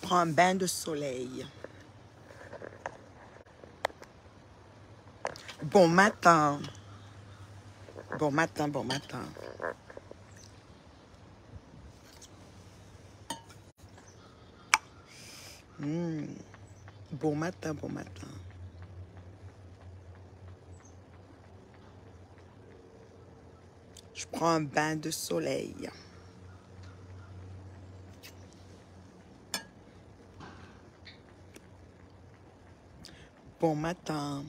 prends un bain de soleil. Bon matin. Bon matin, bon matin. Bon matin, bon matin. Je prends un bain de soleil. Bon matin.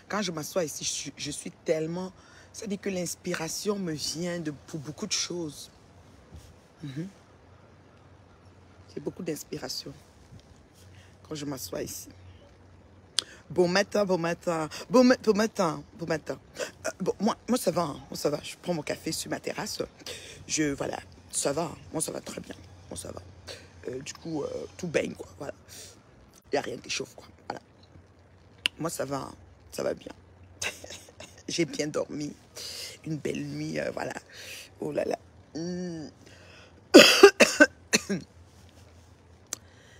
Quand je m'assois ici, je suis tellement... Ça dit que l'inspiration me vient pour beaucoup de choses. J'ai beaucoup d'inspiration quand je m'assois ici. Bon matin, bon matin, bon matin, bon matin. Bon, moi, ça va, hein, moi, ça va. Je prends mon café sur ma terrasse. Voilà, ça va, moi, ça va très bien. Moi, ça va. Du coup, tout baigne, quoi, voilà. Il n'y a rien qui chauffe, quoi, voilà. Moi, ça va, hein, ça va bien. J'ai bien dormi. Une belle nuit, voilà. Oh là là.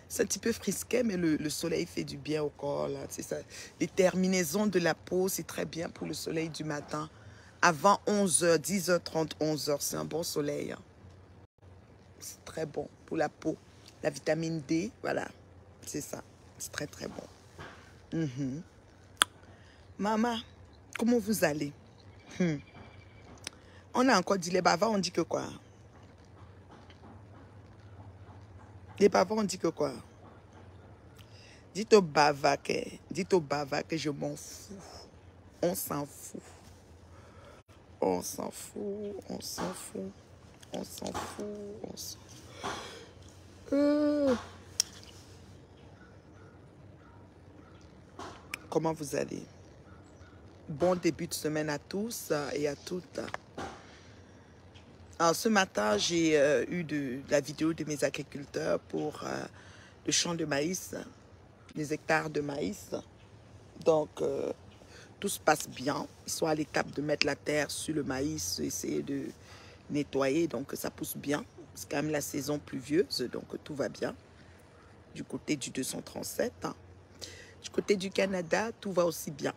C'est un petit peu frisquet, mais le soleil fait du bien au corps, là. C'est ça. Les terminaisons de la peau, c'est très bien pour le soleil du matin. Avant 11h, 10h30, 11h, c'est un bon soleil. Hein. C'est très bon pour la peau. La vitamine D, voilà. C'est ça. C'est très, très bon. Maman, comment vous allez? On a encore dit les bavards, on dit que quoi? Les bavards, on dit que quoi? Dites au bavard que je m'en fous. On s'en fout. On s'en fout, on s'en fout, on s'en fout, on s'en fout. Comment vous allez? Bon début de semaine à tous et à toutes. Alors, ce matin, j'ai eu de la vidéo de mes agriculteurs pour le champ de maïs, les hectares de maïs. Donc, tout se passe bien. Ils sont à l'étape de mettre la terre sur le maïs, essayer de nettoyer, donc ça pousse bien. C'est quand même la saison pluvieuse, donc tout va bien. Du côté du 237. Du côté du Canada, tout va aussi bien.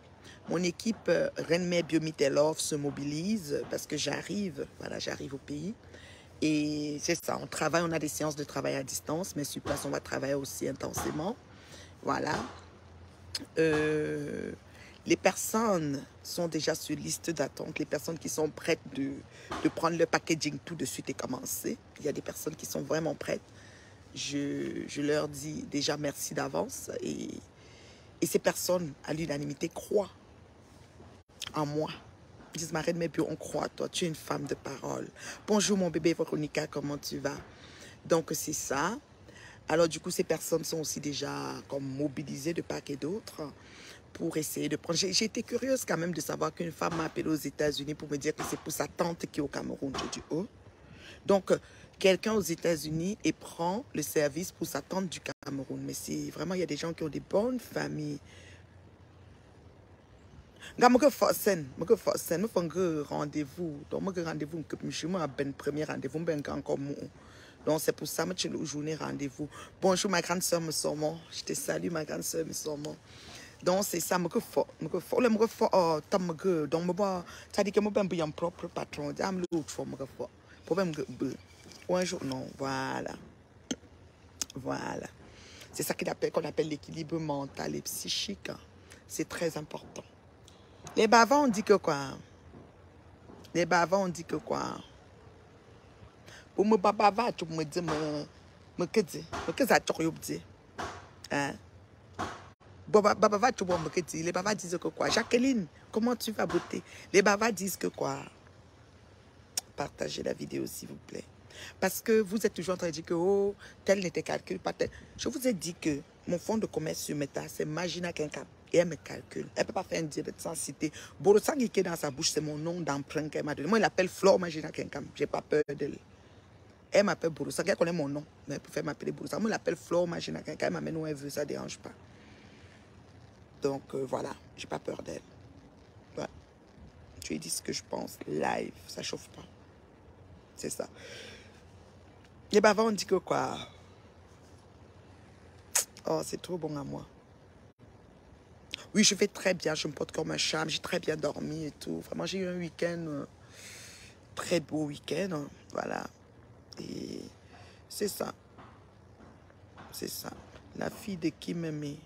Mon équipe Rennes Biomételov se mobilise parce que j'arrive, voilà, j'arrive au pays. Et c'est ça, on travaille, on a des séances de travail à distance, mais sur place, on va travailler aussi intensément. Voilà. Les personnes sont déjà sur liste d'attente. Les personnes qui sont prêtes de prendre le packaging tout de suite et commencer. Il y a des personnes qui sont vraiment prêtes. Je leur dis déjà merci d'avance. Et ces personnes, à l'unanimité, croient en moi. Ils disent, Marraine, mais puis on croit, toi, tu es une femme de parole. Bonjour mon bébé Veronica, comment tu vas? Donc c'est ça. Alors du coup, ces personnes sont aussi déjà comme mobilisées de part et d'autre pour essayer de prendre. J'ai été curieuse quand même de savoir qu'une femme m'a appelée aux États-Unis pour me dire que c'est pour sa tante qui est au Cameroun. J'ai dit, oh. Donc, quelqu'un aux États-Unis et prend le service pour sa tante du Cameroun. Mais c'est vraiment, il y a des gens qui ont des bonnes familles. Je me fais un rendez-vous. Donc, rendez-vous, je suis un premier rendez-vous, donc, c'est pour ça que je suis journée rendez-vous. Bonjour, ma grande soeur Messomo. Je te salue, ma grande soeur Messomo. Donc, c'est ça, je me fais. Donc, ça dit que je suis un propre patron. Je un jour, non, voilà. Voilà. C'est ça qu'on appelle l'équilibre mental et psychique. C'est très important. Les bavards, on dit que quoi? Les bavards, on dit que quoi? Pour me bavard, tu me dis, hein? Les bavards disent que quoi? Jacqueline, comment tu vas, beauté? Les bavards disent que quoi? Partagez la vidéo, s'il vous plaît. Parce que vous êtes toujours en train de dire que oh, tel n'était calcul, pas tel. Je vous ai dit que mon fonds de commerce sur Meta, c'est Magina Kenkam. Et elle me calcule. Elle ne peut pas faire un diabète sans citer. Borosang qui est dans sa bouche, c'est mon nom d'emprunt qu'elle m'a donné. Moi, il l'appelle Flore Magina Kenkam. Je n'ai pas peur d'elle. Elle m'appelle Borosang. Elle connaît mon nom. Mais elle préfère m'appeler Borosang. Moi, il l'appelle Flore Magina Kenkam. Elle m'amène où elle veut. Ça ne dérange pas. Donc, voilà. Je n'ai pas peur d'elle. Ouais. Je lui dis ce que je pense. Live, ça chauffe pas. C'est ça. Les bavards, on dit que quoi? Oh, c'est trop bon à moi. Oui, je vais très bien. Je me porte comme un charme. J'ai très bien dormi et tout. Vraiment, j'ai eu un week-end, très beau week-end. Hein. Voilà. Et c'est ça. C'est ça. La fille de qui m'aimait.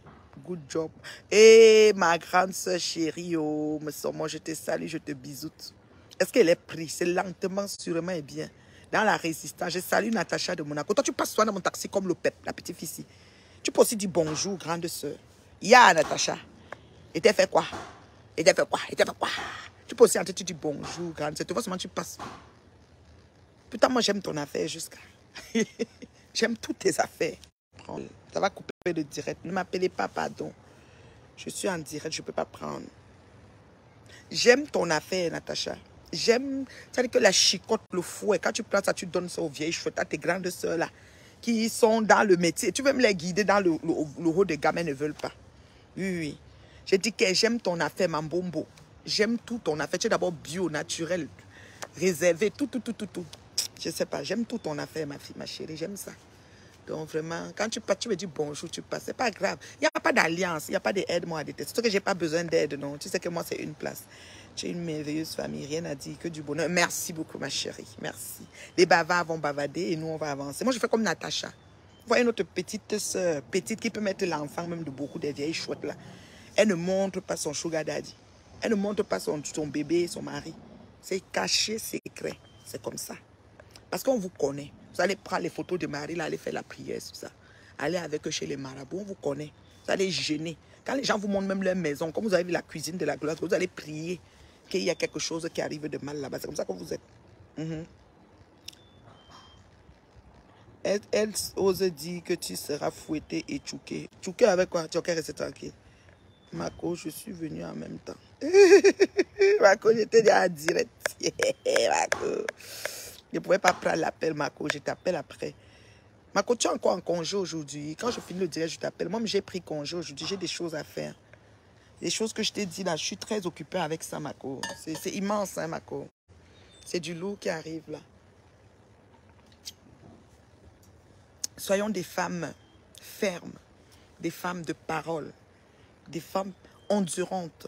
Good job. Et ma grande soeur chérie, oh, moi je te salue, je te bisoute. Est-ce qu'elle est prise? C'est lentement, sûrement et bien. Dans la résistance, je salue Natacha de Monaco. Toi, tu passes souvent dans mon taxi comme le pep, la petite fille ici. Tu peux aussi dire bonjour, grande soeur. Ya, Natacha. Et t'as fait quoi? Et t'as fait quoi? Et t'as fait quoi? Tu peux aussi entrer, tu dis bonjour, grande soeur. Tu vois seulement tu passes. Putain, moi j'aime ton affaire jusqu'à. J'aime toutes tes affaires. Ça va couper le direct. Ne m'appelez pas, pardon. Je suis en direct, je ne peux pas prendre. J'aime ton affaire, Natacha. J'aime, c'est-à-dire que la chicotte, le fouet, quand tu prends ça, tu donnes ça aux vieilles chouettes, à tes grandes soeurs là, qui sont dans le métier. Tu veux me les guider dans le haut de gamme, elles ne veulent pas. Oui, oui. J'ai dit que j'aime ton affaire, Mambombo. J'aime tout ton affaire. Tu es d'abord bio, naturel, réservé, tout. Je ne sais pas, j'aime tout ton affaire, ma fille, ma chérie, j'aime ça. Donc vraiment, quand tu passes, tu me dis bonjour, tu passes. C'est pas grave. Il n'y a pas d'alliance, il n'y a pas d'aide-moi à détester. Surtout que je n'ai pas besoin d'aide, non. Tu sais que moi, c'est une place. J'ai une merveilleuse famille, rien à dire, que du bonheur. Merci beaucoup, ma chérie. Merci. Les bavards vont bavarder et nous, on va avancer. Moi, je fais comme Natacha. Vous voyez notre petite soeur, petite, qui peut mettre l'enfant même de beaucoup des vieilles chouettes là. Elle ne montre pas son sugar daddy. Elle ne montre pas son bébé, son mari. C'est caché, secret. C'est comme ça. Parce qu'on vous connaît. Vous allez prendre les photos de Marie, là, aller faire la prière, tout ça. Allez avec eux chez les marabouts, on vous connaît. Vous allez gêner. Quand les gens vous montrent même leur maison, comme vous avez vu la cuisine de la gloire, vous allez prier qu'il y a quelque chose qui arrive de mal là-bas. C'est comme ça que vous êtes. Elle ose dire que tu seras fouetté et tchouqué. Tchouqué avec quoi? Tu vas rester tranquille. Marco, je suis venu en même temps. Marco, j'étais déjà en direct. Marco. Je ne pouvais pas prendre l'appel, Marco. Je t'appelle après. Marco, tu es encore en congé aujourd'hui. Quand je finis le direct, je t'appelle. Moi, j'ai pris congé aujourd'hui. J'ai des choses à faire. Les choses que je t'ai dit là, je suis très occupée avec ça, Marco. C'est immense, hein, Marco. C'est du lourd qui arrive là. Soyons des femmes fermes, des femmes de parole, des femmes endurantes.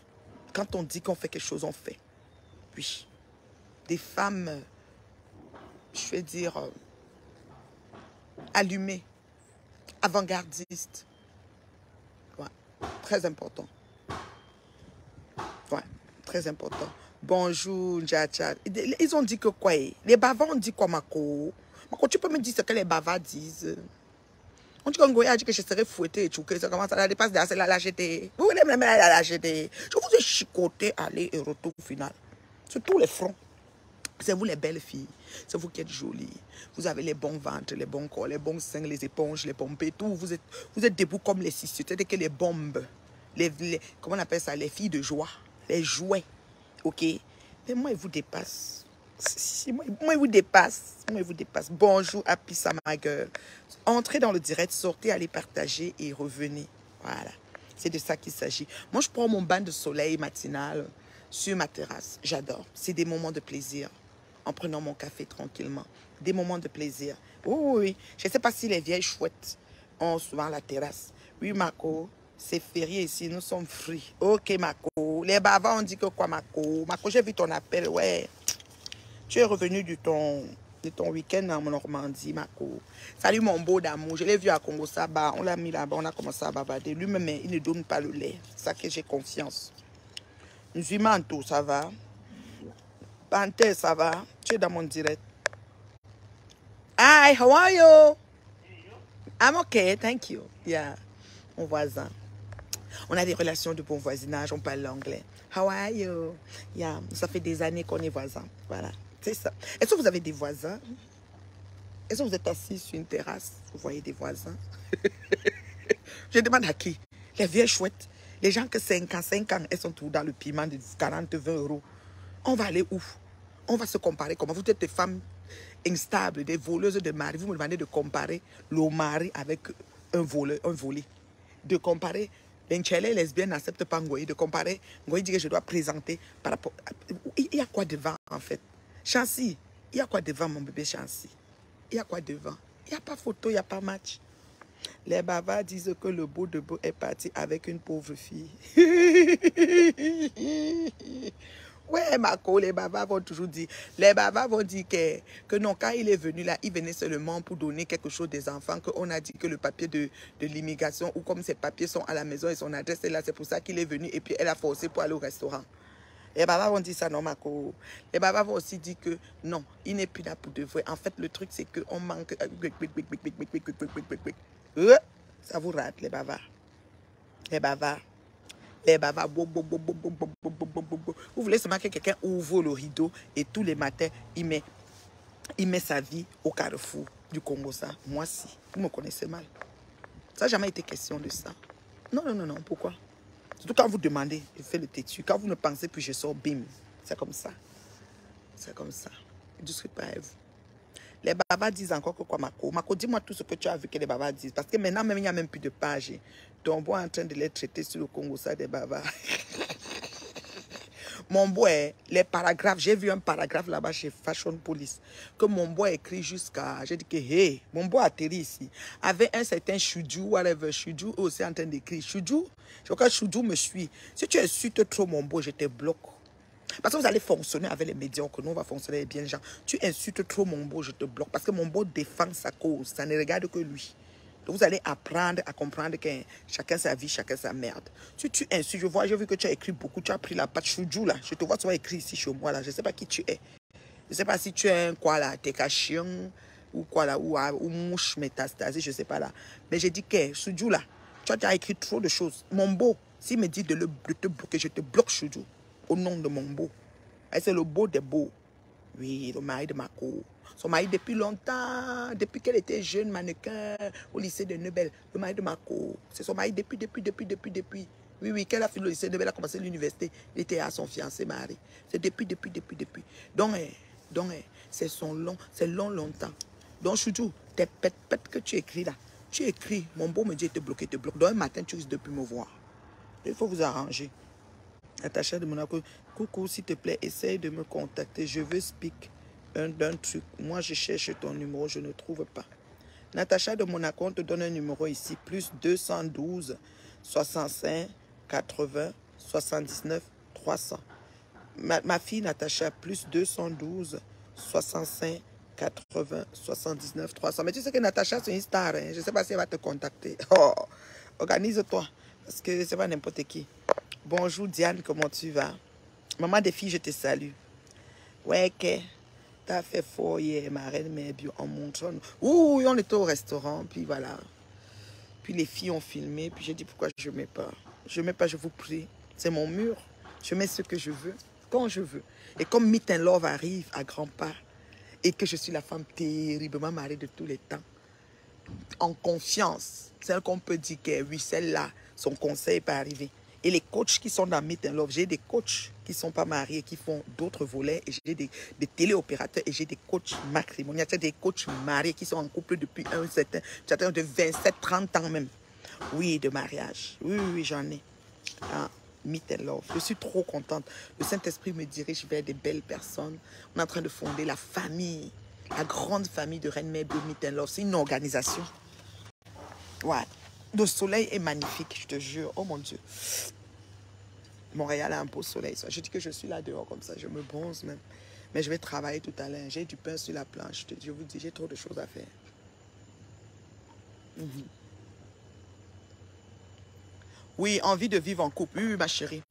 Quand on dit qu'on fait quelque chose, on fait. Oui. Des femmes, je vais dire, allumées, avant-gardistes. Ouais. Très important. Ouais, très important. Bonjour, Djacha. Ils ont dit que quoi? Les bavards ont dit quoi, Marco? Marco, tu peux me dire ce que les bavards disent? On dit qu'un Goya a dit que je serais fouetté et chouqué. Ça commence à la dépasse de la lâcheté. Vous voulez même la lâcheté? Je vous ai chicoté, aller et retour final. Sur tous les fronts. C'est vous les belles filles. C'est vous qui êtes jolies. Vous avez les bons ventres, les bons corps, les bons seins, les éponges, les pompées, tout. Vous êtes debout comme les six. C'est-à-dire que les bombes, comment on appelle ça? Les filles de joie, les jouets. Ok? Mais moi, ils vous dépassent. Moi, ils vous dépassent. Moi, ils vous dépassent. Bonjour, happy ma gueule. Entrez dans le direct, sortez, allez partager et revenez. Voilà. C'est de ça qu'il s'agit. Moi, je prends mon bain de soleil matinal sur ma terrasse. J'adore. C'est des moments de plaisir. En prenant mon café tranquillement. Des moments de plaisir. Oui. Je ne sais pas si les vieilles chouettes ont souvent la terrasse. Oui, Marco. C'est férié ici, nous sommes free. Ok, Marco. Les bavards ont dit que quoi, Marco? Marco, j'ai vu ton appel, ouais. Tu es revenu de ton week-end en Normandie, Marco. Salut, mon beau d'amour. Je l'ai vu à Congo Saba. On l'a mis là-bas, on a commencé à bavarder. Lui-même, il ne donne pas le lait. C'est ça que j'ai confiance. Nzuimanto, ça va? Panthère, ça va? Tu es dans mon direct. Hi, how are you? I'm okay, thank you. Yeah, mon voisin. On a des relations de bon voisinage, on parle l'anglais. How are you? Yeah, ça fait des années qu'on est voisins. Voilà, c'est ça. Est-ce que vous avez des voisins? Est-ce que vous êtes assis sur une terrasse? Vous voyez des voisins? Je demande à qui? Les vieilles chouettes. Les gens que 5 ans, elles sont tous dans le piment de 40, 20 euros. On va aller où? On va se comparer comment? Vous êtes des femmes instables, des voleuses de mari. Vous me demandez de comparer le mari avec un voleur, un volé. De comparer Les lesbiennes n'acceptent pas Ngoï de comparer. Ngoï dit que je dois présenter par rapport... Il y a quoi devant, en fait? Chancy, il y a quoi devant, mon bébé Chancy? Il y a quoi devant? Il n'y a pas photo, il n'y a pas match. Les bavards disent que le beau de beau est parti avec une pauvre fille. Ouais, Marco, les bavards vont toujours dire. Les bavards vont dire que non, quand il est venu là, il venait seulement pour donner quelque chose des enfants, qu'on a dit que le papier de l'immigration, ou comme ses papiers sont à la maison et son adresse est là, c'est pour ça qu'il est venu et puis elle a forcé pour aller au restaurant. Les bavards vont dire ça, non, Marco. Les bavards vont aussi dire que non, il n'est plus là pour de vrai. En fait, le truc, c'est qu'on manque. Ça vous rate, les bavards. Les bavards. Les bavards. Vous voulez seulement que quelqu'un ouvre le rideau et tous les matins, il met sa vie au carrefour du Congo, ça. Moi, si. Vous me connaissez mal. Ça n'a jamais été question de ça. Non, non, non, non. Pourquoi? Surtout quand vous demandez, je fais le têtu. Quand vous ne pensez plus, je sors, bim. C'est comme ça. C'est comme ça. Je ne discute pas avec vous. Les bavards disent encore que quoi, Marco? Marco, dis-moi tout ce que tu as vu que les bavards disent. Parce que maintenant, même, il n'y a même plus de page. Ton bois est en train de les traiter sur le Congo, ça, des bavards. Mon boy, les paragraphes, j'ai vu un paragraphe là-bas chez Fashion Police, que mon boy écrit jusqu'à, j'ai dit que, hey, mon boy atterrit ici, avec un certain Choudjou, whatever, Choudjou aussi en train d'écrire. Choudjou, je crois que Choudjou me suit. Si tu insultes trop mon boy, je te bloque. Parce que vous allez fonctionner avec les médiocres, nous on va fonctionner avec bien les gens. Tu insultes trop mon beau, je te bloque. Parce que mon beau défend sa cause, ça ne regarde que lui. Donc vous allez apprendre à comprendre que chacun sa vie, chacun sa merde. Si tu insultes, j'ai vu que tu as écrit beaucoup, tu as pris la patte Choudjou là. Je te vois, tu vas écrire ici chez moi là. Je ne sais pas qui tu es. Je ne sais pas si tu es un quoi là, Tekashion ou quoi là, ou mouche métastasie, je ne sais pas là. Mais j'ai dit que Choudjou là, tu as déjà écrit trop de choses. Mon beau, s'il me dit de te bloquer, je te bloque Choudjou. Au nom de mon beau. C'est le beau des beaux. Oui, le mari de Marco. Son mari depuis longtemps, depuis qu'elle était jeune mannequin au lycée de Nebel. Le mari de Marco. C'est son mari depuis. Oui, oui, qu'elle a fini au lycée de Nebel, elle a commencé l'université. Il était à son fiancé mari. C'est depuis. Donc, c'est longtemps. Donc, Choudjou, tes pètes que tu écris là. Tu écris, mon beau me dit te bloque. Donc, un matin, tu risques de plus me voir. Il faut vous arranger. Natacha de Monaco, coucou, s'il te plaît, essaye de me contacter. Je veux speak d'un truc. Moi, je cherche ton numéro, je ne trouve pas. Natacha de Monaco, on te donne un numéro ici, plus 212 65 80 79 300. Ma fille Natacha, plus 212 65 80 79 300. Mais tu sais que Natacha, c'est une star. Hein? Je ne sais pas si elle va te contacter. Oh, organise-toi, parce que c'est pas n'importe qui. Bonjour Diane, comment tu vas? Maman des filles, je te salue. Ouais, que t'as fait fort hier, ma reine, mais bien en montrant. Ouh, on était au restaurant, puis voilà. Puis les filles ont filmé, puis j'ai dit pourquoi je ne mets pas. Je ne mets pas, je vous prie. C'est mon mur. Je mets ce que je veux, quand je veux. Et comme Meet and Love arrive à grands pas, et que je suis la femme terriblement mariée de tous les temps, en confiance, celle qu'on peut dire que oui, celle-là, son conseil peut arriver. Et les coachs qui sont dans Meet and Love, j'ai des coachs qui ne sont pas mariés, qui font d'autres volets, et j'ai des téléopérateurs, et j'ai des coachs matrimoniaux, des coachs mariés qui sont en couple depuis un certain de 27, 30 ans même. Oui, de mariage. Oui, j'en ai. Ah, Meet and Love. Je suis trop contente. Le Saint-Esprit me dirige vers des belles personnes. On est en train de fonder la famille, la grande famille de Reine Mère de Meet and Love. C'est une organisation. Ouais. Le soleil est magnifique, je te jure. Oh mon Dieu. Montréal a un beau soleil. Je dis que je suis là dehors comme ça. Je me bronze même. Mais je vais travailler tout à l'heure. J'ai du pain sur la planche. Je vous dis, j'ai trop de choses à faire. Oui, envie de vivre en couple. Oui, ma chérie.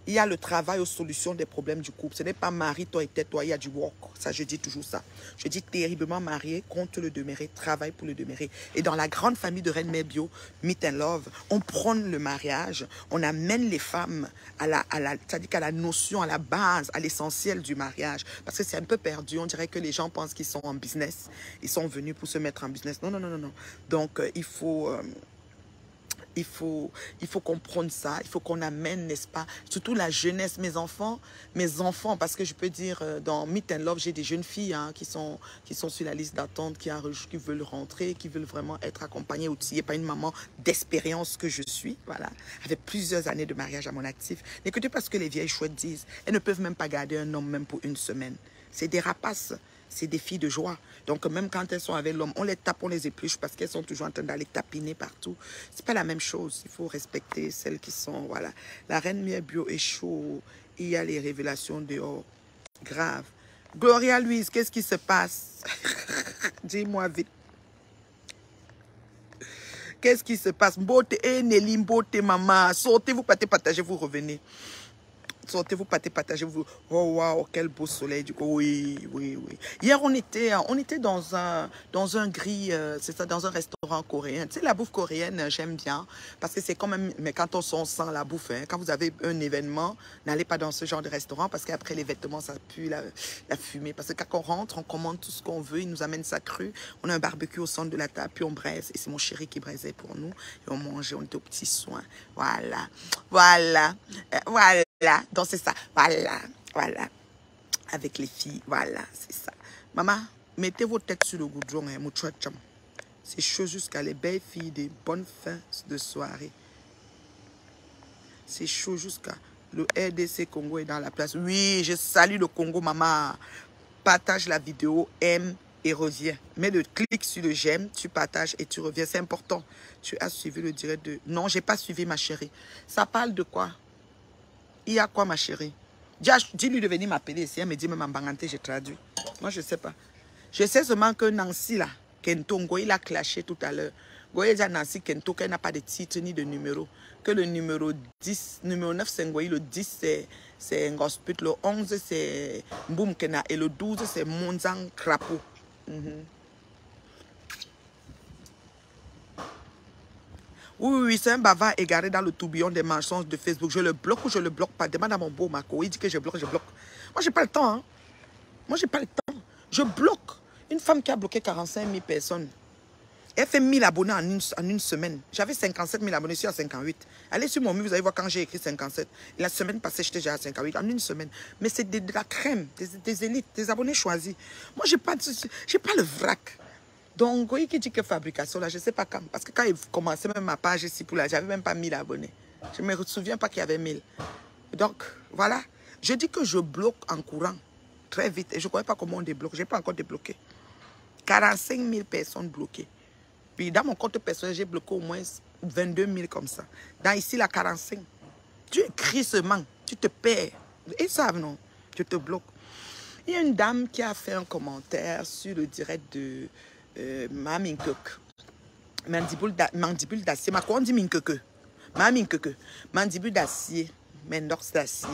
Il y a le travail aux solutions des problèmes du couple. Ce n'est pas marie-toi et tais-toi, il y a du work. Ça, je dis toujours ça. Je dis terriblement marié, compte le demeurer, travaille pour le demeurer. Et dans la grande famille de Reine Mère Bio, Meet and Love, on prône le mariage, on amène les femmes à la notion, à la base, à l'essentiel du mariage. Parce que c'est un peu perdu. On dirait que les gens pensent qu'ils sont en business. Ils sont venus pour se mettre en business. Non. Donc, il faut... Il faut comprendre ça, il faut qu'on amène, n'est-ce pas, surtout la jeunesse, mes enfants, parce que je peux dire, dans Meet and Love, j'ai des jeunes filles hein, qui sont sur la liste d'attente, qui veulent rentrer, qui veulent vraiment être accompagnées, outillées par une maman d'expérience que je suis, voilà, avec plusieurs années de mariage à mon actif. N'écoutez pas ce que les vieilles chouettes disent, elles ne peuvent même pas garder un homme même pour une semaine. C'est des rapaces. C'est des filles de joie. Donc, même quand elles sont avec l'homme, on les tape, on les épluche parce qu'elles sont toujours en train d'aller tapiner partout. C'est pas la même chose. Il faut respecter celles qui sont, voilà. La reine Miel Bio est chaud. Il y a les révélations dehors. Grave. Gloria Louise, qu'est-ce qui se passe? Dis-moi vite. Qu'est-ce qui se passe? Mbote, Nelly, Mbote, maman. Sortez-vous, partagez, vous revenez. Sortez-vous, partagez vous. Oh waouh, quel beau soleil du coup. Oui, oui, oui. Hier on était dans un grill, c'est ça, dans un restaurant coréen. Tu sais, la bouffe coréenne, j'aime bien parce que c'est quand même, mais quand on sent la bouffe, hein, quand vous avez un événement, n'allez pas dans ce genre de restaurant parce qu'après les vêtements ça pue la fumée. Parce que quand on rentre, on commande tout ce qu'on veut, ils nous amènent ça cru. On a un barbecue au centre de la table, puis on braise et c'est mon chéri qui braisait pour nous et on mangeait, on était aux petits soins. Voilà, voilà, voilà. Donc c'est ça, voilà, avec les filles, voilà, c'est ça. Maman, mettez vos têtes sur le goudron, hein, c'est chaud jusqu'à les belles filles, des bonnes fins de soirée. C'est chaud jusqu'à le RDC Congo est dans la place. Oui, je salue le Congo, maman. Partage la vidéo, aime et reviens. Mets le clic sur le j'aime, tu partages et tu reviens, c'est important. Tu as suivi le direct de... Non, j'ai pas suivi ma chérie. Ça parle de quoi? Il y a quoi, ma chérie? Dis-lui de venir m'appeler ici. Elle me dit même en banganté, j'ai traduit. Moi, je ne sais pas. Je sais seulement que Nancy, là, Kento, il a clashé tout à l'heure. Goye dit à Nancy Kento qu'elle n'a pas de titre ni de numéro. Que le numéro 10, numéro 9, c'est Ngoyi. Le 10, c'est Ngosput. Le 11, c'est Mboumkena. Et le 12, c'est Monzang Krapo. Oui, c'est un bavard égaré dans le tourbillon des mensonges de Facebook. Je le bloque ou je le bloque pas. Demande à mon beau Marco. Il dit que je bloque, je bloque. Moi, j'ai pas le temps. Hein. Moi, j'ai pas le temps. Je bloque. Une femme qui a bloqué 45 000 personnes. Elle fait 1000 abonnés en une semaine. J'avais 57 000 abonnés, je suis à 58. Allez sur mon mur, vous allez voir quand j'ai écrit 57. La semaine passée, j'étais déjà à 58, en une semaine. Mais c'est de la crème, des élites, des abonnés choisis. Moi, j'ai pas le vrac. Donc, oui, qui dit que fabrication, là, je ne sais pas quand. Parce que quand il commençait même ma page ici, j'avais même pas 1000 abonnés. Je ne me souviens pas qu'il y avait 1000. Donc, voilà. Je dis que je bloque en courant très vite. Et je ne connais pas comment on débloque. Je n'ai pas encore débloqué. 45 000 personnes bloquées. Puis dans mon compte personnel, j'ai bloqué au moins 22 000 comme ça. Dans ici, la 45. Tu écris seulement, tu te perds. Ils savent, non? Je te bloque. Il y a une dame qui a fait un commentaire sur le direct de Maminkeke. Mandibule d'acier. Ma quoi on dit Minkeke? Maminkeke. Mandibule d'acier. Mendox d'acier.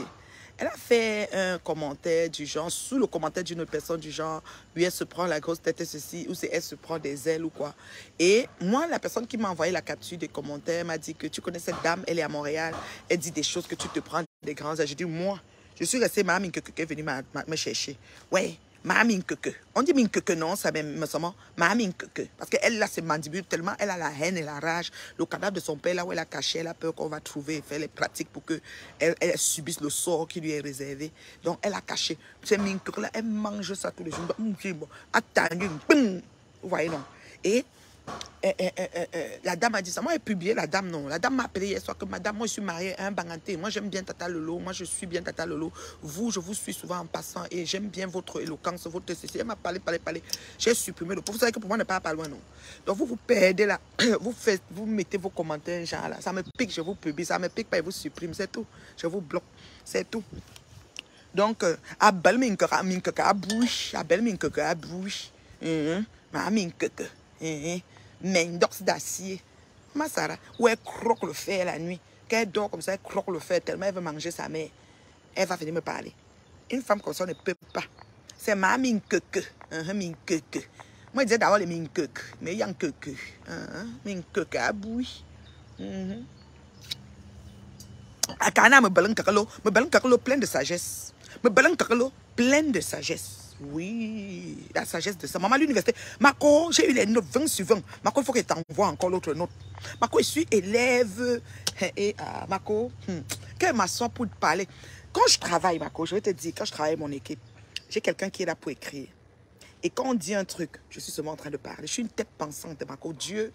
Elle a fait un commentaire du genre, sous le commentaire d'une personne du genre, oui, elle se prend la grosse tête et ceci, ou c'est elle se prend des ailes ou quoi. Et moi, la personne qui m'a envoyé la capture des commentaires m'a dit que tu connais cette dame, elle est à Montréal, elle dit des choses que tu te prends des grands ailes. J'ai dit, moi, je suis restée Maminkeke qui est venue me chercher. Ouais. Maminkeke. On dit Minkeke, non, ça me semble Maminkeke. Parce qu'elle, là, c'est mandibule tellement, elle a la haine et la rage. Le cadavre de son père, là où elle a caché, elle a peur qu'on va trouver et faire les pratiques pour qu'elle subisse le sort qui lui est réservé. Donc, elle a caché. C'est Minkeke, là, elle mange ça tous les jours. Attends, vous voyez, non. Et la dame a dit ça. Moi, elle publié, la dame, non. La dame m'a appelé hier soir que madame, moi, je suis mariée à un banganté. Moi, j'aime bien Tata Lolo. Moi, je suis bien Tata Lolo. Vous, je vous suis souvent en passant et j'aime bien votre éloquence, votre ceci. Elle m'a parlé. J'ai supprimé le... Vous savez que pour moi, on n'est pas loin, non. Donc, vous perdez là. Vous mettez vos commentaires, genre là. Ça me pique, je vous publie. Ça me pique pas, je vous supprime. C'est tout. Je vous bloque. C'est tout. Donc, abel minkeke, abouche. Abel minkeke, abouche. Minkeke. Mendox d'acier. Massara, où elle croque le fer la nuit. Quand elle dort comme ça, elle croque le fer tellement elle veut manger sa mère. Elle va venir me parler. Une femme comme ça ne peut pas. C'est ma minkeke. Minkeke. Moi, je disais d'abord les minkeke. Mais il y a un keke. Minkeke, aboui. Akana me balan kakalo plein de sagesse. Me balan kakalo plein de sagesse. Oui, la sagesse de ça. Maman à l'université, Marco, j'ai eu les notes 20 sur 20. Marco, il faut qu'elle t'envoie encore l'autre note. Mako, je suis élève. Et Mako, qu'elle m'assoit pour te parler. Quand je travaille, Mako, je vais te dire, quand je travaille mon équipe, j'ai quelqu'un qui est là pour écrire. Et quand on dit un truc, je suis seulement en train de parler. Je suis une tête pensante, Mako. Dieu,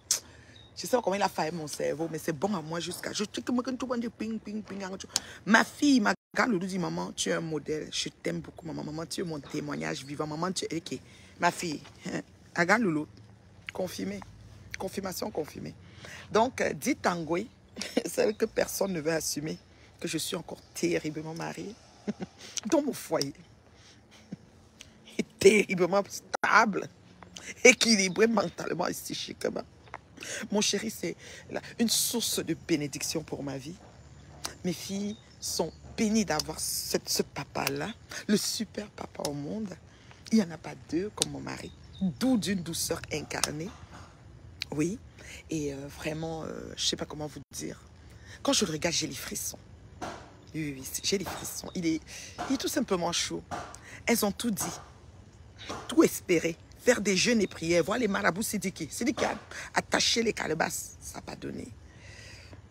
je sais pas comment il a failli mon cerveau, mais c'est bon à moi jusqu'à... Ma fille, ma grande Loulou dit, maman, tu es un modèle. Je t'aime beaucoup, maman. Maman, tu es mon témoignage vivant. Maman, tu es... Okay. Ma fille, ma grande Loulou, confirmé. Confirmation confirmée. Donc, dit Tangoy, celle que personne ne veut assumer, que je suis encore terriblement mariée, dans mon foyer, est terriblement stable, équilibré mentalement et psychiquement. Mon chéri, c'est une source de bénédiction pour ma vie. Mes filles sont bénies d'avoir ce papa-là, le super papa au monde. Il n'y en a pas deux comme mon mari, d'où d'une douceur incarnée. Oui, et vraiment, je ne sais pas comment vous dire. Quand je le regarde, j'ai les frissons. Oui, j'ai les frissons. Il est tout simplement chaud. Elles ont tout dit, tout espéré. Faire des jeûnes et prières, voir les marabouts Sidiki. Sidiki a attaché les calebasses, ça n'a pas donné.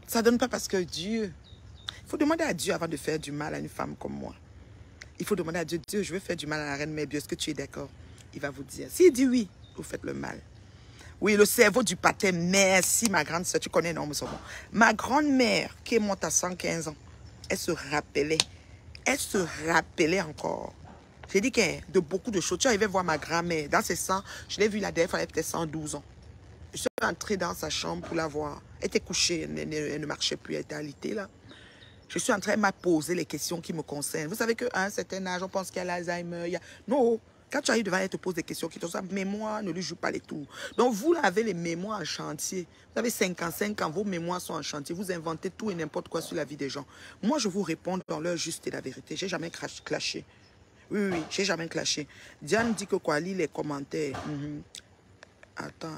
Ça ne donne pas parce que Dieu... Il faut demander à Dieu avant de faire du mal à une femme comme moi. Il faut demander à Dieu, Dieu, je veux faire du mal à la reine Mère Bio, est-ce que tu es d'accord? Il va vous dire. S'il dit oui, vous faites le mal. Oui, le cerveau du patin, merci ma grande soeur, tu connais non, mais ma grand-mère qui est morte à 115 ans, elle se rappelait encore. J'ai dit que de beaucoup de choses. Tu arrivais voir ma grand-mère dans ses 100, je l'ai vue la dernière fois, elle avait peut-être 112 ans. Je suis entrée dans sa chambre pour la voir. Elle était couchée, elle ne marchait plus, elle était alitée là. Je suis entrée, elle m'a posé les questions qui me concernent. Vous savez qu'à un certain âge, on pense qu'il y a l'Alzheimer. Non, quand tu arrives devant elle, elle te pose des questions qui te sont mémoire, ne lui joue pas les tours. Donc vous là avez les mémoires en chantier. Vous avez 55 ans, vos mémoires sont en chantier. Vous inventez tout et n'importe quoi sur la vie des gens. Moi, je vous réponds dans l'heure juste et la vérité. J'ai jamais clashé. Oui, j'ai jamais clashé. Diane dit que quoi, lit les commentaires. Attends.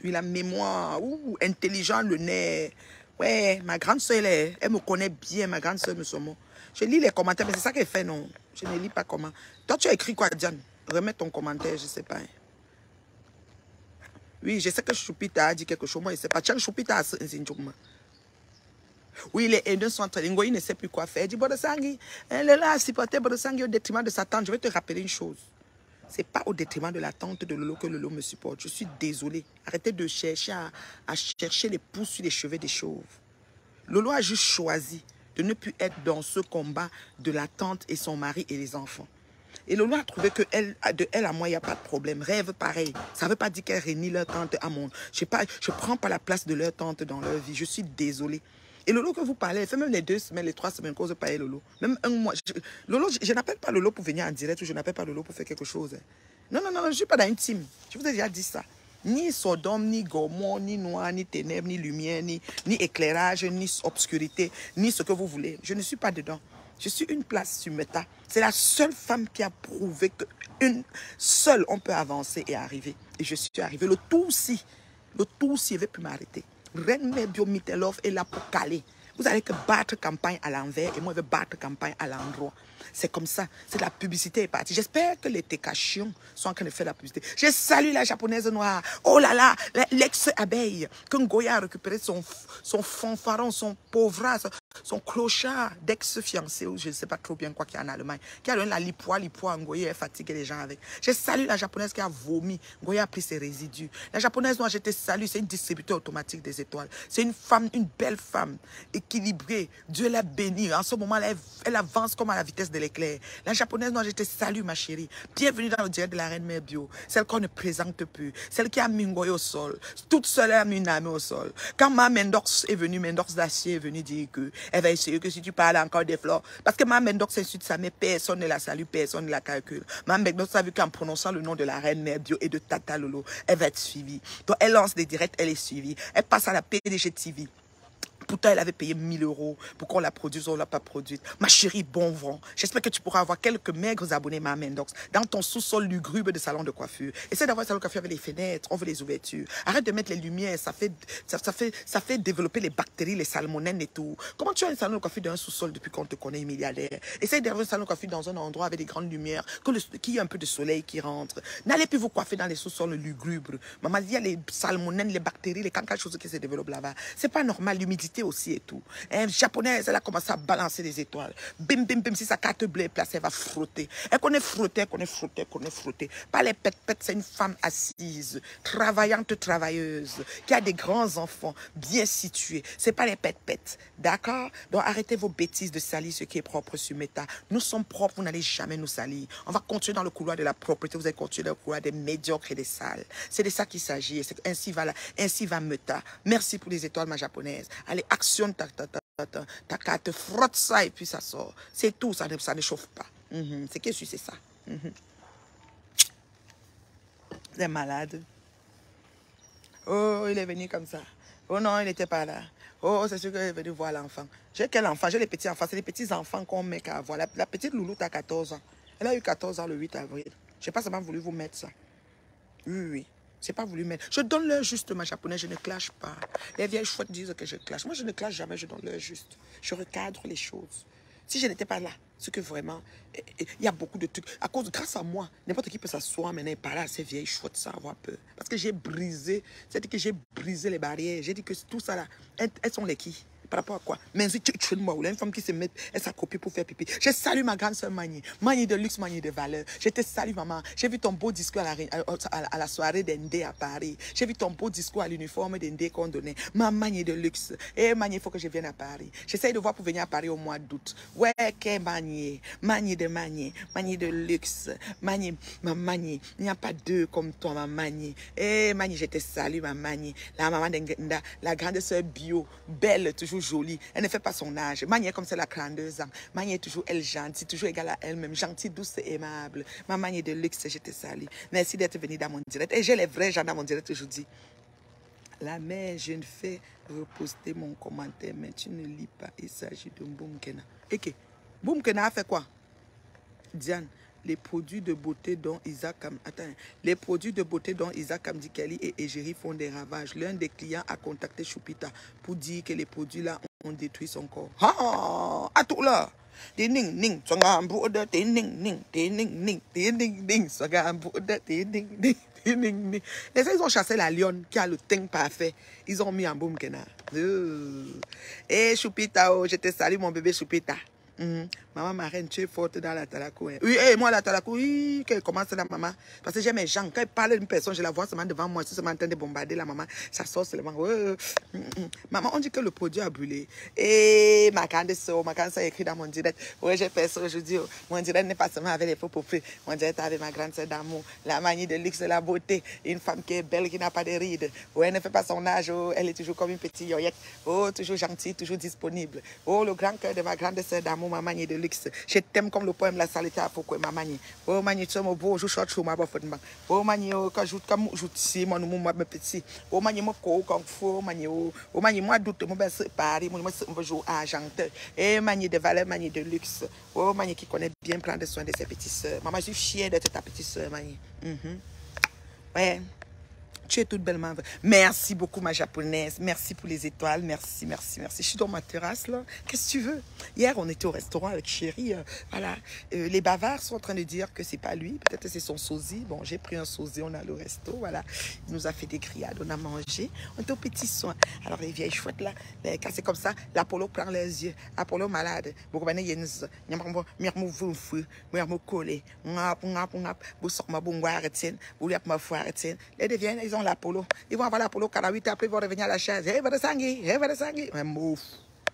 Oui, la mémoire, intelligent, le nez. Ouais, ma grande soeur, elle me connaît bien, ma grande soeur, Moussomo. Je lis les commentaires, mais c'est ça qu'elle fait, non. Je ne lis pas comment. Toi, tu as écrit quoi, Diane? Remets ton commentaire, je ne sais pas. Oui, je sais que Choupita a dit quelque chose, moi, je ne sais pas. Tiens, Choupita a dit. Oui, les haineux sont entre les il ne sait plus quoi faire. Il dit, Bodosangui, elle est là à supporter Bodosangui au détriment de sa tante. Je vais te rappeler une chose. Ce n'est pas au détriment de la tante de Lolo que Lolo me supporte. Je suis désolée. Arrêtez de chercher à chercher les pouces sur les cheveux des chauves. Lolo a juste choisi de ne plus être dans ce combat de la tante et son mari et les enfants. Et Lolo a trouvé que de elle à moi, il n'y a pas de problème. Rêve pareil. Ça ne veut pas dire qu'elle réunit leur tante à mon... Je ne prends pas la place de leur tante dans leur vie. Je suis désolée. Et Lolo que vous parlez, elle fait même les 2 semaines, les 3 semaines qu'on se parle Lolo. Même un mois. Lolo, je n'appelle pas Lolo pour venir en direct ou je n'appelle pas Lolo pour faire quelque chose. Non, je ne suis pas dans une team. Je vous ai déjà dit ça. Ni Sodome, ni Gomorrhe, ni noir, ni ténèbres, ni lumière, ni éclairage, ni obscurité, ni ce que vous voulez. Je ne suis pas dedans. Je suis une place sur Meta. C'est la seule femme qui a prouvé qu'une seule, on peut avancer et arriver. Et je suis arrivée. Le tout si il avait pu m'arrêter. Reine Mère Bio Mitelov est là pour caler. Vous allez que battre campagne à l'envers et moi je vais battre campagne à l'endroit. C'est comme ça. C'est la publicité est partie. J'espère que les Tekashion sont en train de faire la publicité. Je salue la japonaise noire. Oh là là, l'ex-abeille. Que Ngoya a récupéré son fanfaron, son pauvre, son clochard d'ex-fiancé, ou je ne sais pas trop bien quoi qu'il y a en Allemagne, qui a donné la lipoa à Ngoya et fatigué les gens avec. Je salue la japonaise qui a vomi. Ngoya a pris ses résidus. La japonaise noire, je te salue, c'est une distributeur automatique des étoiles. C'est une femme, une belle femme, équilibrée. Dieu l'a bénie. En ce moment, elle avance comme à la vitesse de l'éclair. La japonaise noire, je te salue, ma chérie. Bienvenue dans le direct de la Reine Mère Bio. Celle qu'on ne présente plus. Celle qui a mis Ngoya au sol. Toute seule, elle a mis une âme au sol. Quand ma Mendox est venue, Mendox d'Acier est venue dire que elle va essayer que si tu parles encore des fleurs. Parce que ma Mendox insulte sa mère, personne ne la salue, personne ne la calcule. Ma Mendox a vu qu'en prononçant le nom de la Reine Mère Bio et de Tata Lolo, elle va être suivie. Donc elle lance des directs, elle est suivie. Elle passe à la PDG TV. Pourtant, elle avait payé 1000 € pour qu'on la produise, on ne l'a pas produite. Ma chérie, bon vent. J'espère que tu pourras avoir quelques maigres abonnés, ma Mendox, dans ton sous-sol lugubre de salon de coiffure. Essaie d'avoir un salon de coiffure avec les fenêtres, on veut les ouvertures. Arrête de mettre les lumières, ça fait développer les bactéries, les salmonelles et tout. Comment tu as un salon de coiffure dans un sous-sol depuis qu'on te connaît milliardaire? Essaie d'avoir un salon de coiffure dans un endroit avec des grandes lumières, qu'il y ait un peu de soleil qui rentre. N'allez plus vous coiffer dans les sous-sols lugubres. Maman, il y a les salmonelles, les bactéries, les cancres, choses qui se développent là-bas. C'est pas normal, l'humidité aussi et tout. Une japonaise, elle a commencé à balancer des étoiles. Bim, bim, bim, si sa carte bleue est placée, elle va frotter. Elle connaît frotter, elle connaît frotter, elle connaît frotter. Pas les pètes-pètes, c'est une femme assise, travaillante, travailleuse, qui a des grands enfants, bien situés. C'est pas les pètes-pètes, d'accord? Donc arrêtez vos bêtises de salir ce qui est propre sur Meta. Nous sommes propres, vous n'allez jamais nous salir. On va continuer dans le couloir de la propreté, vous allez continuer dans le couloir des médiocres et des sales. C'est de ça qu'il s'agit. Ainsi va Meta. Merci pour les étoiles, ma japonaise. Allez, actionne ta carte, frotte ça et puis ça sort. C'est tout, ça ne chauffe pas. C'est que c'est ça. Vous êtes malade. Oh, il est venu comme ça. Oh non, il n'était pas là. Oh, c'est sûr qu'il est venu voir l'enfant. J'ai quel enfant? J'ai les petits enfants. C'est les petits enfants qu'on met qu'à voir. La petite Louloute a 14 ans. Elle a eu 14 ans le 8 avril. Je n'ai pas seulement voulu vous mettre ça. Oui. C'est pas voulu mettre. Je donne l'heure juste, ma japonaise, je ne clash pas. Les vieilles chouettes disent que je clash. Moi, je ne clash jamais, je donne l'heure juste. Je recadre les choses. Si je n'étais pas là, c'est que vraiment, il y a beaucoup de trucs. Grâce à moi, n'importe qui peut s'asseoir maintenant et parler à ces vieilles chouettes sans avoir peur. Parce que j'ai brisé, c'est-à-dire que j'ai brisé les barrières. J'ai dit que tout ça là, elles sont les qui? Par rapport à quoi? Mais tu moi, une femme qui se met, elle s'accroupit pour faire pipi. Je salue ma grande soeur Magny. Magny de luxe, Magny de valeur. Je te salue, maman. J'ai vu ton beau discours à la soirée d'Indé à Paris. J'ai vu ton beau discours à l'uniforme d'Indé qu'on donnait. Ma Magny de luxe. Eh, Magny, il faut que je vienne à Paris. J'essaye de voir pour venir à Paris au mois d'août. Ouais, qu'est Magny. Magny de Magny. Magny de luxe. Magny, ma Magny. Il n'y a pas deux comme toi, ma Magny. Eh, Magny, je te salue, ma Magny. La maman d'Inda, la grande soeur bio, belle, toujours jolie. Elle ne fait pas son âge. Magny est comme c'est la 32 ans. Magny est toujours elle gentille, toujours égale à elle-même. Gentille, douce et aimable. Ma Magny de luxe, je te salue. Merci d'être venue dans mon direct. Et j'ai les vrais gens dans mon direct aujourd'hui. La mère, je ne fais reposter mon commentaire, mais tu ne lis pas. Il s'agit de Boumkena. Ok. Boumkena a fait quoi? Diane, les produits de beauté dont Isaac Amdikali et Égérie font des ravages. L'un des clients a contacté Choupita pour dire que les produits là ont détruit son corps. Ah, à tout là. Les ils ont chassé la lionne qui a le teint parfait. Ils ont mis en Boumkena. Eh, Choupita, oh, je te salue mon bébé Choupita. Maman, ma reine, tu es forte dans la talakou. Hein. Oui, hey, moi, la talakou, oui, comment c'est la maman? Parce que j'ai mes gens, quand elle parle d'une personne, je la vois seulement devant moi, je suis seulement en train de bombarder la maman, ça sort seulement. Maman, on dit que le produit a brûlé. Et ma grande soeur écrit dans mon direct. Oui, j'ai fait ça aujourd'hui. Mon direct n'est pas seulement avec les faux profils. Mon direct avec ma grande soeur d'amour, la manie de luxe et la beauté. Une femme qui est belle, qui n'a pas de rides. Oui, elle ne fait pas son âge. Oh, elle est toujours comme une petite yoyette. Oh, toujours gentille, toujours disponible. Oh, le grand cœur de ma grande soeur d'amour, ma manie de luxe. Je t'aime comme le poème La Saleté à Foucault, ma manie. Oh, manie, tu es mon beau, je short show, ma bof. Oh, manie, quand je comme je suis, mon petit. Oh, manie, mon co, comme fou, manie, oh, manie, moi, doute, mon bel Paris, mon jour argentin. Et manie de valeur, manie de luxe. Oh, manie qui connaît bien prendre soin de ses petites soeurs. Maman, je suis fière d'être ta petite soeur, manie. Ouais. Tu es toute bellement. Merci beaucoup, ma japonaise. Merci pour les étoiles. Merci, merci, merci. Je suis dans ma terrasse, là. Qu'est-ce que tu veux? Hier, on était au restaurant avec Chérie. Voilà. Les bavards sont en train de dire que c'est pas lui. Peut-être que c'est son sosie. Bon, j'ai pris un sosie. On a le resto. Voilà. Il nous a fait des grillades. On a mangé. On était aux petits soins. Alors, les vieilles chouettes, là, quand c'est comme ça, l'Apollo prend les yeux. Apollo malade. Vous comprenez? Il y a une... Ils ont l'Apollo. Ils vont avoir l'Apollo 48 après ils vont revenir à la chaise. Hey, Vadasangui, hey, Vadasangui. Mais mouf,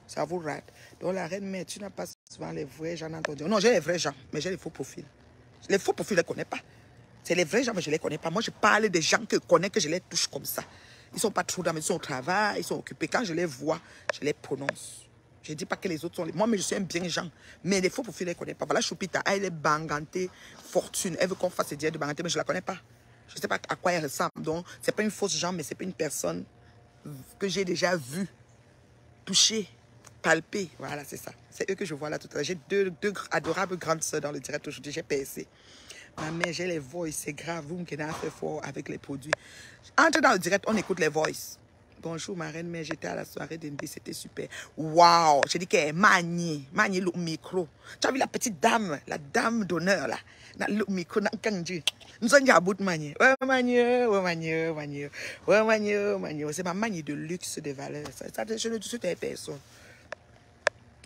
ça vous rate. Donc la reine, mais tu n'as pas souvent les vrais gens dans ton Dieu. Non, j'ai les vrais gens, mais j'ai les faux profils. Les faux profils, je ne les connais pas. C'est les vrais gens, mais je ne les connais pas. Moi, je parle des gens que je connais, que je les touche comme ça. Ils ne sont pas trop dans mais ils sont au travail, ils sont occupés. Quand je les vois, je les prononce. Je ne dis pas que les autres sont les... Moi, mais je suis un bien gens. Mais les faux profils, je ne les connais pas. Voilà, Choupita, elle est bangantée, fortune. Elle veut qu'on fasse des diètes de bangantée, mais je ne la connais pas. Je ne sais pas à quoi elle ressemble. Donc, ce n'est pas une fausse jambe, mais ce n'est pas une personne que j'ai déjà vue. toucher, palper. Voilà, c'est ça. C'est eux que je vois là tout à l'heure. J'ai deux adorables grandes sœurs dans le direct aujourd'hui. J'ai percé. Ma mère, j'ai les voices, c'est grave. Vous me connaissez fait fort avec les produits. Entre dans le direct, on écoute les voices. Bonjour ma reine, mais j'étais à la soirée d'Indé, c'était super. Waouh, j'ai dit qu'elle est maniée le micro. Tu as vu la petite dame, la dame d'honneur là. Le micro, nous sommes à bout de manier. Ouais, manier. C'est ma manie de luxe de valeur. Ça, je ne suis pas personne.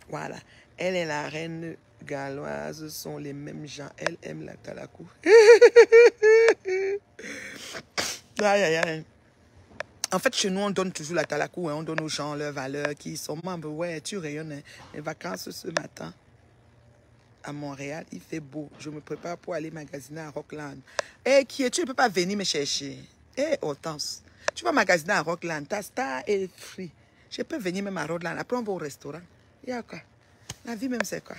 Voilà. Elle est la reine galloise, sont les mêmes gens. Elle aime la talakou. Aïe, aïe, aïe. En fait, chez nous, on donne toujours la talakou. Hein. On donne aux gens leurs valeurs qui sont membres. Ouais, tu rayonnes. Hein. Les vacances ce matin à Montréal, il fait beau. Je me prépare pour aller magasiner à Rockland. Eh, qui est? Tu ne peux pas venir me chercher. Eh, Hortense. Tu vas magasiner à Rockland. Ta star est free. Je peux venir même à Rockland. Après, on va au restaurant. Il y a quoi? La vie même, c'est quoi?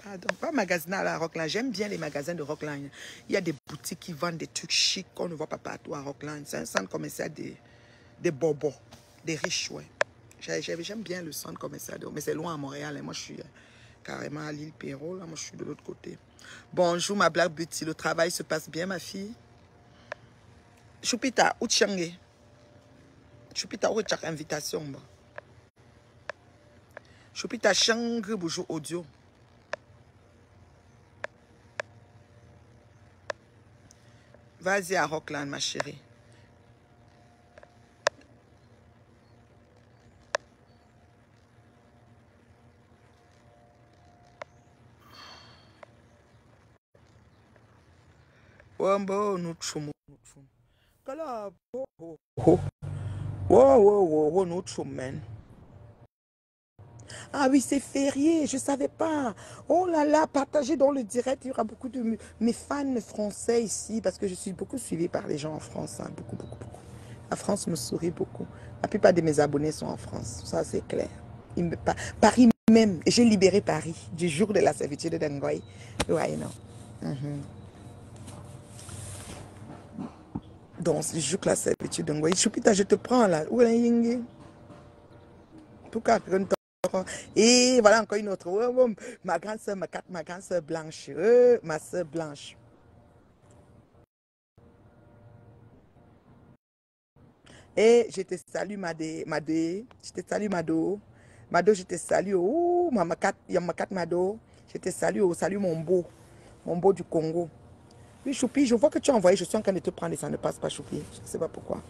Pardon. Pas magasiner à la Rockland. J'aime bien les magasins de Rockland. Il y a des boutiques qui vendent des trucs chics qu'on ne voit pas partout à Rockland. C'est un centre commercial des bobos, des riches, ouais. J'aime bien le centre commercial, mais c'est loin à Montréal. Et moi, je suis carrément à l'île Perrault. Là, moi, je suis de l'autre côté. Bonjour, ma Black Beauty. Le travail se passe bien, ma fille? Choupita, où tu es? Choupita, où tu as invitation? Choupita, Changri, bonjour, audio. Vas-y à Rockland, ma chérie. Wombo, nous chum. Kala, wow, nous chum, man. Ah oui, c'est férié, je ne savais pas. Oh là là, partagez dans le direct. Il y aura beaucoup de mes fans français ici parce que je suis beaucoup suivie par les gens en France. Hein, beaucoup. La France me sourit beaucoup. La plupart de mes abonnés sont en France. Ça, c'est clair. Paris même. J'ai libéré Paris du jour de la servitude d'Angoy. Ouais, non. Donc, du jour de la servitude d'Angoy. Choupita, je te prends là. Où est Yingi? Pourquoi? Et voilà encore une autre. Ma grande soeur, ma grande soeur blanche. Ma soeur blanche. Et je te salue, Madé. Je te salue, Mado. Mado, je te salue. Oh, Yamakat Mado. Je te salue. Oh, salut mon beau. Mon beau du Congo. Oui, Choupi, je vois que tu as envoyé. Je suis en train de te prendre et ça ne passe pas, Choupi. Je ne sais pas pourquoi.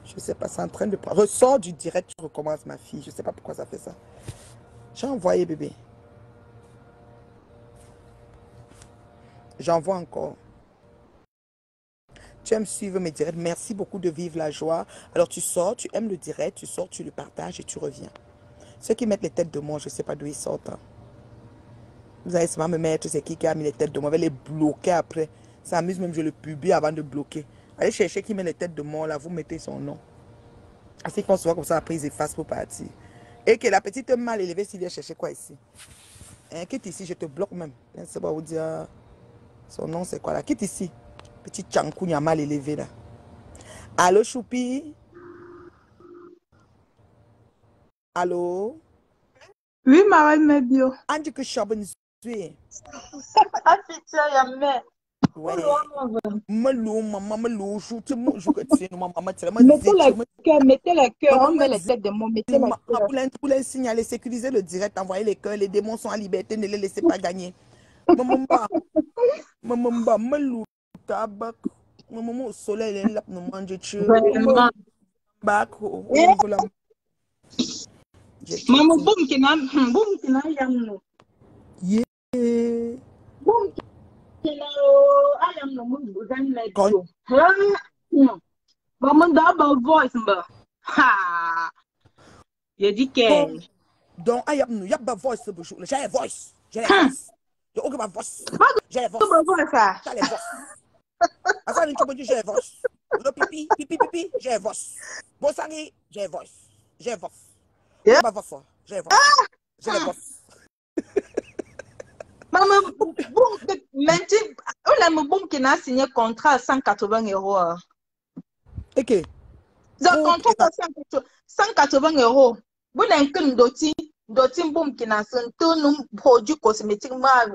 Je ne sais pas, c'est en train de prendre. Ressors du direct, tu recommences, ma fille. Je ne sais pas pourquoi ça fait ça. J'ai envoyé, bébé. J'envoie encore. Tu aimes suivre mes directs. Merci beaucoup de vivre la joie. Alors, tu sors, tu aimes le direct, tu sors, tu le partages et tu reviens. Ceux qui mettent les têtes de moi, je ne sais pas d'où ils sortent. Hein. Vous allez souvent me mettre, c'est qui a mis les têtes de moi. Je vais les bloquer après. Ça amuse même, je le publie avant de bloquer. Allez chercher qui met les têtes de moi, là, vous mettez son nom. Assez qu'on se voit comme ça, après ils effacent pour partir. Et que la petite mal élevée, s'il vient chercher quoi ici? Hein, quitte ici, je te bloque même. Je ne sais pas vous dire son nom, c'est quoi là? Quitte ici. Petit Tchankounia mal élevé là. Allô, Choupi? Allô? Oui, ma Medio. Andy que Chabon Zoué. Ouais. Malou, maman, malou, tu me joues que tu es maman, Mettez le cœur, on met les têtes de mon, mettez le cœur. Pour les signaler, sécuriser le direct, envoyer les cœurs, les démons sont en liberté, ne les laissez pas gagner. Maman, malou, tabac, maman, au soleil, elle là, nous mange, tu Vraiment. bac, Maman, boum, qui n'a yamno. Yeah. Boum, qui n'a ayamno, vous en mettez. Maman, d'abord, voice, bah. Ha! Je dis que. Donc, I have no voice. J'ai voice. J'ai la voice. J'ai aucune voice. J'ai la voice. J'ai la voice. Asa ni chobo j'ai voice. Le pipi, j'ai voice. Bosani, j'ai voice. J'ai voice. J'ai ma voice. J'ai voice. J'ai la voice. Maman, boum, maintenant, on a mon boum qui n'a signé contrat à 180 €. Ok. Zakonto 180 euros. Vous n'avez qu'une doti boum qui n'a tout nous produit cosmétique. Ma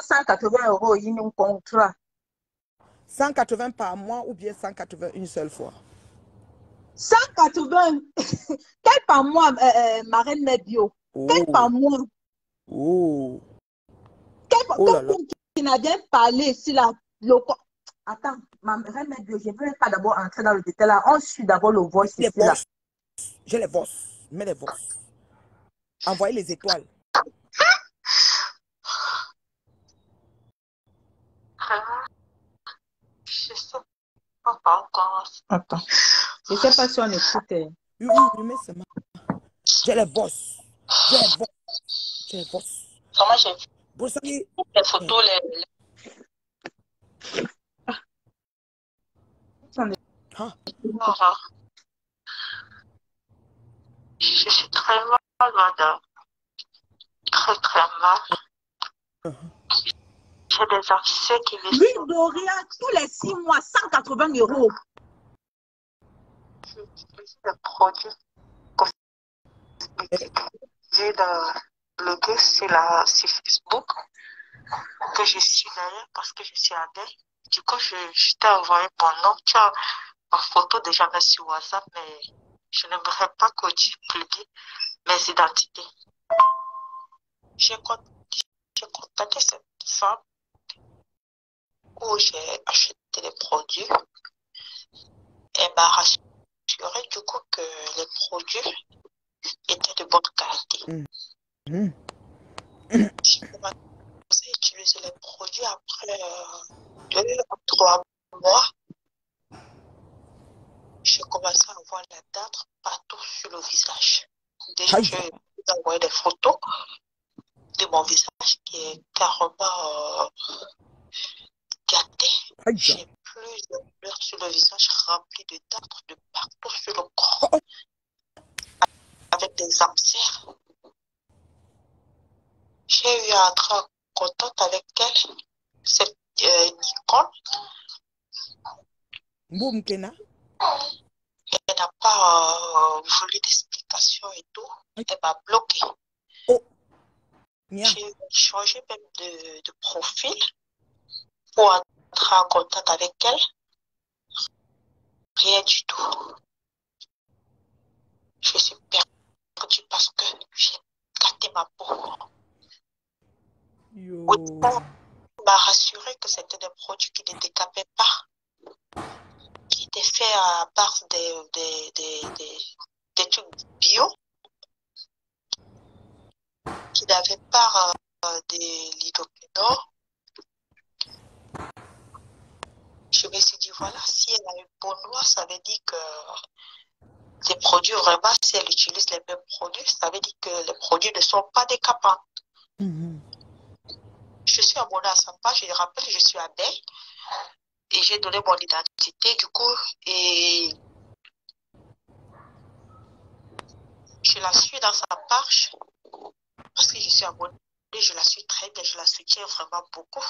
180 euros, il y a un contrat. 180 par mois ou bien 180 une seule fois? 180. Quel par mois, Marraine Medio? Quel par mois? Oh. Quel par Oh là là. qui n'a bien parlé sur la loco. Attends, Marraine Medio, je ne veux pas d'abord entrer dans le détail là. On suit d'abord le voice ici là. J'ai les voices. Mets les voices. Envoyez les étoiles. Je sais pas encore. Attends. Je ne sais pas si on écoute. Oui, mais c'est mal. J'ai les voices. J'ai les voices. J'ai les voices. Comment j'ai vu Vous savez, les photos, Ah. Je suis très mal, madame. Très, très mal. J'ai des accès qui me sont... Doria, tous les 6 mois, 180 euros. J'utilise des produits cosmétiques. J'ai le sur Facebook que je suis d'ailleurs parce que je suis abeille. Du coup, je t'ai envoyé mon nom. Tu as ma photo déjà mise sur WhatsApp, mais je n'aimerais pas que tu publies mes identités. J'ai contacté cette femme où j'ai acheté des produits. Elle m'a rassuré du coup que les produits étaient de bonne qualité. J'ai commencé à utiliser les produits après 2 à 3 mois. J'ai commencé à voir la date partout sur le visage. Déjà, j'ai envoyé des photos de mon visage qui est carrément gâté. J'ai plusieurs fleurs sur le visage rempli de dartres de partout sur le corps. Avec des abcès. J'ai eu à entrer en contact avec elle. C'est Nicole. Boum-kena. Elle n'a pas voulu d'explication et tout. Elle m'a bloqué. Oh. J'ai changé même de profil pour entrer en contact avec elle. Rien du tout. Je suis perdue parce que j'ai gâté ma peau. Yo. On m'a rassuré que c'était des produits qui ne décapaient pas, qui étaient faits à base des trucs bio, qui n'avaient pas des lidocénol. Je me suis dit, voilà, si elle a une peau noire, ça veut dire que les produits, vraiment, si elle utilise les mêmes produits, ça veut dire que les produits ne sont pas décapants. Je suis abonnée à sa page, je rappelle, je suis abeille et j'ai donné mon identité du coup et je la suis dans sa page parce que je suis abonnée, je la suis très bien, je la soutiens vraiment beaucoup.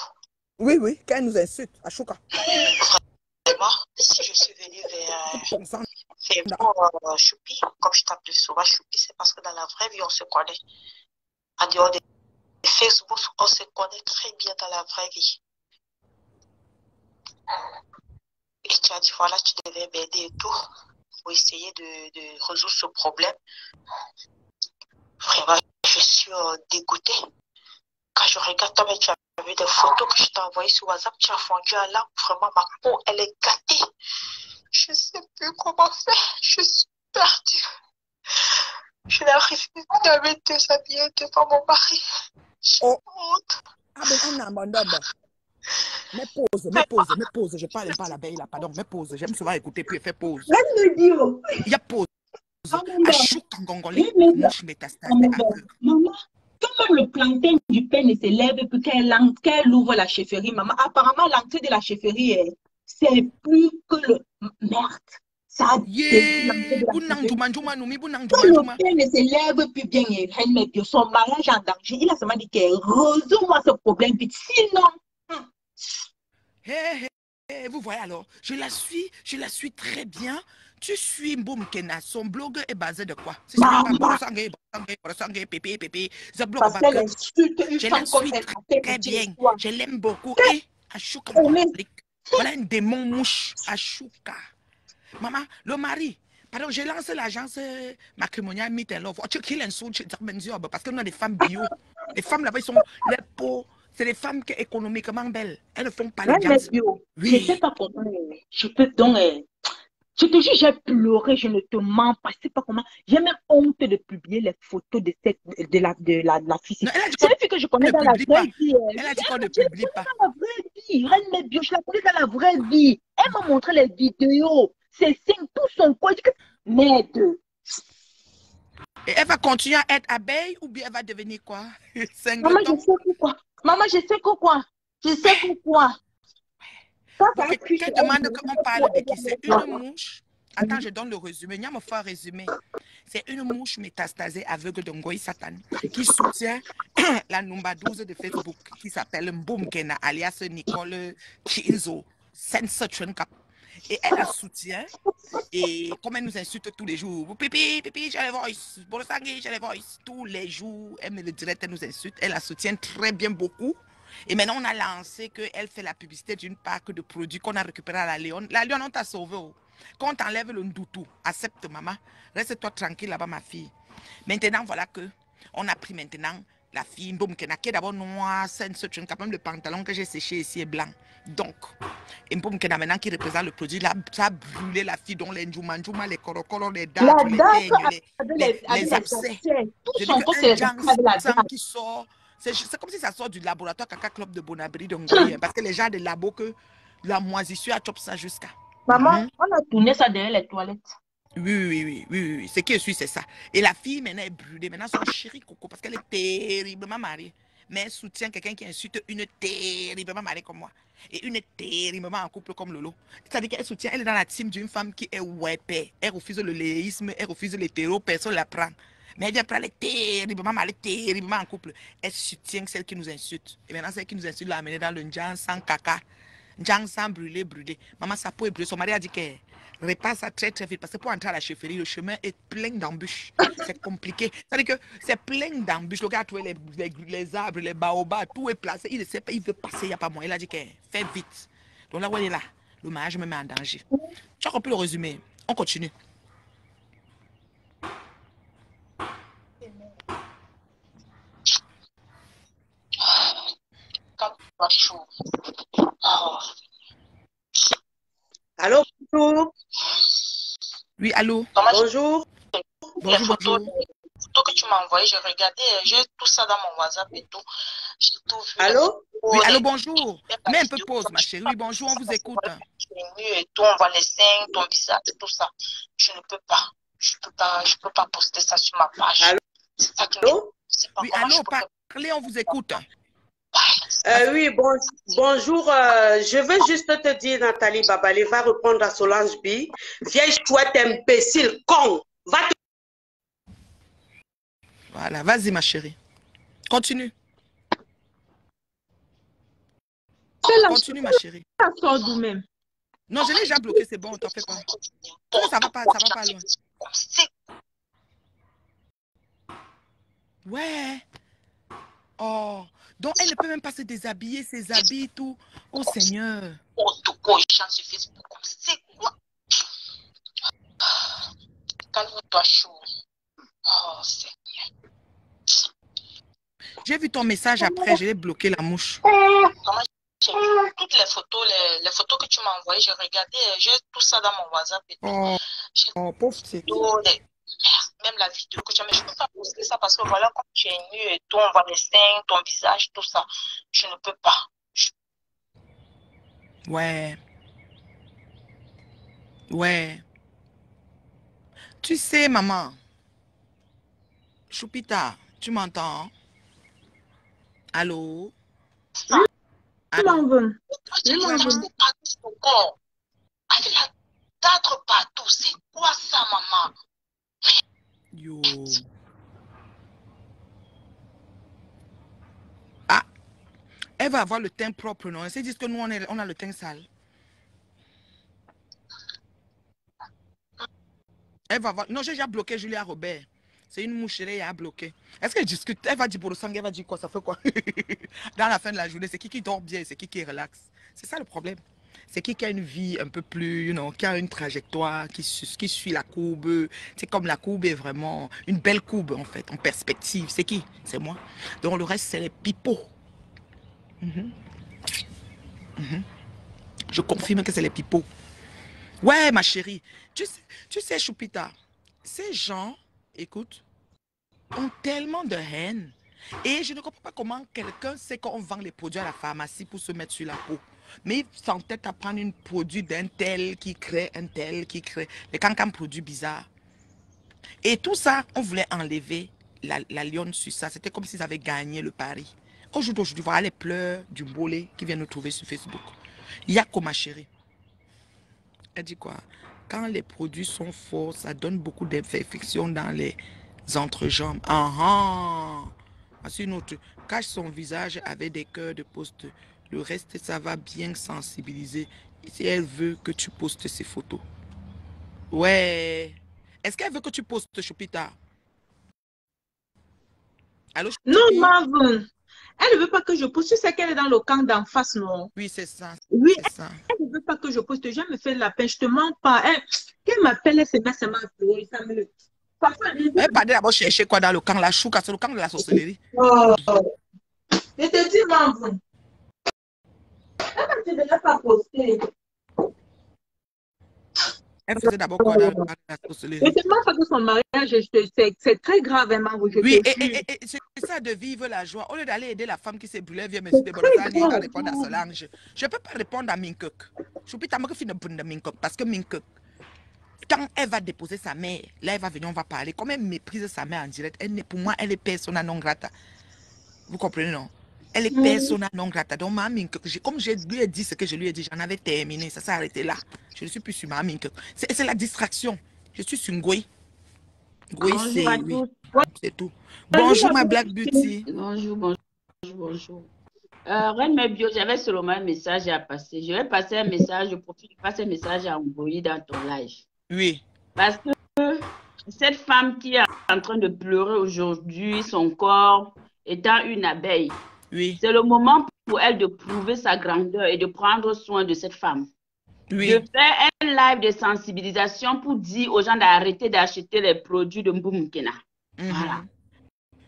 Oui, oui, quand elle nous insulte, à Chouka. Vraiment, si je suis venue vers Choupi, comme je t'appelle souvent Choupi, c'est parce que dans la vraie vie, on se connaît. En dehors de Facebook, on se connaît très bien dans la vraie vie. Et tu as dit, voilà, tu devais m'aider et tout pour essayer de résoudre ce problème. Vraiment, je suis dégoûtée. Quand je regarde, toi, tu as vu des photos que je t'ai envoyées sur WhatsApp, tu as fondu à l'âme. Vraiment, ma peau, elle est gâtée. Je ne sais plus comment faire. Je suis perdue. Je n'arrive plus à me déshabiller devant mon mari. J'ai honte. Ah ben, on a mon homme. Mais pause. Je parle pas à l'abeille là, pardon. Mais pause. J'aime souvent écouter puis faire pause. Il y a pause. Maman, quand même le plantain du pain ne s'élève et puis qu'elle ouvre la chefferie, maman, apparemment l'entrée de la chefferie, c'est plus que le... Merde. Ça le pain ne s'élève plus bien et son mariage en danger. Il a seulement dit que résout-moi ce problème vite. Sinon... vous voyez alors, je la suis très bien. Tu suis Mboum Kena, son blog est basé de quoi? Si je ne pas Maman, Borosangé, Pépé, Pépé, ce blog parce va qu'elle que insulte une je la femme comme suis elle a fait très pitié de bien. toi. Je l'aime beaucoup. Qu'elle Et Ashuka, mon aimait. colique. Voilà un démon mouche. Ashuka. Maman, le mari. Pardon, j'ai lancé l'agence matrimoniale Meet and Love. Tu qui l'insulte, parce qu'on a des femmes bio. Les femmes là-bas, ils sont les peaux. C'est des femmes qui économiquement belles. Elles ne font pas les Même mes gens. bio, je ne sais Oui. pas comment. Je peux donc. Je te jure, j'ai pleuré, je ne te mens pas. Je sais pas comment. J'ai même honte de publier les photos de, la fille. Non, elle a dit C'est qu'on une fille que je connais ne dans la publie vraie pas. vie. Elle a dit qu'on ne Je la publie connais pas. dans la vraie vie. Reine mes bio, je la connais dans la vraie vie. Elle m'a montré les vidéos. Ses signes, tout son corps. Merde. Et elle va continuer à être abeille ou bien elle va devenir quoi? Maman, je Singleton. sais pourquoi. Maman, je sais pourquoi. Je sais pourquoi. Quand Bon, ça appuie sur quelqu'un elle, demande qu'on parle de qui? C'est une mouche. Attends, Mhm. je donne le résumé. Il y a me faire résumé. C'est une mouche métastasée aveugle de Ngoï Satan qui soutient la Numba 12 de Facebook qui s'appelle Mboumkena alias Nicole Chinzo Sense Chunkap. Et elle la soutient. Et comme elle nous insulte tous les jours, pipi, pipi, j'ai les voice, Borosangé, j'ai les voice, tous les jours, elle me le direct, elle nous insulte, elle la soutient très bien beaucoup. Et maintenant, on a lancé qu'elle fait la publicité d'une marque de produits qu'on a récupéré à la Lyon. La Lyon, on t'a sauvé. Oh. Quand on t'enlève le ndoutou, accepte maman, reste-toi tranquille là-bas, ma fille. Maintenant, voilà que on a pris maintenant la fille, boum, qui est d'abord noire, scène, même le pantalon que j'ai séché ici est blanc. Donc, et boum, qui maintenant qui représente le produit, là, ça a brûlé la fille, dont les njuma, les corocoros, les La dates, les date teignes, avec les les abcès. abcès. Tout Je dis son corps, qu'un c'est les abcès avec la sang date. qui sort, c'est comme si ça sort du laboratoire Caca Club de Bonabri de Ngoye, parce que les gens de labo que la moisissure a chopé ça jusqu'à. Maman, on a tourné ça derrière les toilettes. Oui. Ce qui suit, c'est ça. Et la fille, maintenant, est brûlée. Maintenant, son chéri coco, parce qu'elle est terriblement mariée. Mais elle soutient quelqu'un qui insulte une terriblement mariée comme moi. Et une terriblement en couple comme Lolo. C'est-à-dire qu'elle soutient, elle est dans la team d'une femme qui est ouais. Elle refuse le léisme, elle refuse l'hétéro, personne ne la prend. Mais elle vient prendre les terriblement mariée, terriblement en couple. Elle soutient celle qui nous insulte. Et maintenant, celle qui nous insulte l'a amenée dans le Ndjan sans caca. Ndjan sans brûler. Maman, sa peau est brûlée. Son mari a dit qu'elle repasse ça très très vite parce que pour entrer à la chefferie, le chemin est plein d'embûches. C'est compliqué. C'est-à-dire que c'est plein d'embûches. Le gars a trouvé les arbres, les baobabs, tout est placé. Il ne sait pas, il veut passer, il n'y a pas moyen. Il a dit qu'elle fait vite. Donc là où elle est là, le mariage me met en danger. Tu as compris le résumé? On continue. Quand tu vas chaud. Oh. Allô, bonjour. Oui, allô? Bonjour. Les photos, Bonjour. les photos que tu m'as envoyées, j'ai regardé, j'ai tout ça dans mon WhatsApp et tout. J'ai tout vu. Allô? Oui, allô, bonjour. Mets un peu pause, ma chérie. Oui, bonjour, on vous écoute. Tu es nue et tout, on voit les seins, ton visage, tout ça. Je ne peux pas. Je peux pas poster ça sur ma page. Allô? C'est ça qui me... C'est pas Oui, comment je allô, peux faire. parlez, on vous écoute. Oui, bonjour. Je veux juste te dire, Nathalie Babali va répondre à Solange B. Vieille chouette imbécile, con. Va te... Voilà, vas-y, ma chérie. Continue. Continue, ma chérie. Ça sort d'où même? Non, je l'ai déjà bloqué, c'est bon, t'en fais pas. Ça va pas loin. Ouais. Oh, donc elle ne peut même pas se déshabiller, ses habits, tout. Oh Seigneur. Autoco, il chante sur Facebook. C'est quoi? Calme-toi chaud. Oh, c'est... J'ai vu ton message après, je l'ai bloqué la mouche. Comment j'ai vu toutes les photos que tu m'as envoyées, j'ai regardé, j'ai tout ça dans mon WhatsApp et tout. Oh, pauvre petite. Même la vidéo que tu as, mais je ne peux pas poster ça parce que voilà, quand tu es nue et tout, on voit les seins, ton visage, tout ça. Je ne peux pas. Ouais. Tu sais, maman. Choupita, tu m'entends? Allô? Je m'en veux. Je m'en veux. Ton corps. Avec la date partout. C'est quoi ça, maman? Yo. Ah, elle va avoir le teint propre, non? Elle se dit que nous, on a le teint sale. Elle va voir. Non, j'ai déjà bloqué Julia Robert. C'est une mouche, elle a bloqué. Est-ce qu'elle discute? Elle va dire pour le sang, elle va dire quoi? Ça fait quoi? Dans la fin de la journée, c'est qui dort bien, c'est qui relaxe. C'est ça le problème. C'est qui a une vie un peu plus, qui a une trajectoire, qui suit la courbe. C'est comme la courbe est vraiment une belle courbe, en fait, en perspective. C'est qui? C'est moi. Donc, le reste, c'est les pipeaux. Je confirme que c'est les pipeaux. Ouais, ma chérie. Tu sais, Choupita, ces gens, écoute, ont tellement de haine. Et je ne comprends pas comment quelqu'un sait qu'on vend les produits à la pharmacie pour se mettre sur la peau. Mais il s'entête à prendre un produit d'un tel qui crée un tel qui crée. Les cancans produits bizarres. Et tout ça, on voulait enlever la lionne sur ça. C'était comme s'ils avaient gagné le pari. Aujourd'hui, voilà les pleurs du bolé qui viennent nous trouver sur Facebook. Yako, ma chérie. Elle dit quoi? Quand les produits sont forts, ça donne beaucoup d'infections dans les entrejambes. Voici une autre. Cache son visage avec des cœurs de poste. Le reste, ça va bien sensibiliser. Si elle veut que tu postes ces photos. Ouais. Est-ce qu'elle veut que tu postes, Choupita? Allô, Non, Choupi? Marvin. Elle ne veut pas que je poste. Tu sais qu'elle est dans le camp d'en face, non? Oui, c'est ça. Oui, C'est ça. elle ne veut pas que je poste. Je me fais de la peine. Je te mens pas. Elle m'appelle, elle se met à pleurer. Ça me... Parfois, elle dit, Elle parlait d'abord chercher quoi dans le camp? La chouka, c'est le camp de la sorcellerie. oh, je te dis, Marvin. Elle ne devait pas poster. Elle faisait d'abord quoi dans le camp de la Je sorcellerie? te mens pas que son mariage, c'est très grave, vraiment. Oui, et c'est ça de vivre la joie. Au lieu d'aller aider la femme qui s'est brûlée, vient me dire C'est de très bonnes va grave. répondre à Solange. Je ne peux pas répondre à Minkuk. Je peux pas me faire de Minkuk parce que Minkuk, quand elle va déposer sa mère, là, elle va venir, on va parler. Comme elle méprise sa mère en direct, pour moi, elle est persona non grata. Vous comprenez, non? Elle est persona non grata. Donc, ma Minkuk, comme je lui ai dit ce que je lui ai dit, j'en avais terminé. Ça s'est arrêté là. Je ne suis plus sur ma Minkuk. C'est la distraction. Je suis sur Ngoï. Ngoï, Bonjour c'est... à Oui, tous. c'est tout. Bonjour, ma Black Beauty. Bonjour. Reine Mebio, j'avais seulement un message à passer. Je vais passer un message, je profite de passer un message à envoyer dans ton live. Oui. Parce que cette femme qui est en train de pleurer aujourd'hui, son corps étant une abeille, Oui. c'est le moment pour elle de prouver sa grandeur et de prendre soin de cette femme. Oui. De faire un live de sensibilisation pour dire aux gens d'arrêter d'acheter les produits de Mboumkena. Voilà.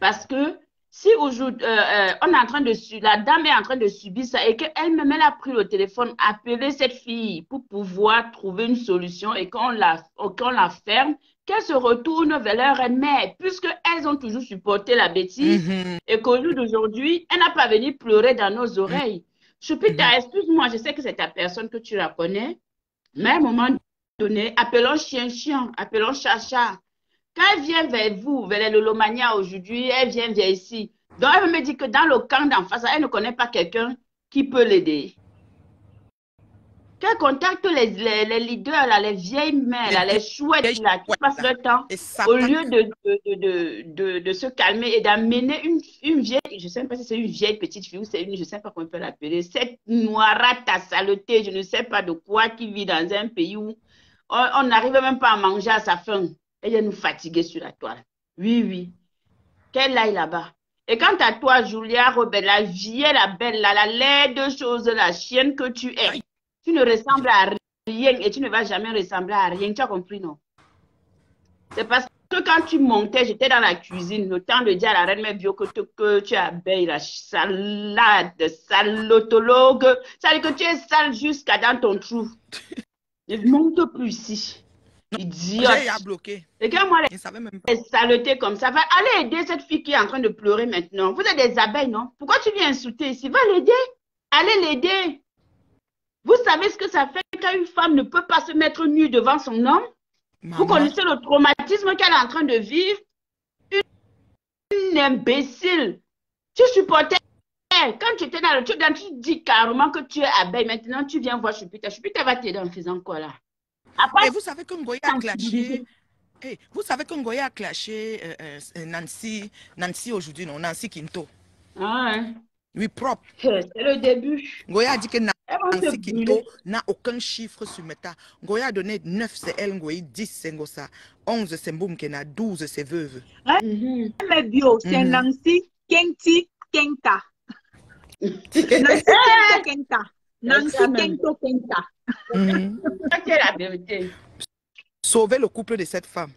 Parce que si aujourd'hui, on est en train de la dame est en train de subir ça et qu'elle-même, elle a pris le téléphone, appelé cette fille pour pouvoir trouver une solution et qu'on la ferme, qu'elle se retourne vers leur reine-mère, puisqu'elles ont toujours supporté la bêtise et qu'au jour d'aujourd'hui, elle n'a pas venu pleurer dans nos oreilles. Choupita, excuse-moi, je sais que c'est ta personne que tu la connais, mais à un moment donné, appelons chien, appelons chat. Quand elle vient vers vous, vers les Lolomania aujourd'hui, elle vient vers ici. Donc, elle me dit que dans le camp d'en face, elle ne connaît pas quelqu'un qui peut l'aider. Qu'elle contacte les leaders, là, les vieilles mères, là, les chouettes là, qui passent leur temps au lieu de se calmer et d'amener une vieille, je ne sais pas si c'est une vieille petite fille ou c'est une, je ne sais pas comment on peut l'appeler, cette noirate à saleté, je ne sais pas de quoi, qui vit dans un pays où on n'arrive même pas à manger à sa faim. Elle vient nous fatiguer sur la toile. Oui. Qu'elle aille là-bas. Et quant à toi, Julia Robert, la vieille, la belle, la laide chose, la chienne que tu es, tu ne ressembles à rien et tu ne vas jamais ressembler à rien. Tu as compris, non? C'est parce que quand tu montais, j'étais dans la cuisine, le temps de dire à la reine Mebio que tu abeilles la salade, salotologue. Ça veut dire que tu es sale jusqu'à dans ton trou. Ne monte plus ici. Idiote. J'ai bloqué. Et quand moi, il savait même pas. Les saletés comme ça, va aller aider cette fille qui est en train de pleurer maintenant. Vous êtes des abeilles, non? Pourquoi tu viens insulter ici? Va l'aider. Allez l'aider. Vous savez ce que ça fait quand une femme ne peut pas se mettre nue devant son homme? Maman. Vous connaissez le traumatisme qu'elle est en train de vivre? Une imbécile. Tu supportais. Quand tu étais dans le truc, tu dis carrément que tu es abeille. Maintenant, tu viens voir Choupita. Choupita va t'aider en faisant quoi là? Après, et vous savez que Ngoya a clashé. Hey, vous savez que Ngoya a clashé Nancy aujourd'hui, non? Nancy Quinto. Ah ouais. Oui, propre. C'est le début. Ngoya a dit que Elles vont se Nancy Kinto brûler. n'a aucun chiffre sur Meta. Ngoya a donné 9, c'est elle, Ngoyi, 10, c'est Ngosa, 11, c'est Mboumkena, 12, c'est Veuve. Mais bio, c'est Mhm. Nancy Kenti Kenta. Nancy Kento Kenta. Nancy ça même. Kento Kenta. Mhm. Ça, c'est la vérité. Sauver le couple de cette femme.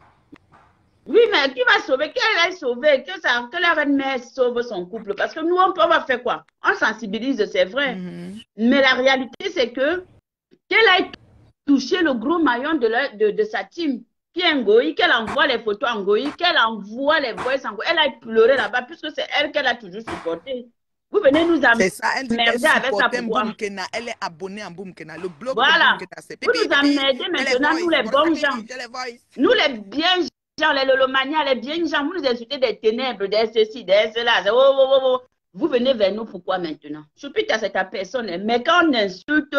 Oui, mais qui va sauver? Qu'elle aille sauver? Que la reine-mère sauve son couple? Parce que nous, on va faire quoi? On sensibilise, c'est vrai. Mhm. Mais la réalité, c'est que qu'elle aille toucher le gros maillon de sa team, qui est Ngoï, qu'elle envoie les photos à Ngoï, qu'elle envoie les voix à Ngoï, elle aille pleurer là-bas, puisque c'est elle qu'elle a toujours supporté. Vous venez nous C'est ça, elle dit qu'elle emmerder avec ça, supportait pourquoi? Mboumkena, elle est abonnée à Mboumkena. Le blog Voilà. de Mboumkena, c'est Vous nous emmerdez maintenant, nous les bons gens. Nous les bien gens, les lolomanias, les bien gens, vous nous insultez des ténèbres, des ceci, des cela. Vous venez vers nous, pourquoi maintenant? Choupita, c'est ta personne. Mais quand on insulte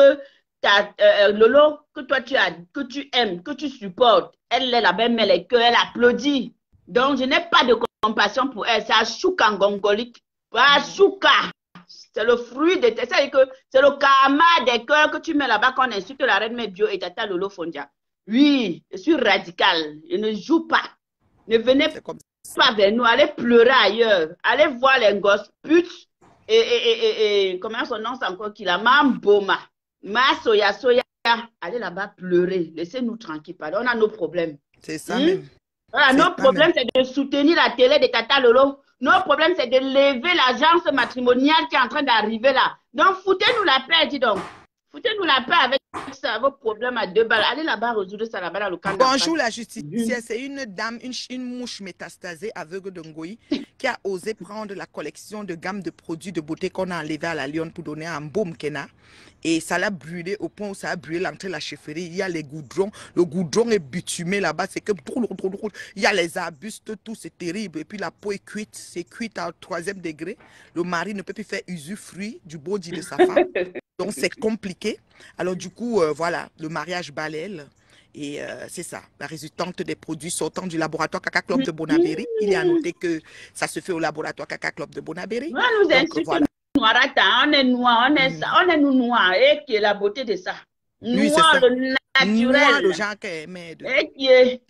Lolo, que toi que tu aimes, que tu supportes, elle est la belle, elle est que, elle applaudit. Donc, je n'ai pas de compassion pour elle. C'est Ashuka Ngongolique. Ashuka. C'est le fruit de tes. C'est-à-dire que c'est le karma des cœurs que tu mets là-bas quand on insulte la reine Mebio et Tata Lolo Fondia. Oui, je suis radical. Je ne joue pas. Ne venez pas vers nous. Allez pleurer ailleurs. Allez voir les gosses putes. Et comment son nom c'est encore qu'il a? Mamboma. Ma soya. Allez là-bas pleurer. Laissez-nous tranquilles. On a nos problèmes. C'est ça même. Voilà, nos problèmes, c'est de soutenir la télé de Tata Lolo. Nos problèmes, c'est de lever l'agence matrimoniale qui est en train d'arriver là. Donc, foutez-nous la paix, dis donc. Foutez-nous la paix avec ça, vos problèmes à 2 balles. Allez là-bas résoudre ça là-bas dans le camp. Bonjour la justicière, c'est une dame, une mouche métastasée aveugle de Ngoï qui a osé prendre la collection de gamme de produits de beauté qu'on a enlevé à la Lyon pour donner à Mboumkena. Et ça l'a brûlé au point où ça a brûlé l'entrée de la chefferie. Il y a les goudrons. Le goudron est bitumé là-bas. C'est que il y a les arbustes, tout, c'est terrible. Et puis la peau est cuite. C'est cuite à 3e degré. Le mari ne peut plus faire usufruit du body de sa femme. Donc c'est compliqué. Alors du coup, voilà, le mariage balèle. Et c'est ça, la résultante des produits sortant du laboratoire Caca Club de Bonabéry. Il est à noter que ça se fait au laboratoire Caca Club de Bonabéry. Nous insultons voilà. Noirata, on est noir, on est nous noirs, et qui est la beauté de ça. Noir, oui, le naturel. Noir, le genre qui est merde. Et qui est...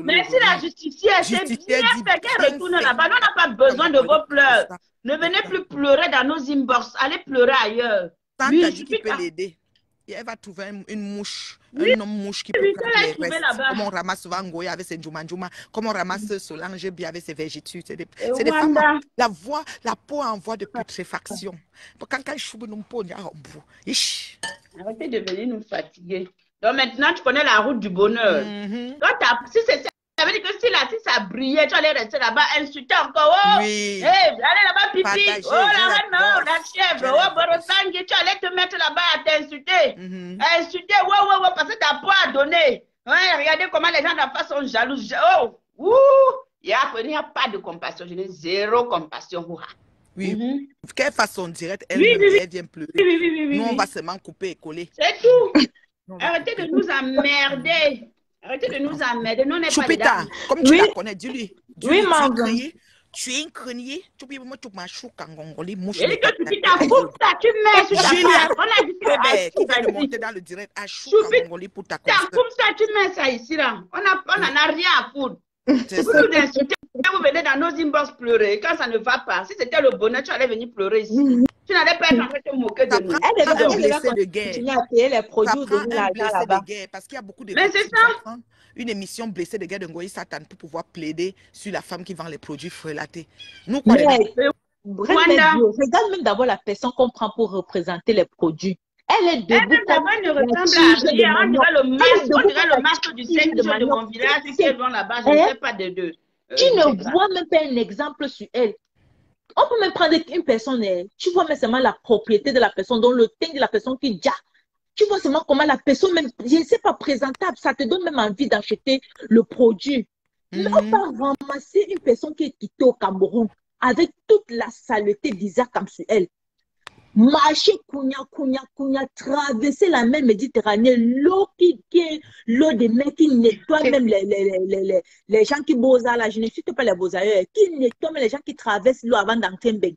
Merci la justicière, c'est bien fait qu'elle retourne là-bas. On n'a pas besoin de vos pleurs. Ne venez plus pleurer dans nos inbox, allez pleurer ailleurs. Oui, dit qui peut l'aider. Elle va trouver une mouche, un homme mouche qui peut prendre les restes. Comme on ramasse souvent Ngoya avec ses Djuma, comme on ramasse Solange bien avec ses végétudes. C'est des femmes, la peau en voie de putréfaction. Quand je suis une peau, arrêtez de venir nous fatiguer. Donc maintenant, tu connais la route du bonheur. Si c'est ça veut dire que si ça brillait, tu allais rester là-bas, insulter encore. Oh, oui. Allez là-bas, pipi. Partager, oh, la reine, oh, la chèvre. Oh, Borosangue, tu allais te mettre là-bas à t'insulter. Insulter, parce que ta peau a donné. Regardez comment les gens d'en face sont jaloux. Oh, il n'y a pas de compassion. Je n'ai zéro compassion. Oui. Quelle façon directe, elle vient pleurer. Nous, on va seulement couper et coller. C'est tout. Arrêtez de nous emmerder. Arrêtez de nous emmerder. Nous, on n'est pas des dames. Comme tu la connais, dis-lui. Oui, maman. Tu es un crenier. Tu peux me tu m'as choucangongoli mouche. Et que tu t'affoules ça, tu mets sur ta place. On a dit que qui va te monter dans le direct à choucangongoli pour ta cause. T'affoules ça, tu mets ça ici là. On n'en a rien à foutre. Vous nous insultez, vous venez dans nos inbox pleurer quand ça ne va pas. Si c'était le bonheur, tu allais venir pleurer ici. Tu n'allais pas être en train de te moquer de nous. Elle de guerre. À payer les produits de guerre parce qu'il y a beaucoup de... Mais c'est ça. Une émission blessée de guerre de Ngoyi Satan pour pouvoir plaider sur la femme qui vend les produits frelatés. Nous, quoi, regarde même d'abord la personne qu'on prend pour représenter les produits. Elle est debout. Elle ne ressemble à rien. On dirait le masque du sexe de mon village qui est loin là-bas. Je ne sais pas de deux. Tu ne vois même pas un exemple sur elle. On peut même prendre une personne, tu vois même seulement la propriété de la personne, dont le teint de la personne qui déjà. Tu vois seulement comment la personne, même, je ne sais pas, présentable, ça te donne même envie d'acheter le produit. Mais on va ramasser une personne qui est quittée au Cameroun avec toute la saleté bizarre comme sur elle. Marcher, traverser la mer Méditerranée, l'eau qui est l'eau des mers qui nettoie même les gens qui bossent là, je ne cite pas les bosailleurs, qui nettoient même les gens qui traversent l'eau avant d'entrer un bain.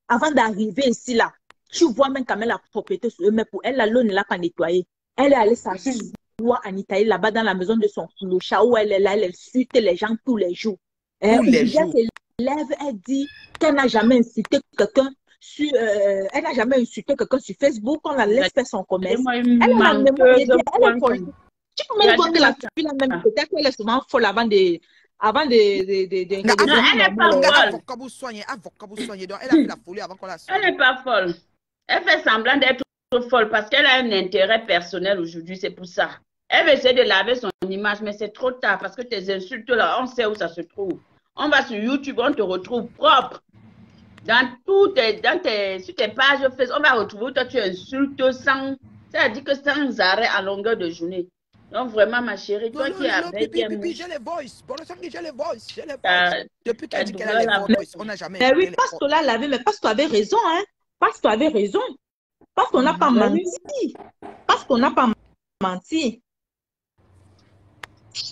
avant d'arriver ici, là, tu vois même quand même la propriété sur eux, mais pour elle, la l'eau ne l'a pas nettoyée. Elle est allée s'asseoir en Italie, là-bas, dans la maison de son clochard, où elle est là, elle insulte les gens tous les jours. Tous les Aujourd'hui, jours. elle s'élève, elle dit qu'elle n'a jamais insulté quelqu'un sur, elle n'a jamais insulté quelqu'un sur Facebook, on la laisse faire son commerce. Elle a la mémoire, elle est folle. Tu peux même voir que la fille, là, même peut-être qu'elle est souvent folle avant de... Non, elle n'est pas folle. Elle a fait la folie avant qu'on la soigne. Elle n'est pas folle. Elle fait semblant d'être folle parce qu'elle a un intérêt personnel aujourd'hui, c'est pour ça. Elle veut essayer de laver son image, mais c'est trop tard parce que tes insultes là, on sait où ça se trouve. On va sur YouTube, on te retrouve propre. Sur tes pages Facebook, on va retrouver où toi tu insultes sans, c'est-à-dire que sans arrêt à longueur de journée. Donc vraiment, ma chérie, toi qui as j'ai les voices. Depuis qu'elle dit qu'elle a les voices, on n'a jamais. Mais oui, Pasteur l'a lavé, mais Pasteur avait raison, hein. Pasteur avait raison. Pasteur n'a pas menti. Pasteur n'a pas menti.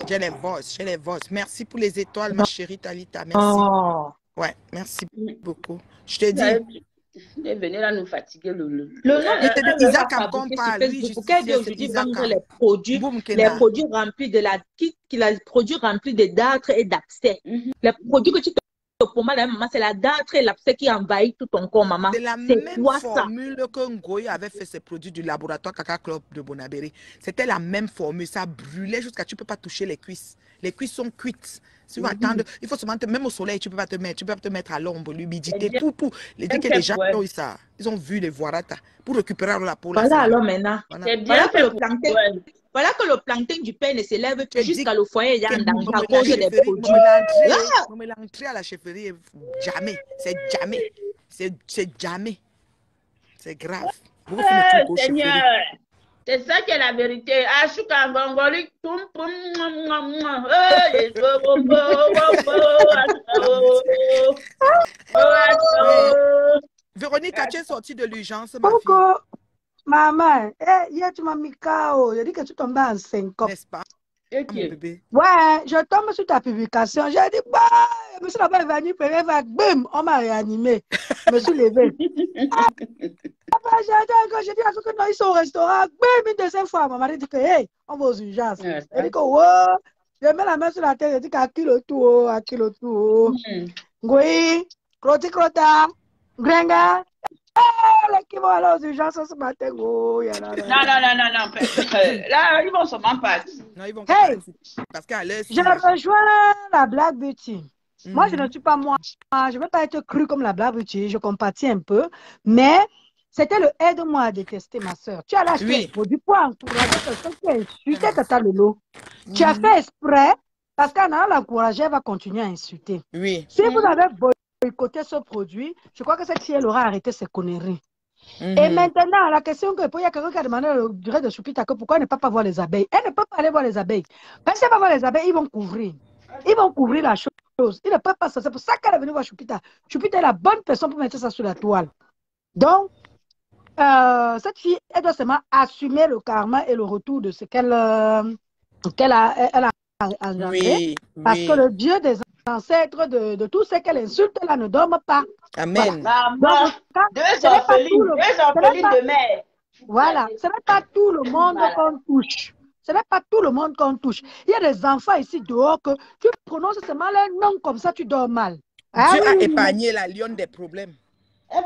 J'ai les voices. Merci pour les étoiles, ma chérie Talita. Merci. Oh. Ouais, merci beaucoup. Je te dis. Il est venu là nous fatiguer le nom de Isaac encore parle. Pourquoi dit aujourd'hui vendre les produits remplis de la kit, les produits remplis de dartres et d'abcès. Les produits que tu te pomades, maman, c'est la dartre et l'abcès qui envahit tout ton corps, maman. C'est la même formule que Ngoyi avait fait ses produits du laboratoire Kaka Club de Bonabéry. C'était la même formule. Ça brûlait jusqu'à tu ne peux pas toucher les cuisses. Les cuisses sont cuites. Si vous attendez, il faut seulement même au soleil, tu ne peux pas te mettre. Tu peux te mettre à l'ombre, l'humidité, tout. Dès que les gens ont eu ça, ils ont vu les voilata pour récupérer la peau. Voilà alors maintenant. Voilà que le plancton du père ne s'élève plus jusqu'à le foyer, il y a un danger à cause des produits. On me l'entrée à la chefferie, jamais. C'est jamais. C'est jamais. C'est grave. Seigneur. C'est ça qui est la vérité. Véronique, as-tu sorti de l'urgence, ma fille? Maman, hier tu m'as mis KO. J'ai dit que tu tombais en syncope. N'est-ce pas? Mon bébé. Ouais, je tombe sur ta publication. J'ai dit, bah, je me suis d'abord venu, bim, on m'a réanimé. Je me suis levée. J'ai dit à ceux que non, ils sont au restaurant, bim, une deuxième fois. Maman a dit que, hey, on va aux urgences. Elle dit que, wow, je mets la main sur la tête, je dis qu'à qui le tour, à qui le tour. Oui, crota, gringa. Qui vont aller aux urgences ce matin. Oh, non. Là, ils vont seulement partir. Non, ils vont partir. Parce qu'à l'aise. Je rejoins la Black Beauty. Moi, je ne suis pas moi. Je ne veux pas être crue comme la Black Beauty. Je compatis un peu. Mais c'était le aide-moi à détester ma soeur. Tu as lâché du poids encourager quelqu'un qui a insulté Tata Lolo. Tu as fait exprès parce qu'en allant l'encourager, elle va continuer à insulter. Oui. Si vous avez boycotté ce produit, je crois que cette fille, elle aura arrêté ses conneries. Et maintenant, la question que il y a quelqu'un qui a demandé le durée de Choupita que pourquoi elle ne peut pas voir les abeilles. Elle ne peut pas aller voir les abeilles. Parce qu'elle va voir les abeilles, ils vont couvrir. Ils vont couvrir la chose. Ils ne peuvent pas ça. C'est pour ça qu'elle est venue voir Choupita. Choupita est la bonne personne pour mettre ça sur la toile. Donc, cette fille, elle doit seulement assumer le karma et le retour de ce qu'elle a engendré. Parce que le Dieu des ancêtres de tout ce qu'elle insulte là ne dorment pas. Amen. Voilà. Deux orphelines de mère. Voilà, ce n'est pas tout le monde qu'on touche. Ce n'est pas tout le monde qu'on touche. Il y a des enfants ici dehors que tu prononces seulement leur nom comme ça, tu dors mal. Dieu a épargné la lionne des problèmes.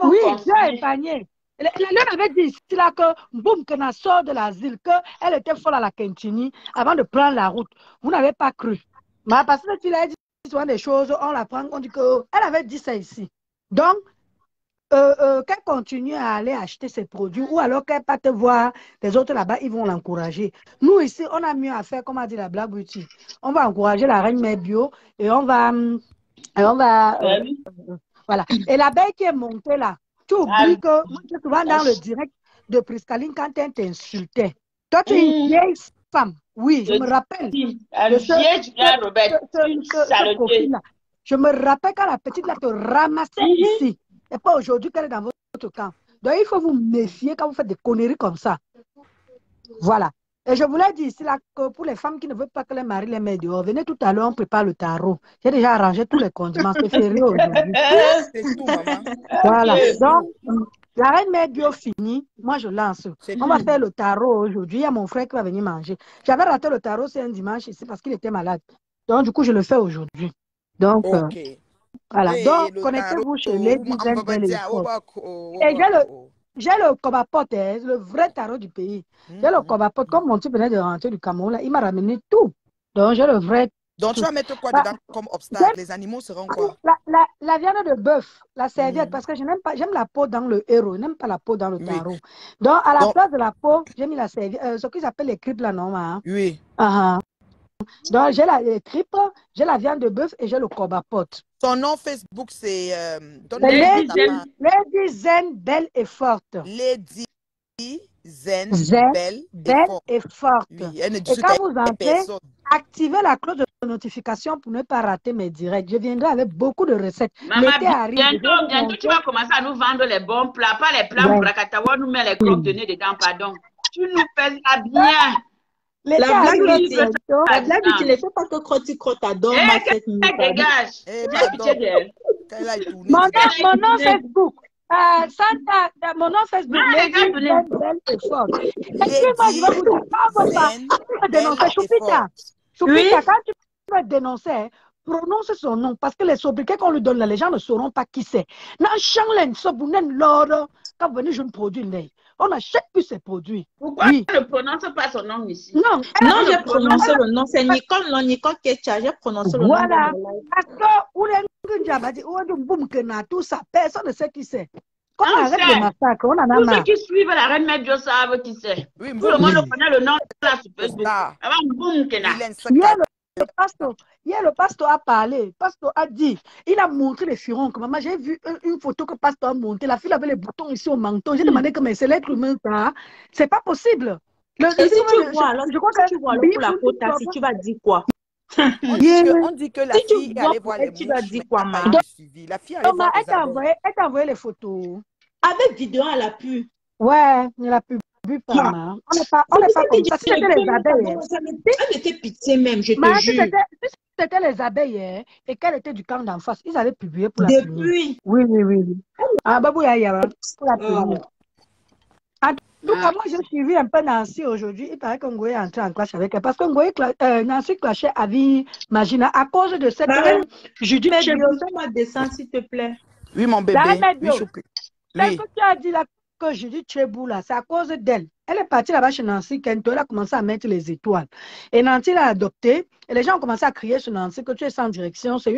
Oui, Dieu a épargné. La lionne avait dit ici là que Boum Kena sort de l'asile, qu'elle était folle à la Kentini avant de prendre la route. Vous n'avez pas cru. Mais parce que tu l'as dit souvent des choses, on la prend, on dit qu'elle avait dit ça ici. Donc, qu'elle continue à aller acheter ses produits ou alors qu'elle pas te voir, les autres là-bas, ils vont l'encourager. Nous ici, on a mieux à faire, comme a dit la Black Beauty. On va encourager la reine mère bio et on va voilà. Et l'abeille qui est montée là, tu oublies que tu vas dans le direct de Priscaline quand elle t'insultait. Toi, tu es une vieille femme. Oui, je me rappelle. Je me rappelle quand la petite là te ramassait ici. Et pas aujourd'hui qu'elle est dans votre camp. Donc, il faut vous méfier quand vous faites des conneries comme ça. Voilà. Et je voulais dire ici là que pour les femmes qui ne veulent pas que les maris les mettent dehors, venez tout à l'heure, on prépare le tarot. J'ai déjà arrangé tous les condiments, c'est férié aujourd'hui. C'est tout, maman. Voilà. Ok. Donc, la reine mère bio finie, moi je lance. C'est On va tout. faire le tarot aujourd'hui. Il y a mon frère qui va venir manger. J'avais raté le tarot, c'est un dimanche ici parce qu'il était malade. Donc, du coup, je le fais aujourd'hui. Donc, Ok. voilà. Et Donc, le connectez-vous chez tarot, Lady on Zen va Belle et dire, Forte. Et j'ai le Kobapote, le vrai tarot du pays. J'ai le Kobapote, comme mon type venait de rentrer du Cameroun, là, il m'a ramené tout. Donc, j'ai le vrai. Donc, tu Tout. vas mettre quoi Bah, dedans comme obstacle? Les animaux seront quoi? la viande de bœuf, la serviette, parce que je n'aime pas, j'aime la peau dans le héros, je n'aime pas la peau dans le Oui. tarot. Donc, à la Donc, place de la peau, j'ai mis la serviette, ce qu'ils appellent les cripes là, non? Hein? oui. Donc, j'ai les tripes, j'ai la viande de bœuf et j'ai le Kobapote. Son nom Facebook, c'est... Lady Zen Belle et Forte. Lady Zen Belle Belle et Forte. Oui, elle ne Et discute quand avec vous entrez, personne. activez la cloche de notification pour ne pas rater mes directs. Je viendrai avec beaucoup de recettes. Maman, L'été arrive. bientôt, tu vas commencer à nous vendre les bons plats, pas les plats Brakatawa, nous met les croques de nez dedans, pardon. Tu nous fais ça bien. L'été La blague, arrive c'est bientôt. la blague, tu ne fais pas que crotti crotte adore ma cette minute. Dégage. Mon nom Facebook. Santa, mon nom Facebook, Lady Zen Belle et Forte. Excuse-moi, je vais vous dire, quand vous dénoncez Choupita, quand tu veux dénoncer, prononce son nom, parce que les sobriquets qu'on lui donne là, les gens ne sauront pas qui c'est. Quand vous venez, je ne produis pas. On n'achète plus ces produits. Pourquoi oui. tu ne prononces pas son nom ici? Non, j'ai prononcé le nom. C'est Nicole, non, Nicole Ketcha. J'ai prononcé le nom. Voilà. Parce que tout ça, personne ne sait qui c'est. Quand on arrête le massacre, on en a marre. Tous ceux qui suivent la reine Medjo savent qui c'est. Oui, tout le monde connaît le nom de la Facebook. Hier, le pasteur a parlé. Le pasteur a dit, il a montré les furons. Maman, j'ai vu une photo que le pasteur a montée. La fille avait les boutons ici au menton. J'ai demandé comment c'est l'être humain, ça. C'est pas possible. Et si tu vois, alors, je crois que tu vois pour la faute, si tu vas dire quoi? On dit que la fille allait voir les mouches, tu vas dire quoi, ma? La fille allait voir les abeilles. Elle t'a envoyé les photos. Avec vidéo à l'appui. Ouais, il a pu. On n'est pas comme ça. Si c'était les abeilles. Elle était pitié même, je te jure. Si c'était les abeilles et qu'elle était du camp d'en face, ils avaient publié pour la punir. Oui. Ah, Babou Yaya, pour la punir. En tout cas, moi, j'ai suivi un peu Nancy aujourd'hui. Il paraît que Ngoye est entré en clash avec elle. Parce que Nancy clashait avec Magina à cause de cette Judith Chebou. Fais-moi descendre, s'il te plaît. Oui, mon bébé. Est-ce que tu as dit là que Judith Chebou, là, c'est à cause d'elle. Elle est partie là-bas chez Nancy Kento, elle a commencé à mettre les étoiles. Et Nancy l'a adoptée. Et les gens ont commencé à crier sur Nancy que tu es sans direction. C'est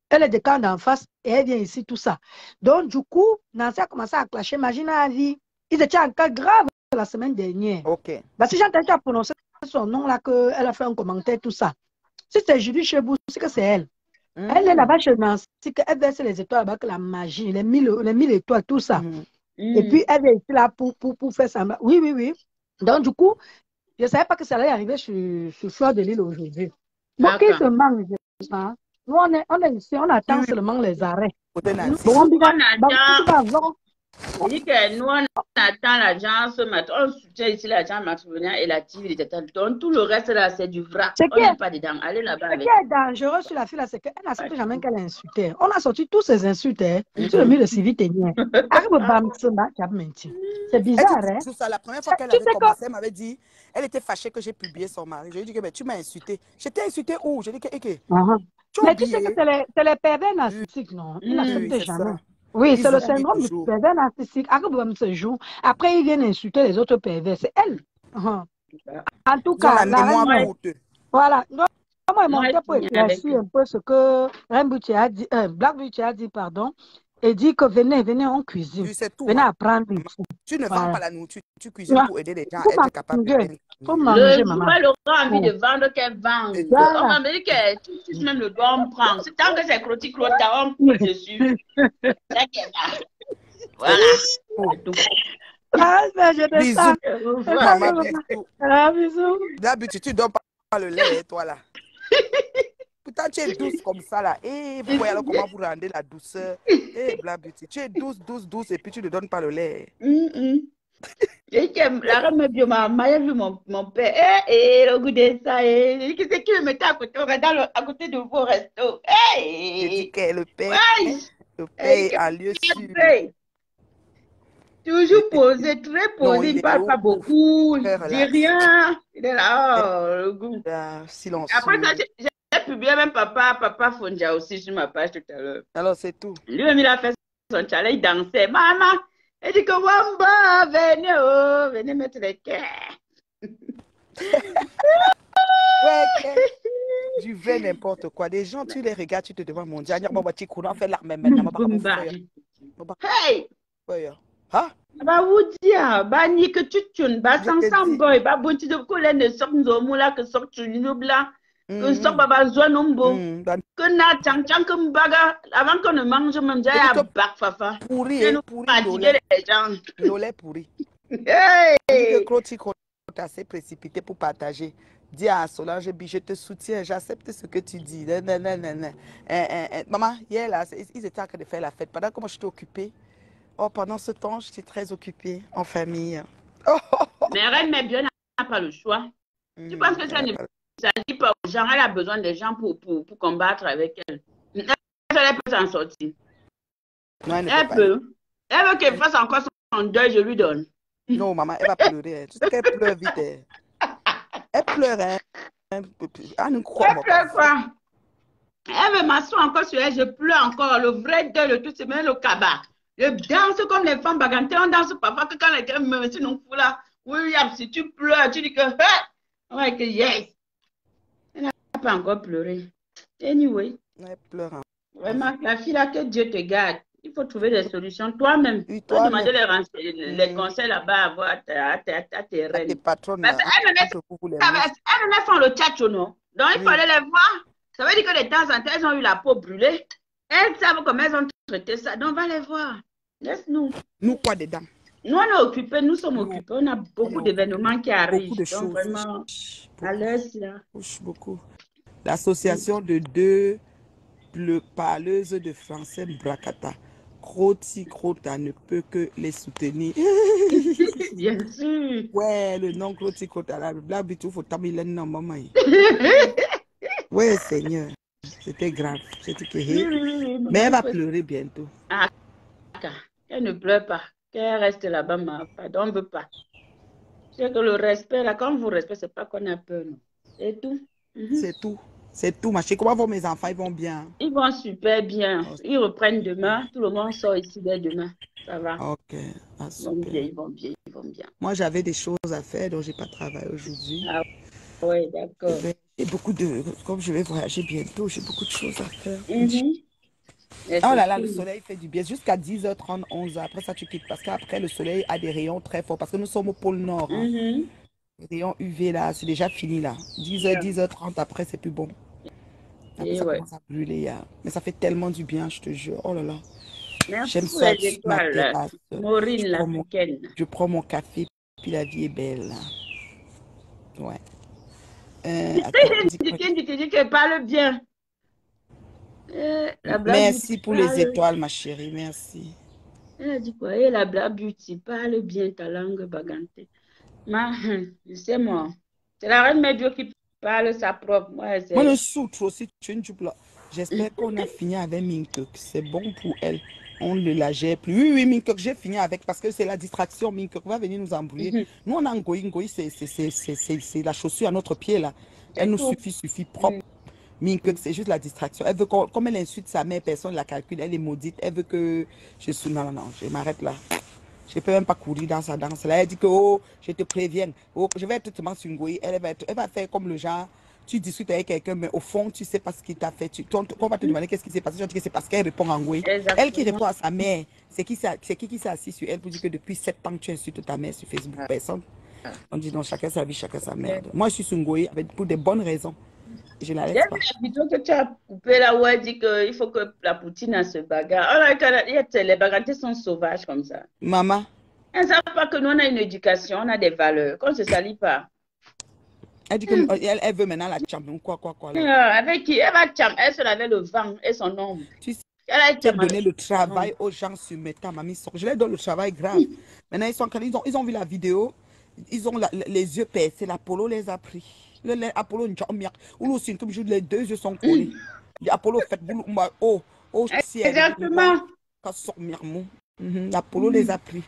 elle est de camp d'en face et elle vient ici, tout ça. Donc, du coup, Nancy a commencé à clasher. Imagine la vie. Ils étaient en cas grave la semaine dernière. Ok. Parce que j'entends à prononcer son nom là, qu'elle a fait un commentaire, tout ça. Si c'est Julie Chebou, c'est que c'est elle. Elle est là-bas chez Nancy, qu'elle verse les étoiles là-bas, que la magie, les 1000 étoiles, tout ça. Et puis, elle est ici là pour faire ça. Oui. Donc, du coup, je ne savais pas que ça allait arriver sur Fleur de l'Île aujourd'hui. Moi, qui se mange, hein? Nous, on est ici, on attend seulement les arrêts. On dit que nous, on attend l'agence, on soutient ici l'agence matrimoniale et la TV. Donc, tout le reste là, c'est du vrac. On n'est pas dedans. Allez là-bas. Ce qui est dangereux sur la fille là, c'est qu'elle n'accepte jamais qu'elle insulte. On a sorti tous ces insultes sur le milieu de Sylvie Ténier. C'est bizarre, hein? La première fois qu'elle avait commencé, elle m'avait dit, elle était fâchée que j'ai publié son mari. Je lui ai dit que tu m'as insulté. Je t'ai insulté où? Je lui ai dit que. Mais tu sais que c'est les pervers narcissiques, non? Ils n'acceptent jamais. Oui, c'est le syndrome du pervers narcissique. Après, ils viennent insulter les autres pervers. C'est elle. En tout cas, voilà. Moi, je montais pour éclaircir un peu ce que Black Beauty a dit, pardon, et dit que venez, on cuisine. Venez apprendre. Tu ne vends pas la nourriture, tu cuisines pour aider les gens à être capables de gagner. Le jour aura envie de vendre, qu'elle vende. On m'a dit que tu même le doigt, on prend. C'est tant que c'est croti-crotte, on prend dessus. Voilà. Bisous. D'habitude, tu ne donnes pas le lait, toi là. Pourtant, tu es douce comme ça là. Et vous voyez alors comment vous rendez la douceur. Et Black Beauty, tu es douce, et puis tu ne donnes pas le lait. J'ai dit que la reine me dit, maman, j'ai vu mon père. Le goût de ça. J'ai dit que c'est qui me mettait à côté, à côté de vos restos. J'ai dit que le père Ouais. est en lieu sûr. Toujours posé, très Non, posé. il Il ne est parle pas haut, beaucoup. Il très ne dit relax. rien. Il est là, oh, le goût. Silencieux. Après ça, j'ai publié même papa Fonja aussi sur ma page tout à l'heure. Alors, c'est tout. Lui-même, il a fait son challenge, il dansait. Maman, il dit que Wamba, venez, oh, venez mettre les cœurs. Ouais, tu fais n'importe quoi. Des gens, tu les regardes, tu te demandes, mon Dieu, on fait la même maintenant. Hey! Hein? Bah, vous dire, bah, ni que tu tunes, bah, sans boy, bah, bon, tu te colles, ne sort nous moula, que sort tu nous blanc, que sort baba zoa nombo, que na chang que mbaga, avant qu'on ne mange, même déjà, à bac, fafa. Pourri, fatiguer les gens. L'olé pourri. Hey! Que Croti est assez précipité pour partager. Dis à Solange, je te soutiens, j'accepte ce que tu dis. Maman, hier, là, ils étaient en train de faire la fête. Pendant que moi, j'étais occupée. Oh, pendant ce temps, j'étais très occupée en famille. Mais Reine Mebio n'a pas le choix. Tu penses que ça ne dit pas aux gens, elle a besoin des gens pour combattre avec elle. Elle peut s'en sortir. Non, elle peut. Elle veut qu'elle fasse encore son deuil, je lui donne. Non, maman, elle va pleurer. Tu sais qu'elle pleure vite. Elle pleure. Elle pleure quoi? Elle veut m'asseoir encore sur elle, je pleure encore. Le vrai deuil, le tout, c'est même le cabas. Je danse comme les femmes bagantes. On danse parfois que quand les gens me mettent une fou là. William, si tu pleures, tu dis que ouais, que yes. Elle n'a pas encore pleuré. Anyway. Elle pleure. Vraiment, la fille là, que Dieu te garde. Il faut trouver des solutions toi-même. Tu peux demander les conseils là-bas à tes reines. Tes patronnes. Elle me met font le tchatcho, non? Donc il fallait les voir. Ça veut dire que de temps en temps, elles ont eu la peau brûlée. Elles savent comment elles ont traité ça. Donc, on va les voir. Laisse-nous. Nous, quoi dedans? Nous, on est occupés. Nous sommes occupés. On a beaucoup d'événements qui arrivent. Beaucoup de choses. Vraiment, à l'aise, là. Beaucoup. L'association de deux parleuses de français Brakata. Croti Crota ne peut que les soutenir. Bien sûr. Ouais, le nom Croti Crota. La blague, il faut t'amener non, maman. Ouais, Seigneur. C'était grave. Mais elle va pleurer bientôt. Ah, elle ne pleure pas. Qu'elle reste là-bas, pardon, on ne veut pas. C'est que le respect, là, quand vous respectez, c'est pas qu'on a peur, non. C'est tout. C'est tout. C'est tout, ma chérie. Comment vont mes enfants? Ils vont bien? Ils vont super bien. Ils reprennent demain. Tout le monde sort ici dès demain. Ça va. Ok. Ah, super. Ils vont bien. Moi, j'avais des choses à faire, donc je n'ai pas travaillé aujourd'hui. Ah, oui, d'accord. J'ai beaucoup de... Comme je vais voyager bientôt, j'ai beaucoup de choses à faire. Oh là là, le soleil fait du bien. Jusqu'à 10h30, 11h. Après ça, tu quittes. Parce qu'après, le soleil a des rayons très forts. Parce que nous sommes au pôle Nord. Les rayons UV, là, c'est déjà fini, là. 10h, 10h30, après, c'est plus bon. Après, ça commence à brûler. Mais ça fait tellement du bien, je te jure. Oh là là. J'aime ça. Maureen, l'africaine. Je prends mon café, puis la vie est belle. Ouais. Tu dis qu'elle parle bien. Merci pour les étoiles, ma chérie. Merci. Elle a dit quoi? Et la Black Beauty, parle bien ta langue bagantée. Je sais moi. C'est la reine Mebio qui parle sa propre. Moi, le soutre aussi, tu es une jupe là. J'espère qu'on a fini avec Minkuk. C'est bon pour elle. On ne la gère plus. Oui, Minkuk, j'ai fini avec parce que c'est la distraction. Minkuk va venir nous embrouiller. Nous, on a un Ngoï. Ngoï, c'est la chaussure à notre pied là. Elle nous suffit propre. Minkuk, c'est juste la distraction. Elle veut comme elle insulte sa mère, personne ne la calcule. Elle est maudite. Elle veut que je suis. Non, je m'arrête là. Je ne peux même pas courir dans sa danse là. Elle dit que, oh, je te préviens. Oh, je vais être totalement sur Ngoï. Elle va faire comme le genre. Tu discutes avec quelqu'un, mais au fond, tu ne sais pas ce qu'il t'a fait. On va te demander qu'est-ce qui s'est passé. Tu dis que c'est parce qu'elle répond en Ngoï. Elle qui répond à sa mère, c'est qui s'est assis sur elle pour dire que depuis 7 ans, tu insultes ta mère sur Facebook. Personne. On dit non, chacun sa vie, chacun sa merde. Moi, je suis sur Ngoï pour de bonnes raisons. Je ne la laisse pas. Il y a une vidéo que tu as coupée là où elle dit qu'il faut que la poutine se bagarre. Les bagarres sont sauvages comme ça. Maman. Elles ne savent pas que nous, on a une éducation, on a des valeurs, qu'on ne se salit pas. Elle dit qu'elle veut maintenant la chambre. Quoi. Avec qui? Elle va chambre. Elle se lavait le vent et son ombre. Elle a été J'ai donné le travail aux gens sur Meta, mamie. Je leur donne le travail grave. Maintenant, ils ont vu la vidéo. Ils ont les yeux percés. L'Apollo les a pris. L'Apollo, les deux yeux sont collés. L'Apollo fait oh, ciel. Exactement. L'Apollo les a pris.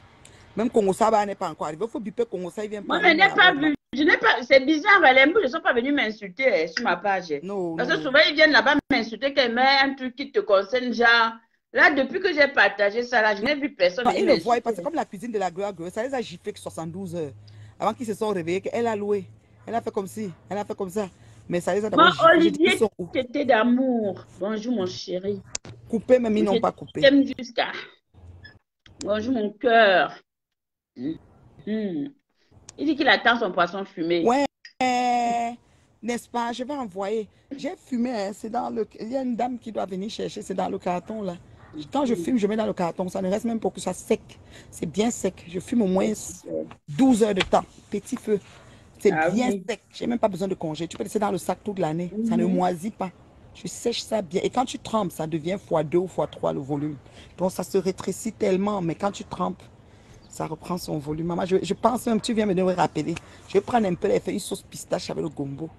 Même Congo Saba n'est pas encore arrivé. Il faut biper Congo Saba, il vient Moi, je n'ai pas vu. Je n'ai pas. C'est bizarre, les mbous ne sont pas venus m'insulter sur ma page. Non, Parce non. que souvent, ils viennent là-bas m'insulter qu'ils mettent un truc qui te concerne, genre. Là, depuis que j'ai partagé ça, là, je n'ai vu personne. Ils ne voient pas. C'est comme la cuisine de la gloire. Ça les a giflé que 72 heures. Avant qu'ils se sont réveillés, elle a loué. Elle a fait comme si. Elle a fait comme ça. Mais ça les a d'abord giflé. Olivier, t'étais d'amour. Bonjour, mon chéri. Coupé, même ils n'ont pas coupé. J'aime jusqu'à. Bonjour, mon cœur. Il dit qu'il attend son poisson fumé. Ouais, n'est-ce pas? Je vais envoyer. J'ai fumé, hein, c'est dans le... Il y a une dame qui doit venir chercher, c'est dans le carton, là. Quand je fume, je mets dans le carton. Ça ne reste même pas que ça sec. C'est bien sec. Je fume au moins 12 heures de temps. Petit feu. C'est bien sec. Je n'ai même pas besoin de congé. Tu peux laisser dans le sac toute l'année. Ça ne moisit pas. Je sèche ça bien. Et quand tu trempes, ça devient x2 ou x3 le volume. Donc, ça se rétrécit tellement. Mais quand tu trempes, ça reprend son volume. Maman, je pense même, tu viens me rappeler. Je vais prendre un peu, elle fait une sauce pistache avec le gombo.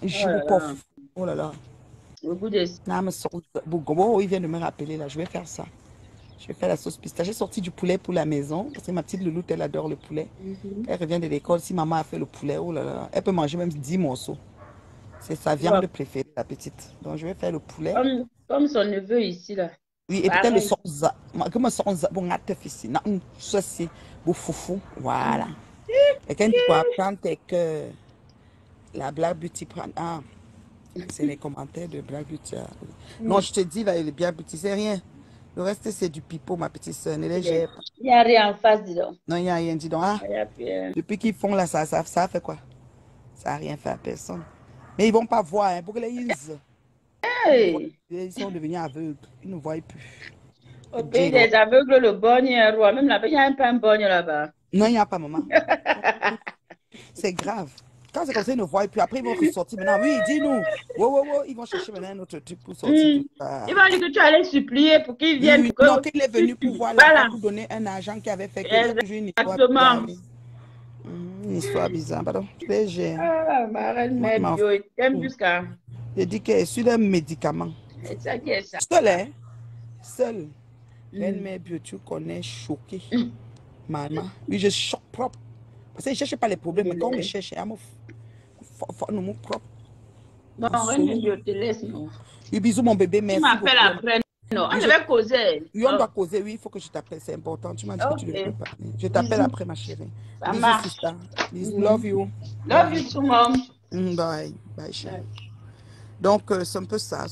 Un jus oh là là. Au goût de... Gombo, il vient de me rappeler là. Je vais faire ça. Je vais faire la sauce pistache. J'ai sorti du poulet pour la maison. Parce que ma petite louloute, elle adore le poulet. Elle revient de l'école. Si maman a fait le poulet, oh là là. Elle peut manger même 10 morceaux. C'est sa viande préférée, la petite. Donc, je vais faire le poulet. Comme son neveu ici là. Oui, et peut-être le sonza. Comme sonza, bon, ceci, bon, foufou, voilà. Et quand tu peux apprendre que la Black Beauty prend. Ah, c'est les commentaires de Black Beauty. Non, je te dis, là, le Black Beauty, c'est rien. Le reste, c'est du pipeau, ma petite soeur. Ne les gère pas. Il n'y a rien en face, dis donc. Non, il n'y a rien, dis donc. Ah, depuis qu'ils font là, ça a fait quoi? Ça n'a rien fait à personne. Mais ils ne vont pas voir, hein, pour que les ils sont devenus aveugles. Ils ne voient plus. Au pays des aveugles, le borgne est un roi. Même là-bas, il n'y a pas un borgne là-bas. Non, il n'y a pas, maman. C'est grave. Quand c'est comme ça, ils ne voient plus. Après, ils vont ressortir maintenant. Oui, dis-nous. Ils vont chercher maintenant un autre truc pour sortir. Ils vont dire que tu allais supplier pour qu'ils viennent. Oui, non, qu'il est venu pour voir là, pour donner un agent qui avait fait que une histoire bizarre. Une histoire bizarre, pardon. Léger. Ah, ma reine mère bio, t'aimes jusqu'à. Je dis qu'elle est sur un médicament. C'est ça qui est ça. Seul, hein? Seul. Reine mère bio, tu connais, choqué. Maman. Oui, je choque propre. Parce que je ne cherche pas les problèmes, mais quand on me cherche, nous sommes propres. Bon, reine mère bio, te laisse, non? Oui, bisous, mon bébé, merci. Tu m'appelles après, non? On devait causer. Oui, on doit causer, oui, il faut que je t'appelle, c'est important. Tu m'as dit que tu devais parler. Je t'appelle après, ma chérie. Ça marche. Love you. Love you too, mom. Bye. Bye, chérie. Donc, c'est un peu ça,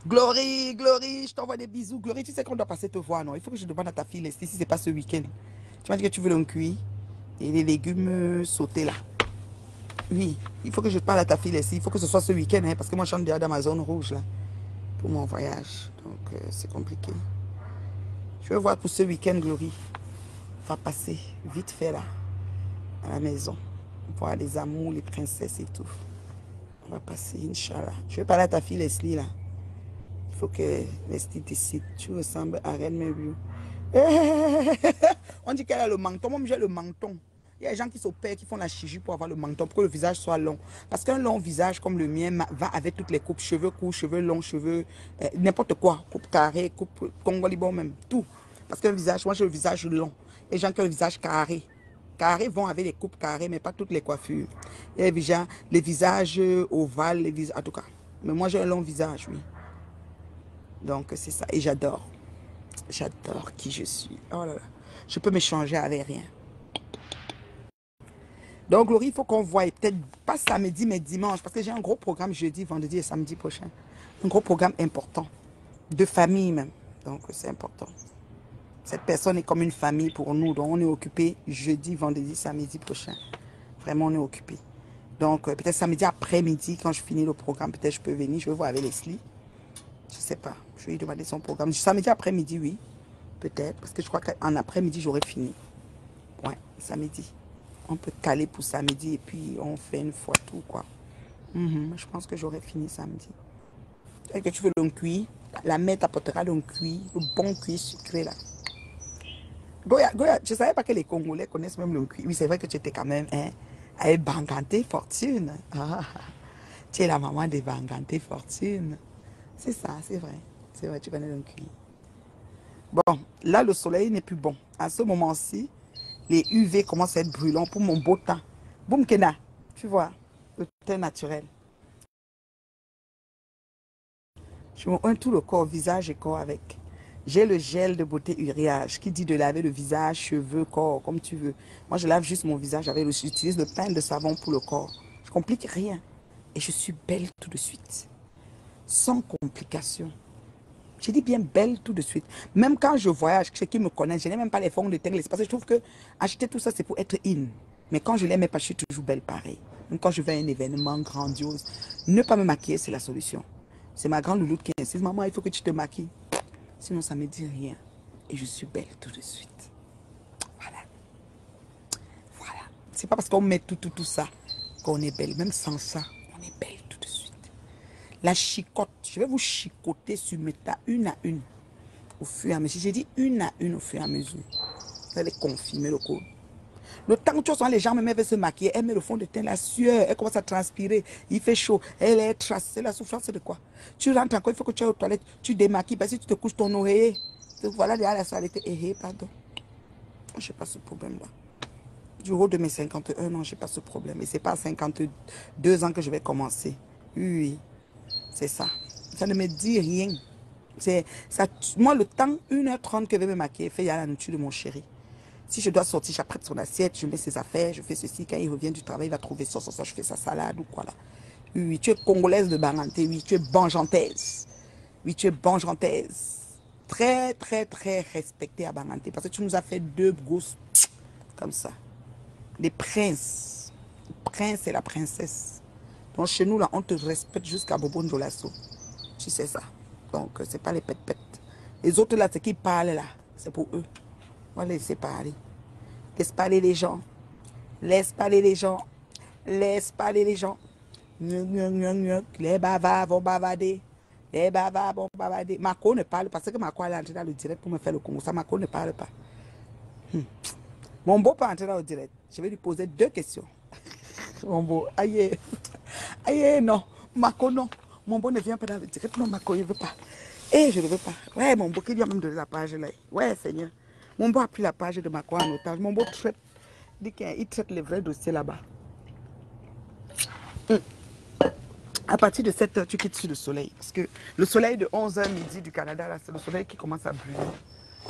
Glory, je t'envoie des bisous. Glory, tu sais qu'on doit passer te voir, non? Il faut que je demande à ta fille, Leslie, si c'est pas ce week-end. Tu m'as dit que tu veux le cuit et les légumes sautés là. Oui, il faut que je parle à ta fille, Leslie. Il faut que ce soit ce week-end, hein, parce que moi, je suis déjà dans ma zone rouge là, pour mon voyage. Donc, c'est compliqué. Je vais voir pour ce week-end, Glory. On va passer vite fait là, à la maison. Voir les amours, les princesses et tout. On va passer, Inch'Allah. Je vais parler à ta fille, Leslie là. Il faut que Leslie décide. Tu ressembles à Reine Mère. On dit qu'elle a le menton. Moi, j'ai le menton. Il y a des gens qui s'opèrent, qui font la chirurgie pour avoir le menton, pour que le visage soit long. Parce qu'un long visage comme le mien va avec toutes les coupes. Cheveux courts, cheveux longs, cheveux... n'importe quoi. Coupe carrée, coupe congolibon même. Tout. Parce qu'un visage, moi j'ai le visage long. Les gens qui ont le visage carré. Carrés vont avec les coupes carrées, mais pas toutes les coiffures. Il y a les visages ovales, en tout cas. Mais moi j'ai un long visage, oui. Donc, c'est ça. Et j'adore. J'adore qui je suis. Oh là là. Je peux me changer avec rien. Donc, Glory, il faut qu'on voie. Peut-être pas samedi, mais dimanche. Parce que j'ai un gros programme jeudi, vendredi et samedi prochain. Un gros programme important. De famille même. Donc, c'est important. Cette personne est comme une famille pour nous. Donc, on est occupé jeudi, vendredi, samedi prochain. Vraiment, on est occupé. Donc, peut-être samedi après-midi, quand je finis le programme, peut-être je peux venir. Je vais voir avec Leslie. Je ne sais pas. Je vais lui demander son programme. Samedi après-midi, oui. Peut-être. Parce que je crois qu'en après-midi, j'aurai fini. Ouais, samedi. On peut caler pour samedi et puis on fait une fois tout, quoi. Je pense que j'aurai fini samedi. Dès que tu veux le cuit, la mère t'apportera le cuit, le bon cuit sucré là. Goya, je ne savais pas que les Congolais connaissent même le cuit. Oui, c'est vrai que tu étais quand même avec Bangante Fortune. Ah, tu es la maman de Bangante Fortune. C'est ça, c'est vrai. C'est vrai, tu connais le cuit. Bon, là, le soleil n'est plus bon. À ce moment-ci, les UV commencent à être brûlants pour mon beau teint. Boum Kena, tu vois, le teint naturel. Je me oins tout le corps, visage et corps avec. J'ai le gel de beauté Uriage qui dit de laver le visage, cheveux, corps, comme tu veux. Moi, je lave juste mon visage avec j'utilise le pain de savon pour le corps. Je ne complique rien. Et je suis belle tout de suite. Sans complication. Je dis bien belle tout de suite. Même quand je voyage, ceux qui me connaissent, je n'ai même pas les fonds de teint. Parce que je trouve que acheter tout ça, c'est pour être in. Mais quand je ne les mets pas, je suis toujours belle pareil. Même quand je vais à un événement grandiose, ne pas me maquiller, c'est la solution. C'est ma grande louloute qui insiste. Maman, il faut que tu te maquilles. Sinon, ça ne me dit rien. Et je suis belle tout de suite. Voilà. Voilà. C'est pas parce qu'on met tout ça qu'on est belle. Même sans ça, on est belle tout de suite. La chicotte. Je vais vous chicoter sur mes tas une à une. Au fur et à mesure. J'ai dit une à une au fur et à mesure. Vous allez confirmer le code. Le temps que tu vois les gens me mettent se maquiller, elle met le fond de teint, la sueur, elle commence à transpirer, il fait chaud, elle est tracée, la souffrance de quoi? Tu rentres encore, il faut que tu ailles aux toilettes, tu démaquilles, parce que tu te couches ton oreiller, voilà déjà la soirée, pardon. Je n'ai pas ce problème-là. Du haut de mes 51 ans, je n'ai pas ce problème. Et ce n'est pas à 52 ans que je vais commencer. Oui, c'est ça. Ça ne me dit rien. Ça, moi, le temps, 1h30 que je vais me maquiller, fait, il y a la nourriture de mon chéri. Si je dois sortir, j'apprête son assiette, je mets ses affaires, je fais ceci. Quand il revient du travail, il va trouver ça, je fais sa salade ou quoi là. Oui, tu es congolaise de Bangante, oui, tu es banjantaise. Oui, tu es banjantaise. Très, très, très respectée à Bangante parce que tu nous as fait 2 gosses comme ça. Les princes. Le prince et la princesse. Donc chez nous, là, on te respecte jusqu'à Bobo Ndjolasso. Tu sais ça. Donc, c'est pas les pètes-pètes. Les autres là, c'est qui parlent là. C'est pour eux. On va les laisser parler. Laisse parler les gens. Laisse parler les gens. Laisse parler les gens. Les bavards vont bavarder. Les bavards vont bavarder. Marco ne parle pas. Parce que Marco est entré dans le direct pour me faire le Congo. Ça, Marco ne parle pas. Mon beau peut entrer dans le direct. Je vais lui poser 2 questions. Mon beau, aïe. Aïe, non. Marco, non. Mon beau ne vient pas dans le direct. Non, Marco, il ne veut pas. Eh, je ne veux pas. Ouais, mon beau, qui lui a même donné la page là. Ouais, Seigneur. Mon beau a pris la page de Marco en otage. Mon beau traite, dit qu'il traite les vrais dossiers là-bas. À partir de 7h, tu quittes sur le soleil. Parce que le soleil de 11h midi du Canada, là, c'est le soleil qui commence à brûler.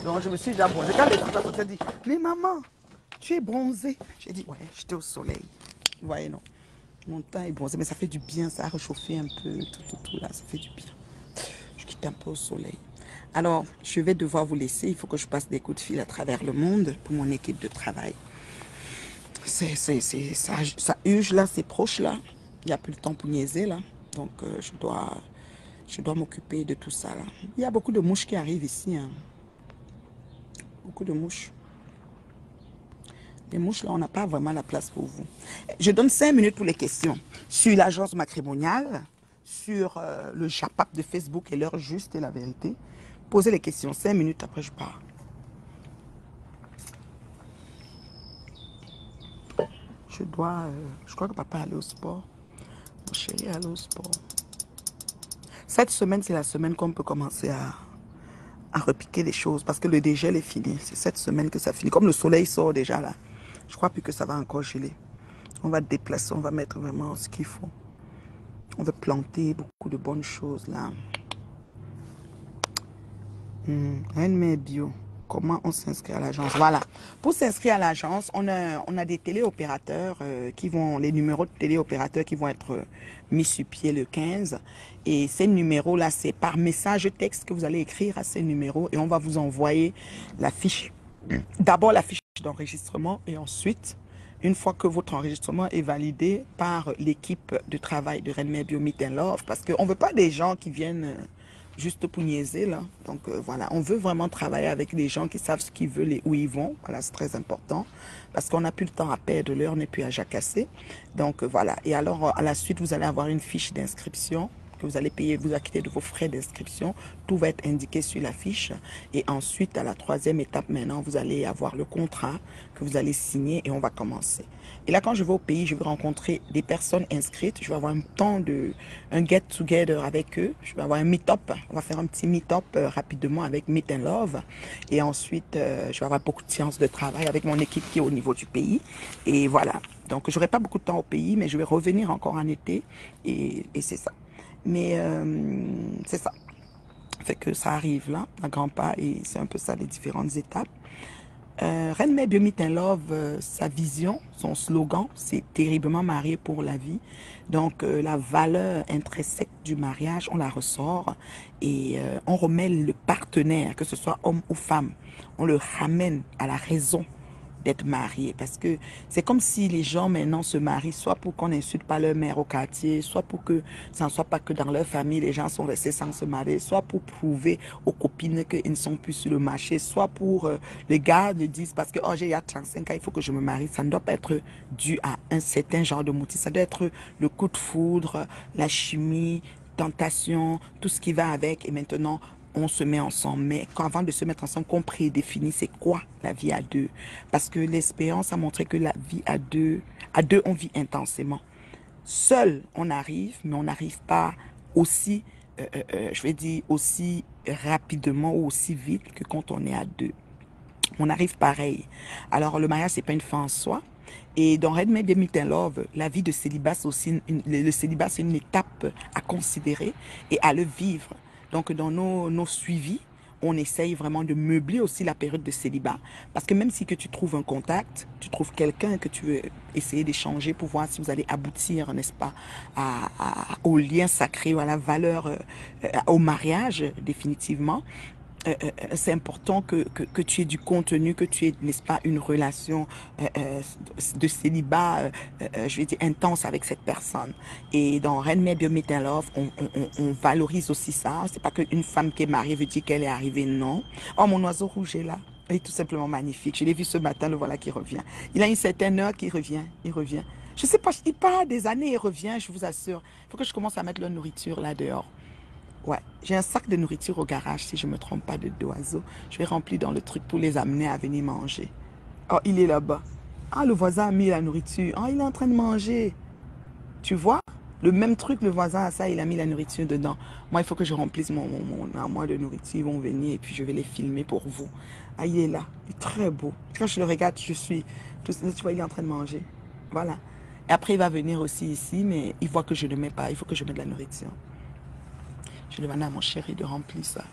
Donc, je me suis déjà bronzée. Quand les gens ont dit, mais maman, tu es bronzée. J'ai dit, ouais, j'étais au soleil. Vous voyez, non. Mon teint est bronzé, mais ça fait du bien. Ça a réchauffé un peu, tout là. Ça fait du bien. Je quitte un peu au soleil. Alors, je vais devoir vous laisser. Il faut que je passe des coups de fil à travers le monde pour mon équipe de travail. Ça huge là, c'est proche là. Il n'y a plus le temps pour niaiser là. Donc, je dois m'occuper de tout ça là. Il y a beaucoup de mouches qui arrivent ici. Hein. Beaucoup de mouches. Les mouches là, on n'a pas vraiment la place pour vous. Je donne 5 minutes pour les questions. Sur l'agence matrimoniale, sur le JAPAP de Facebook et l'heure juste et la vérité. Posez les questions. 5 minutes après, je pars. Je crois que papa est allé au sport. Mon chéri est allé au sport. Cette semaine, c'est la semaine qu'on peut commencer à repiquer les choses parce que le dégel est fini. C'est cette semaine que ça finit. Comme le soleil sort déjà là, je crois plus que ça va encore geler. On va déplacer, on va mettre vraiment ce qu'il faut. On va planter beaucoup de bonnes choses là. Rennes Bio. Comment on s'inscrit à l'agence? Voilà. Pour s'inscrire à l'agence, on a des téléopérateurs qui vont, les numéros de téléopérateurs qui vont être mis sur pied le 15. Et ces numéros-là, c'est par message texte que vous allez écrire à ces numéros et on va vous envoyer la fiche. D'abord la fiche d'enregistrement et ensuite, une fois que votre enregistrement est validé par l'équipe de travail de Rennes Bio Meet and Love, parce qu'on ne veut pas des gens qui viennent juste pour niaiser là. Donc voilà, on veut vraiment travailler avec des gens qui savent ce qu'ils veulent et où ils vont. Voilà, c'est très important parce qu'on n'a plus le temps à perdre, l'heure n'est plus à jacasser. Donc voilà. Et alors à la suite, vous allez avoir une fiche d'inscription que vous allez payer, vous acquitter de vos frais d'inscription. Tout va être indiqué sur la fiche. Et ensuite, à la troisième étape maintenant, vous allez avoir le contrat que vous allez signer et on va commencer. Et là, quand je vais au pays, je vais rencontrer des personnes inscrites. Je vais avoir un get-together avec eux. Je vais avoir un meet-up. On va faire un petit meet-up rapidement avec Meet and Love. Et ensuite, je vais avoir beaucoup de séances de travail avec mon équipe qui est au niveau du pays. Et voilà. Donc, je n'aurai pas beaucoup de temps au pays, mais je vais revenir encore en été. Et c'est ça. Mais c'est ça. Fait que ça arrive là, à grands pas. Et c'est un peu ça, les différentes étapes. Reine Mère Bio Meet and Love, sa vision, son slogan, c'est terriblement marié pour la vie. Donc, la valeur intrinsèque du mariage, on la ressort et on remet le partenaire, que ce soit homme ou femme, on le ramène à la raison d'être marié. Parce que c'est comme si les gens maintenant se marient, soit pour qu'on n'insulte pas leur mère au quartier, soit pour que ça ne soit pas que dans leur famille, les gens sont restés sans se marier, soit pour prouver aux copines qu'ils ne sont plus sur le marché, soit pour les gars ne disent parce que oh, j'ai 35 ans, il faut que je me marie. Ça ne doit pas être dû à un certain genre de motif. Ça doit être le coup de foudre, la chimie, tentation, tout ce qui va avec. Et maintenant, on se met ensemble. Mais avant de se mettre ensemble, qu'on prédéfinit c'est quoi la vie à deux. Parce que l'expérience a montré que la vie à deux, on vit intensément. Seul, on arrive, mais on n'arrive pas aussi, je vais dire, aussi rapidement ou aussi vite que quand on est à deux. On arrive pareil. Alors, le mariage, c'est pas une fin en soi. Et dans Red Made Meet and Love, la vie de célibat, c'est aussi le célibat, c'est une étape à considérer et à le vivre. Donc, dans nos suivis, on essaye vraiment de meubler aussi la période de célibat. Parce que même si que tu trouves un contact, tu trouves quelqu'un que tu veux essayer d'échanger pour voir si vous allez aboutir, n'est-ce pas, au lien sacré ou à la valeur, au mariage, définitivement. C'est important que tu aies du contenu, que tu aies, n'est-ce pas, une relation de célibat, je vais dire, intense avec cette personne. Et dans Reine Mère Bio Meet and Love, on valorise aussi ça. C'est pas qu'une femme qui est mariée veut dire qu'elle est arrivée, non. Oh, mon oiseau rouge est là. Il est tout simplement magnifique. Je l'ai vu ce matin, le voilà qui revient. Il a une certaine heure qu'il revient. Il revient. Je sais pas, il part des années et revient, je vous assure. Il faut que je commence à mettre leur nourriture là dehors. Ouais, j'ai un sac de nourriture au garage, si je ne me trompe pas, d'oiseaux. Je vais remplir dans le truc pour les amener à venir manger. Oh, il est là-bas. Ah, le voisin a mis la nourriture. Oh, il est en train de manger. Tu vois? Le même truc, le voisin a ça, il a mis la nourriture dedans. Moi, il faut que je remplisse mon armoire de nourriture. Ils vont venir et puis je vais les filmer pour vous. Ah, il est là. Il est très beau. Quand je le regarde, je suis... Tu vois, il est en train de manger. Voilà. Et après, il va venir aussi ici, mais il voit que je ne mets pas. Il faut que je mette de la nourriture. Je demande à mon chéri de remplir ça.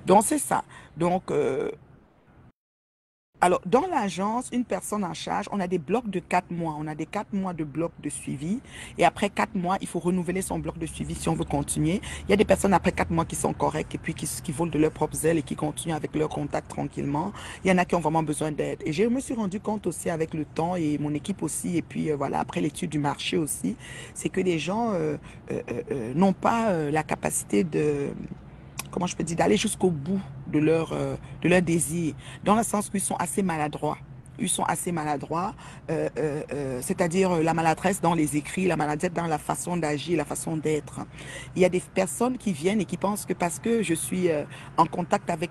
Donc, c'est ça. Donc, alors, dans l'agence, une personne en charge, on a des blocs de 4 mois. On a des 4 mois de blocs de suivi. Et après 4 mois, il faut renouveler son bloc de suivi si on veut continuer. Il y a des personnes après 4 mois qui sont correctes et puis qui volent de leurs propres ailes et qui continuent avec leur contact tranquillement. Il y en a qui ont vraiment besoin d'aide. Et je me suis rendu compte aussi avec le temps et mon équipe aussi, et puis voilà, après l'étude du marché aussi, c'est que les gens n'ont pas la capacité de... comment je peux dire, d'aller jusqu'au bout de leur désir, dans le sens qu'ils sont assez maladroits. Ils sont assez maladroits, c'est-à-dire la maladresse dans les écrits, la maladresse dans la façon d'agir, la façon d'être. Il y a des personnes qui viennent et qui pensent que parce que je suis en contact avec,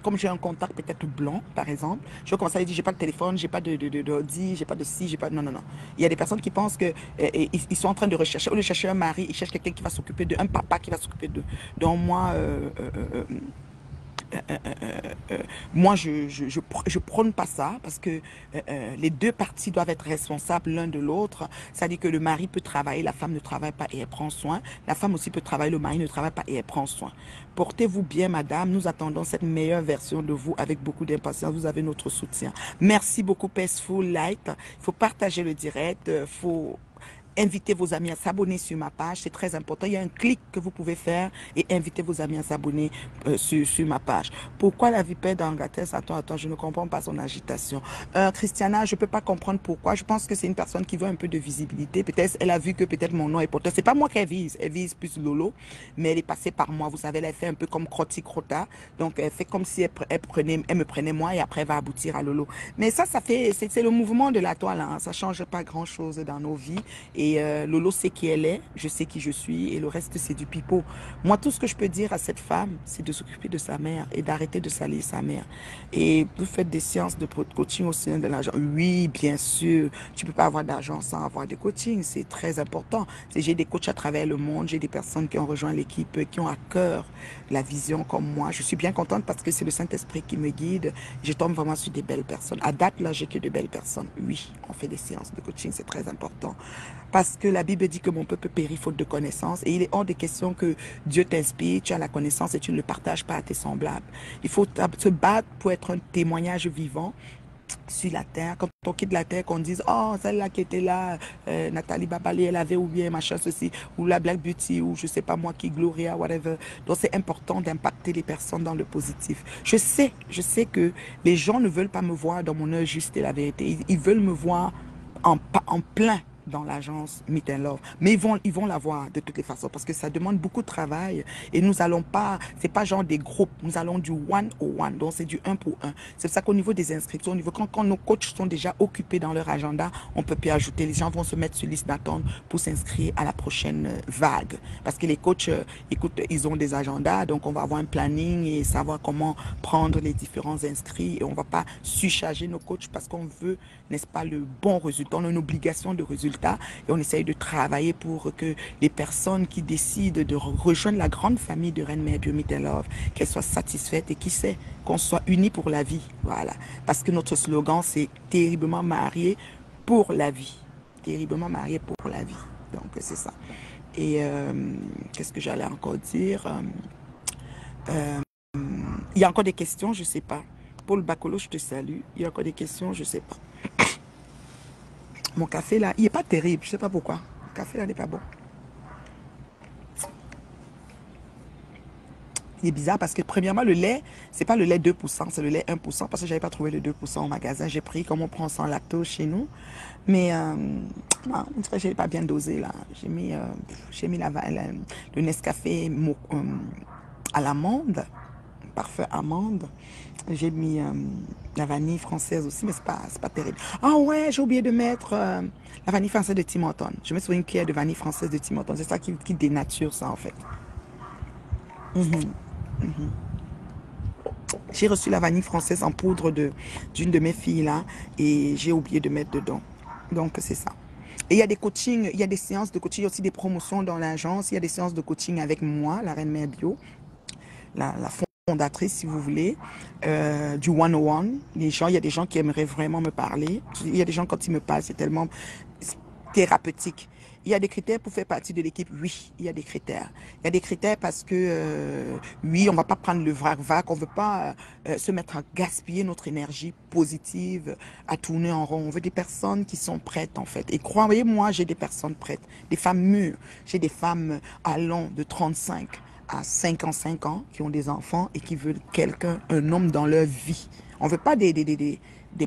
comme j'ai un contact peut-être blanc, par exemple, je vais commencer à dire, j'ai pas de téléphone, j'ai pas d'ordi, j'ai pas de ci, j'ai pas... Non, non, non. Il y a des personnes qui pensent que ils sont en train de rechercher, au lieu de chercher un mari, ils cherchent quelqu'un qui va s'occuper d'eux, un papa qui va s'occuper d'eux. Donc moi... moi, je prône pas ça parce que les deux parties doivent être responsables l'un de l'autre. C'est-à-dire que le mari peut travailler, la femme ne travaille pas et elle prend soin. La femme aussi peut travailler, le mari ne travaille pas et elle prend soin. Portez-vous bien, madame. Nous attendons cette meilleure version de vous avec beaucoup d'impatience. Vous avez notre soutien. Merci beaucoup, Peaceful Light. Il faut partager le direct. Il faut... invitez vos amis à s'abonner sur ma page, c'est très important. Il y a un clic que vous pouvez faire et invitez vos amis à s'abonner sur ma page. Pourquoi la vipère d'Angleterre? Attends, je ne comprends pas son agitation. Christiana, je ne peux pas comprendre pourquoi. Je pense que c'est une personne qui veut un peu de visibilité. Peut-être elle a vu que peut-être mon nom est porteur. C'est pas moi qu'elle vise plus Lolo, mais elle est passée par moi. Vous savez, elle a fait un peu comme Crota. Donc, elle fait comme si elle me prenait moi et après elle va aboutir à Lolo. Mais ça fait, c'est le mouvement de la toile. Hein. Ça ne change pas grand-chose dans nos vies. Et Et Lolo sait qui elle est, je sais qui je suis, et le reste, c'est du pipeau. Moi, tout ce que je peux dire à cette femme, c'est de s'occuper de sa mère et d'arrêter de salir sa mère. Et vous faites des séances de coaching au sein de l'argent. Oui, bien sûr, tu peux pas avoir d'argent sans avoir de coaching, c'est très important. J'ai des coachs à travers le monde, j'ai des personnes qui ont rejoint l'équipe, qui ont à cœur la vision comme moi. Je suis bien contente parce que c'est le Saint-Esprit qui me guide. Je tombe vraiment sur des belles personnes. À date, là, j'ai que de belles personnes. Oui, on fait des séances de coaching, c'est très important. Parce que la Bible dit que mon peuple périt faute de connaissance. Et il est hors de question que Dieu t'inspire, tu as la connaissance et tu ne le partages pas à tes semblables. Il faut se battre pour être un témoignage vivant sur la terre. Quand on quitte la terre, qu'on dise, oh, celle-là qui était là, Nathalie Babalé, elle avait ou bien machin ceci, ou la Black Beauty, ou je sais pas moi qui, Gloria, whatever. Donc c'est important d'impacter les personnes dans le positif. Je sais que les gens ne veulent pas me voir dans mon heure juste et la vérité. Ils veulent me voir en plein dans l'agence Meet and Love. Mais ils vont la voir de toutes les façons parce que ça demande beaucoup de travail et nous allons pas, c'est pas genre des groupes, nous allons du one-on-one, donc c'est du 1 pour 1. C'est pour ça qu'au niveau des inscriptions, au niveau quand nos coachs sont déjà occupés dans leur agenda, on peut plus ajouter, les gens vont se mettre sur liste d'attente pour s'inscrire à la prochaine vague. Parce que les coachs, écoute, ils ont des agendas, donc on va avoir un planning et savoir comment prendre les différents inscrits et on va pas surcharger nos coachs parce qu'on veut, n'est-ce pas, le bon résultat. On a une obligation de résultat et on essaye de travailler pour que les personnes qui décident de rejoindre la grande famille de Reine Mère Bio Meet and Love, qu'elles soient satisfaites et qui sait, qu'on soit unis pour la vie. Voilà. Parce que notre slogan, c'est terriblement marié pour la vie. Terriblement marié pour la vie. Donc, c'est ça. Et qu'est-ce que j'allais encore dire? Il y a encore des questions, je ne sais pas. Paul Bacolo, je te salue. Il y a encore des questions, je ne sais pas. Mon café là, il n'est pas terrible, je ne sais pas pourquoi. Le café là n'est pas bon. Il est bizarre parce que premièrement, le lait, c'est pas le lait 2%, c'est le lait 1% parce que je n'avais pas trouvé le 2% au magasin. J'ai pris comme on prend sans lactose chez nous. Mais non, je n'ai pas bien dosé là. J'ai mis le Nescafé à l'amande, parfum amande. J'ai mis la vanille française aussi, mais c'est pas terrible. Ah ouais, j'ai oublié de mettre la vanille française de Tim Hortons. Je mets sur une cuillère de vanille française de Tim Hortons. C'est ça qui dénature ça en fait. J'ai reçu la vanille française en poudre d'une de mes filles là et j'ai oublié de mettre dedans. Donc c'est ça. Et il y a des coachings, il y a des séances de coaching, il y a aussi des promotions dans l'agence. Il y a des séances de coaching avec moi, la Reine Mère Bio, la fondatrice si vous voulez, du one-on-one. Il y a des gens qui aimeraient vraiment me parler. Il y a des gens quand ils me parlent, c'est tellement thérapeutique. Il y a des critères pour faire partie de l'équipe. Oui, il y a des critères. Il y a des critères parce que, oui, on ne va pas prendre le vrac-vac. On ne veut pas se mettre à gaspiller notre énergie positive, à tourner en rond. On veut des personnes qui sont prêtes, en fait. Et croyez-moi, j'ai des personnes prêtes. Des femmes mûres. J'ai des femmes allant de 35 à 55 ans qui ont des enfants et qui veulent quelqu'un, un homme dans leur vie. On ne veut pas des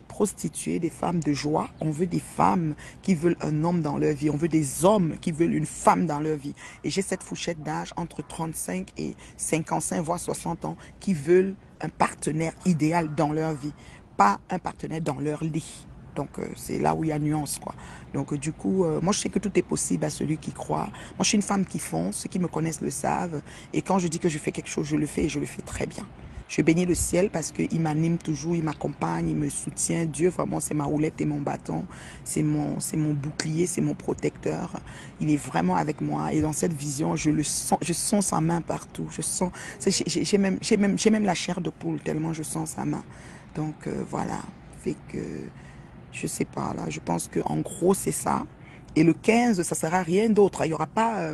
prostituées, des femmes de joie. On veut des femmes qui veulent un homme dans leur vie. On veut des hommes qui veulent une femme dans leur vie. Et j'ai cette fourchette d'âge entre 35 et 55, voire 60 ans, qui veulent un partenaire idéal dans leur vie, pas un partenaire dans leur lit. Donc, c'est là où il y a nuance, quoi. Donc, du coup, moi, je sais que tout est possible à celui qui croit. Moi, je suis une femme qui fonce. Ceux qui me connaissent le savent. Et quand je dis que je fais quelque chose, je le fais et je le fais très bien. Je bénis le ciel parce qu'il m'anime toujours, il m'accompagne, il me soutient. Dieu, vraiment, c'est ma roulette et mon bâton. C'est mon bouclier, c'est mon protecteur. Il est vraiment avec moi. Et dans cette vision, je sens sa main partout. J'ai même la chair de poule tellement je sens sa main. Donc, voilà. Fait que, je sais pas, là, je pense qu'en gros, c'est ça. Et le 15, ça sera rien d'autre. Il n'y aura pas,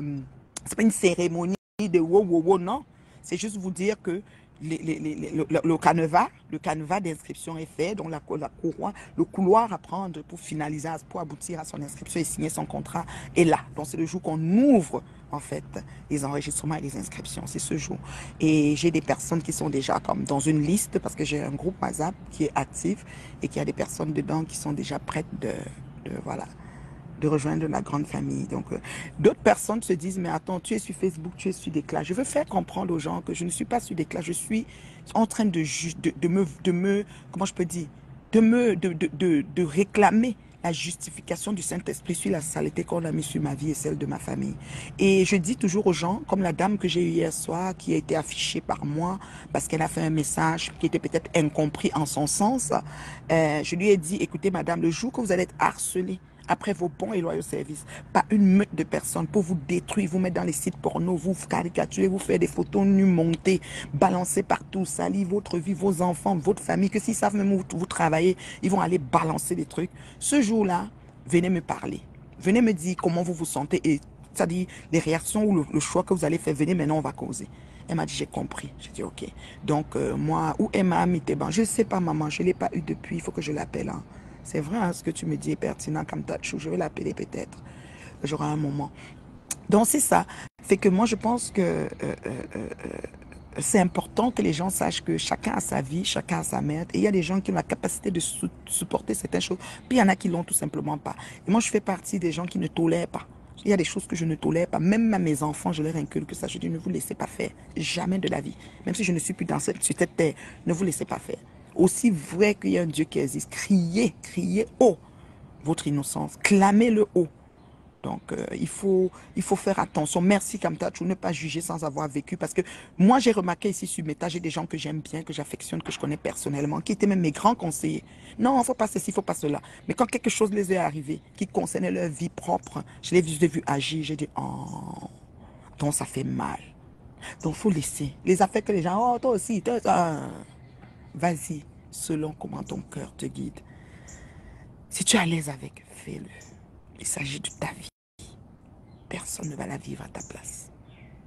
c'est pas une cérémonie de wow, non. C'est juste vous dire que le canevas d'inscription est fait, donc le couloir à prendre pour finaliser, pour aboutir à son inscription et signer son contrat est là. Donc c'est le jour qu'on ouvre en fait les enregistrements et les inscriptions, c'est ce jour. Et j'ai des personnes qui sont déjà comme dans une liste parce que j'ai un groupe WhatsApp qui est actif et qui a des personnes dedans qui sont déjà prêtes de rejoindre la grande famille. Donc, d'autres personnes se disent, mais attends, tu es sur Facebook, tu es sur des classes. Je veux faire comprendre aux gens que je ne suis pas sur des classes. Je suis en train de me comment je peux dire, de réclamer la justification du Saint-Esprit sur la saleté qu'on a mis sur ma vie et celle de ma famille. Et je dis toujours aux gens, comme la dame que j'ai eue hier soir, qui a été affichée par moi, parce qu'elle a fait un message qui était peut-être incompris en son sens, je lui ai dit, écoutez madame, le jour que vous allez être harcelée, après vos bons et loyaux services, par une meute de personnes pour vous détruire, vous mettre dans les sites porno, vous caricaturer, vous faire des photos nues montées, balancer partout, salir votre vie, vos enfants, votre famille, que s'ils savent même où vous travaillez, ils vont aller balancer des trucs. Ce jour-là, venez me parler. Venez me dire comment vous vous sentez et c'est-à-dire les réactions ou le choix que vous allez faire. Venez maintenant, on va causer. Elle m'a dit, j'ai compris. J'ai dit, ok. Donc, moi, où est ma amie Théban? Je ne sais pas, maman, je ne l'ai pas eu depuis, il faut que je l'appelle. Hein. C'est vrai, hein, ce que tu me dis est pertinent comme Tachou. Je vais l'appeler peut-être. J'aurai un moment. Donc, c'est ça. Fait que moi, je pense que c'est important que les gens sachent que chacun a sa vie, chacun a sa merde. Et il y a des gens qui ont la capacité de supporter certaines choses. Puis il y en a qui l'ont tout simplement pas. Et moi, je fais partie des gens qui ne tolèrent pas. Il y a des choses que je ne tolère pas. Même à mes enfants, je leur inculque ça. Je dis, ne vous laissez pas faire. Jamais de la vie. Même si je ne suis plus sur cette terre, ne vous laissez pas faire. Aussi vrai qu'il y a un Dieu qui existe, criez, criez haut votre innocence, clamez-le haut. Donc, il faut faire attention. Merci Kamtachou, ne pas juger sans avoir vécu. Parce que moi, j'ai remarqué ici sur Meta, j'ai des gens que j'aime bien, que j'affectionne, que je connais personnellement, qui étaient même mes grands conseillers. Non, il ne faut pas ceci, il ne faut pas cela. Mais quand quelque chose les est arrivé, qui concernait leur vie propre, je les ai vus agir, j'ai dit, oh, donc ça fait mal. Donc, il faut laisser. Les affaires que les gens, oh, toi aussi, toi, vas-y, selon comment ton cœur te guide. Si tu es à l'aise avec, fais-le. Il s'agit de ta vie. Personne ne va la vivre à ta place.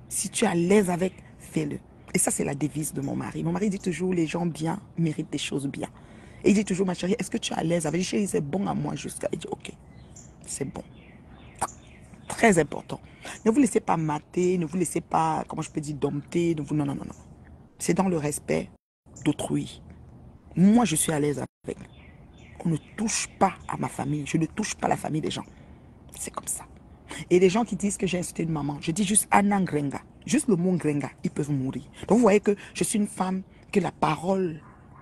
Si tu es à l'aise avec, fais-le. Et ça, c'est la devise de mon mari. Mon mari dit toujours, les gens bien méritent des choses bien. Et il dit toujours, ma chérie, est-ce que tu es à l'aise avec? Chérie, c'est bon à moi jusqu'à... Il dit, ok, c'est bon. Très important. Ne vous laissez pas mater, ne vous laissez pas, comment je peux dire, dompter. Non, non, non, non. C'est dans le respect d'autrui. Moi, je suis à l'aise avec. On ne touche pas à ma famille. Je ne touche pas la famille des gens. C'est comme ça. Et les gens qui disent que j'ai insulté une maman, je dis juste Anna Grenga. Juste le mot Grenga, ils peuvent mourir. Donc vous voyez que je suis une femme que la parole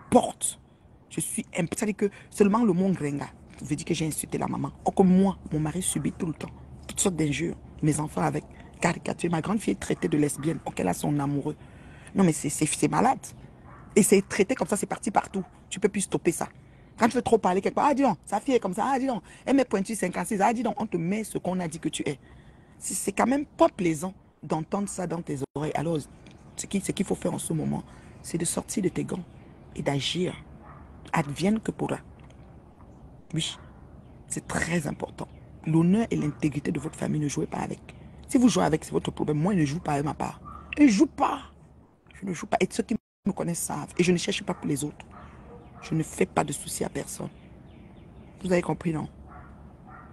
porte. Je suis... C'est-à-dire que seulement le mot Grenga veut dire que j'ai insulté la maman. Or que moi, mon mari subit tout le temps toutes sortes d'injures. Mes enfants avec caricature. Ma grande fille est traitée de lesbienne. Ok, elle a son amoureux. Non mais c'est malade. Et c'est traité comme ça, c'est parti partout. Tu ne peux plus stopper ça. Quand tu veux trop parler quelque part, ah dis donc, sa fille est comme ça, ah dis donc, elle met pointu 56, ah dis donc, on te met ce qu'on a dit que tu es. C'est quand même pas plaisant d'entendre ça dans tes oreilles. Alors, ce qu'il faut faire en ce moment, c'est de sortir de tes gants et d'agir. Advienne que pourra. Oui, c'est très important. L'honneur et l'intégrité de votre famille, ne jouez pas avec. Si vous jouez avec, c'est votre problème. Moi, je ne joue pas avec ma part. Je ne joue pas. Je ne joue pas. Et ceux qui me connaissent savent. Et je ne cherche pas pour les autres. Je ne fais pas de soucis à personne. Vous avez compris, non?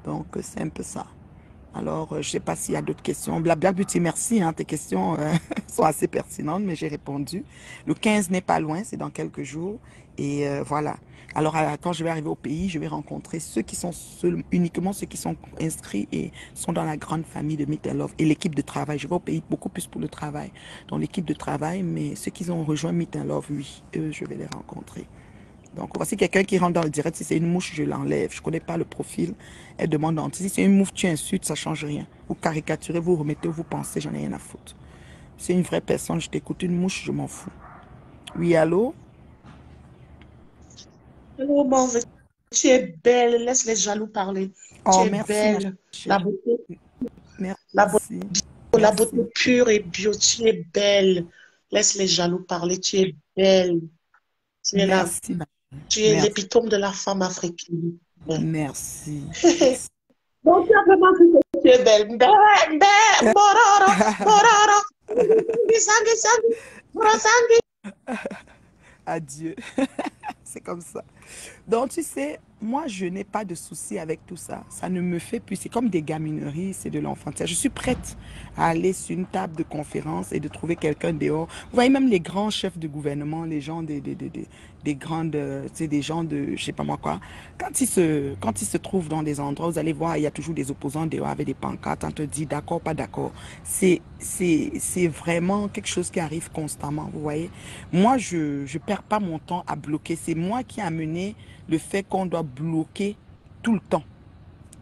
Donc, c'est un peu ça. Alors, je ne sais pas s'il y a d'autres questions. Black Beauty, merci. Hein, tes questions sont assez pertinentes, mais j'ai répondu. Le 15 n'est pas loin, c'est dans quelques jours. Et voilà. Alors, quand je vais arriver au pays, je vais rencontrer ceux qui sont uniquement ceux qui sont inscrits et sont dans la grande famille de Meet and Love et l'équipe de travail. Je vais au pays beaucoup plus pour le travail, dans l'équipe de travail, mais ceux qui ont rejoint Meet and Love, oui, eux, je vais les rencontrer. Donc, voici quelqu'un qui rentre dans le direct. Si c'est une mouche, je l'enlève. Je ne connais pas le profil. Elle demande, si c'est une mouche, tu insultes, ça ne change rien. Vous caricaturez, vous remettez, vous pensez, j'en ai rien à foutre. C'est une vraie personne, je t'écoute. Une mouche, je m'en fous. Oui, allô? Oh, bon, tu es belle. Laisse les jaloux parler. Oh, tu es merci, belle. La beauté, merci. la beauté pure et bio. Tu es belle. Laisse les jaloux parler. Tu es belle. Tu es merci. Tu es l'épitome de la femme africaine. Merci. Donc, tu as vraiment vu que tu es belle. Adieu. C'est comme ça. Donc, tu sais, moi, je n'ai pas de souci avec tout ça. Ça ne me fait plus. C'est comme des gamineries, c'est de l'enfantillage. Je suis prête à aller sur une table de conférence et de trouver quelqu'un dehors. Vous voyez, même les grands chefs de gouvernement, les gens des grandes, tu sais, des gens de, je sais pas moi quoi, quand ils se trouvent dans des endroits, vous allez voir, il y a toujours des opposants dehors avec des pancartes. On te dit d'accord, pas d'accord. C'est vraiment quelque chose qui arrive constamment, vous voyez. Moi, je perds pas mon temps à bloquer. C'est moi qui ai amené le fait qu'on doit bloquer tout le temps.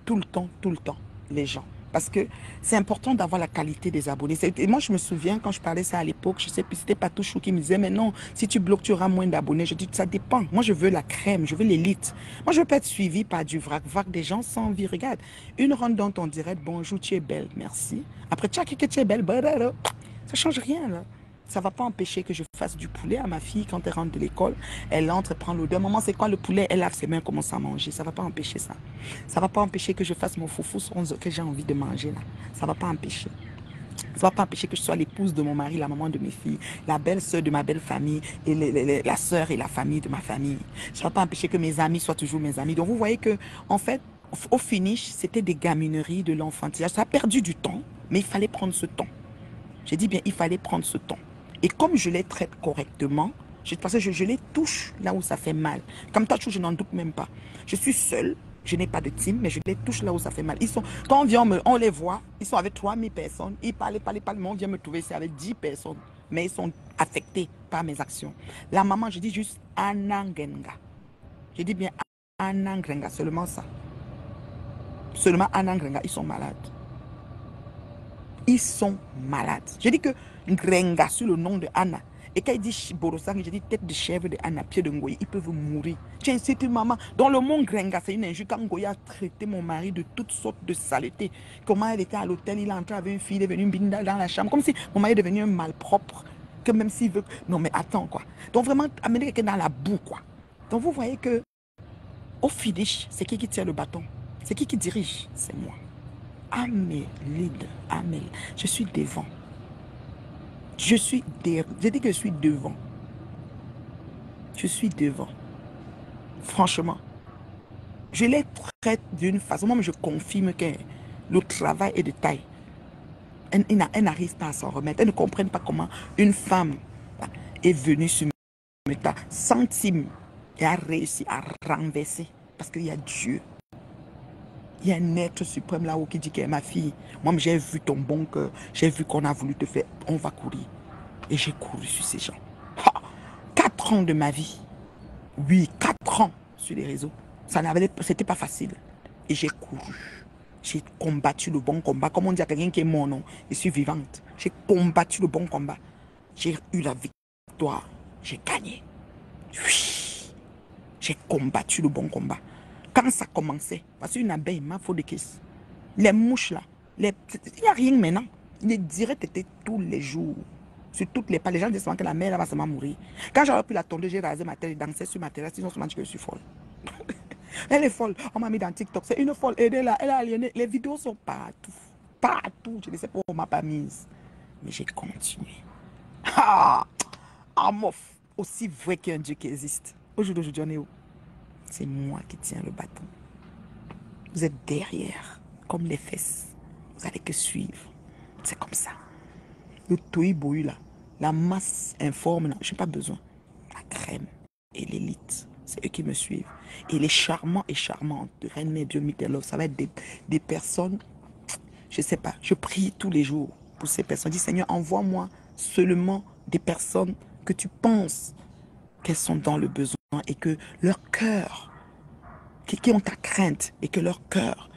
Tout le temps, tout le temps, les gens. Parce que c'est important d'avoir la qualité des abonnés. Et moi, je me souviens, quand je parlais ça à l'époque, je sais plus, c'était pas tout chou qui me disait, mais non, si tu bloques, tu auras moins d'abonnés. Je dis, ça dépend. Moi, je veux la crème, je veux l'élite. Moi, je veux pas être suivi par du vrac-vrac des gens sans vie. Regarde, une rentre dans ton direct, bonjour, tu es belle, merci. Après, tu es belle, ça change rien, là. Ça ne va pas empêcher que je fasse du poulet à ma fille quand elle rentre de l'école. Elle entre, elle prend l'odeur. Maman, c'est quoi le poulet? Elle lave ses mains, commence à manger. Ça ne va pas empêcher ça. Ça ne va pas empêcher que je fasse mon foufou que j'ai envie de manger. Là. Ça ne va pas empêcher. Ça ne va pas empêcher que je sois l'épouse de mon mari, la maman de mes filles, la belle-sœur de ma belle famille, et la sœur et la famille de ma famille. Ça ne va pas empêcher que mes amis soient toujours mes amis. Donc, vous voyez que, en fait, au finish, c'était des gamineries de l'enfantillage. Ça a perdu du temps, mais il fallait prendre ce temps. J'ai dit bien, il fallait prendre ce temps. Et comme je les traite correctement, parce que je les touche là où ça fait mal. Comme toi, je n'en doute même pas. Je suis seule, je n'ai pas de team, mais je les touche là où ça fait mal. Quand on vient, on les voit, ils sont avec 3000 personnes, ils parlent, mais on vient me trouver, c'est avec 10 personnes. Mais ils sont affectés par mes actions. La maman, je dis juste Anangenga. Je dis bien Anangenga, seulement ça. Seulement Anangenga, ils sont malades. Ils sont malades. Je dis que Ngrenga sur le nom de Anna. Et quand il dit Borosang, je dis tête de chèvre de Anna, pied de Ngoye, ils peuvent mourir. Tu insultes une maman. Dans le monde Ngrenga, c'est une injure. Quand Ngoye a traité mon mari de toutes sortes de saletés. Comment elle était à l'hôtel, il est entré avec une fille, il est venu dans la chambre. Comme si mon mari est devenu un malpropre. Que même s'il veut. Non, mais attends, quoi. Donc vraiment, amener quelqu'un dans la boue, quoi. Donc vous voyez que, au finish, c'est qui tient le bâton? C'est qui dirige? C'est moi. Amel, lead, Amel. Je suis devant. Je dis que je suis devant. Je suis devant. Franchement. Je les traite d'une façon. Moi, je confirme que le travail est de taille. Elle n'arrive pas à s'en remettre. Elle ne comprend pas comment une femme est venue sur mes centimes et a réussi à renverser. Parce qu'il y a Dieu. Il y a un être suprême là-haut qui dit que ma fille, moi j'ai vu ton bon cœur, j'ai vu qu'on a voulu te faire, on va courir. Et j'ai couru sur ces gens. 4 ans de ma vie. Oui, 4 ans sur les réseaux. C'était pas facile. Et j'ai couru. J'ai combattu le bon combat. Comme on dit à quelqu'un qui est mort, non, je suis vivante. J'ai combattu le bon combat. J'ai eu la victoire. J'ai gagné. Oui. J'ai combattu le bon combat. Quand ça commençait, parce qu'une abeille m'a fait des caisses. Les mouches là, il n'y a rien maintenant. Les directs étaient tous les jours. Sur toutes les pas. Les gens disaient que la mère va seulement mourir. Quand j'aurais pu la tomber, j'ai rasé ma tête et dansé sur ma terrasse. Ils ont seulement dit que je suis folle. Elle est folle. On m'a mis dans TikTok. C'est une folle. Aidez-la. Elle a aliéné. Les vidéos sont partout. Partout. Je ne sais pas où on m'a pas mise. Mais j'ai continué. Amof. Aussi vrai qu'il y a un Dieu qui existe. Aujourd'hui, on est où? C'est moi qui tiens le bâton. Vous êtes derrière, comme les fesses. Vous allez que suivre. C'est comme ça. Le toïboï là, la masse informe là, je n'ai pas besoin. La crème et l'élite, c'est eux qui me suivent. Et les charmants et charmantes de Reine Mère Dieu Mitelov, ça va être des personnes, je ne sais pas, je prie tous les jours pour ces personnes. Je dis Seigneur, envoie-moi seulement des personnes que tu penses qu'elles sont dans le besoin et que leur cœur, qui ont ta crainte et que leur cœur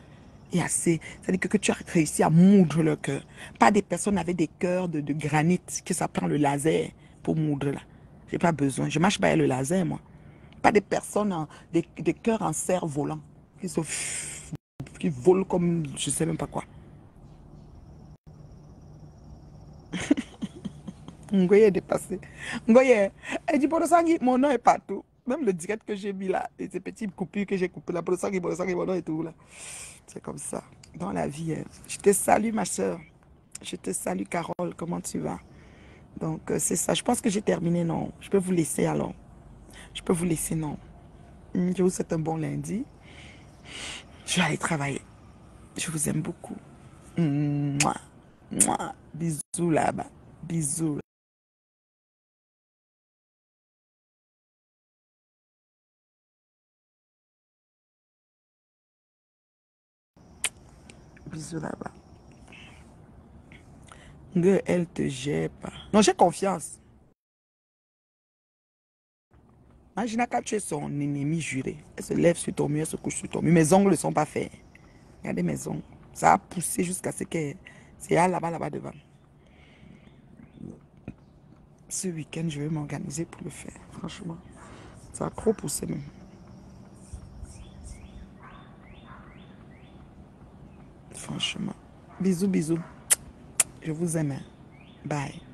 est assez, c'est-à-dire que tu as réussi à moudre leur cœur. Pas des personnes avec des cœurs de granit que ça prend le laser pour moudre là. J'ai pas besoin, je marche pas avec le laser moi. Pas des personnes, des cœurs en cerf-volant qui volent comme je sais même pas quoi. Ngoye est dépassé. Ngoye, elle dit Borosangui, mon nom est partout. Même le direct que j'ai mis là, et ces petites coupures que j'ai coupées là, Borosangui, mon nom est tout là. C'est comme ça. Dans la vie, je te salue ma soeur. Je te salue Carole, comment tu vas? Donc c'est ça. Je pense que j'ai terminé, non? Je peux vous laisser alors. Je peux vous laisser, non? Je vous souhaite un bon lundi. Je vais aller travailler. Je vous aime beaucoup. Mouah, mouah. Bisous là-bas. Bisous. Bisous là-bas. Elle te gère pas. Non, j'ai confiance. Imagine quand tu es son ennemi juré. Elle se lève sur ton mur, elle se couche sur ton mur. Mes ongles ne sont pas faits. Regardez mes ongles. Ça a poussé jusqu'à ce que c'est là-bas devant. Ce week-end, je vais m'organiser pour le faire. Franchement, ça a trop poussé même. Franchement. Bisous, bisous. Je vous aime. Bye.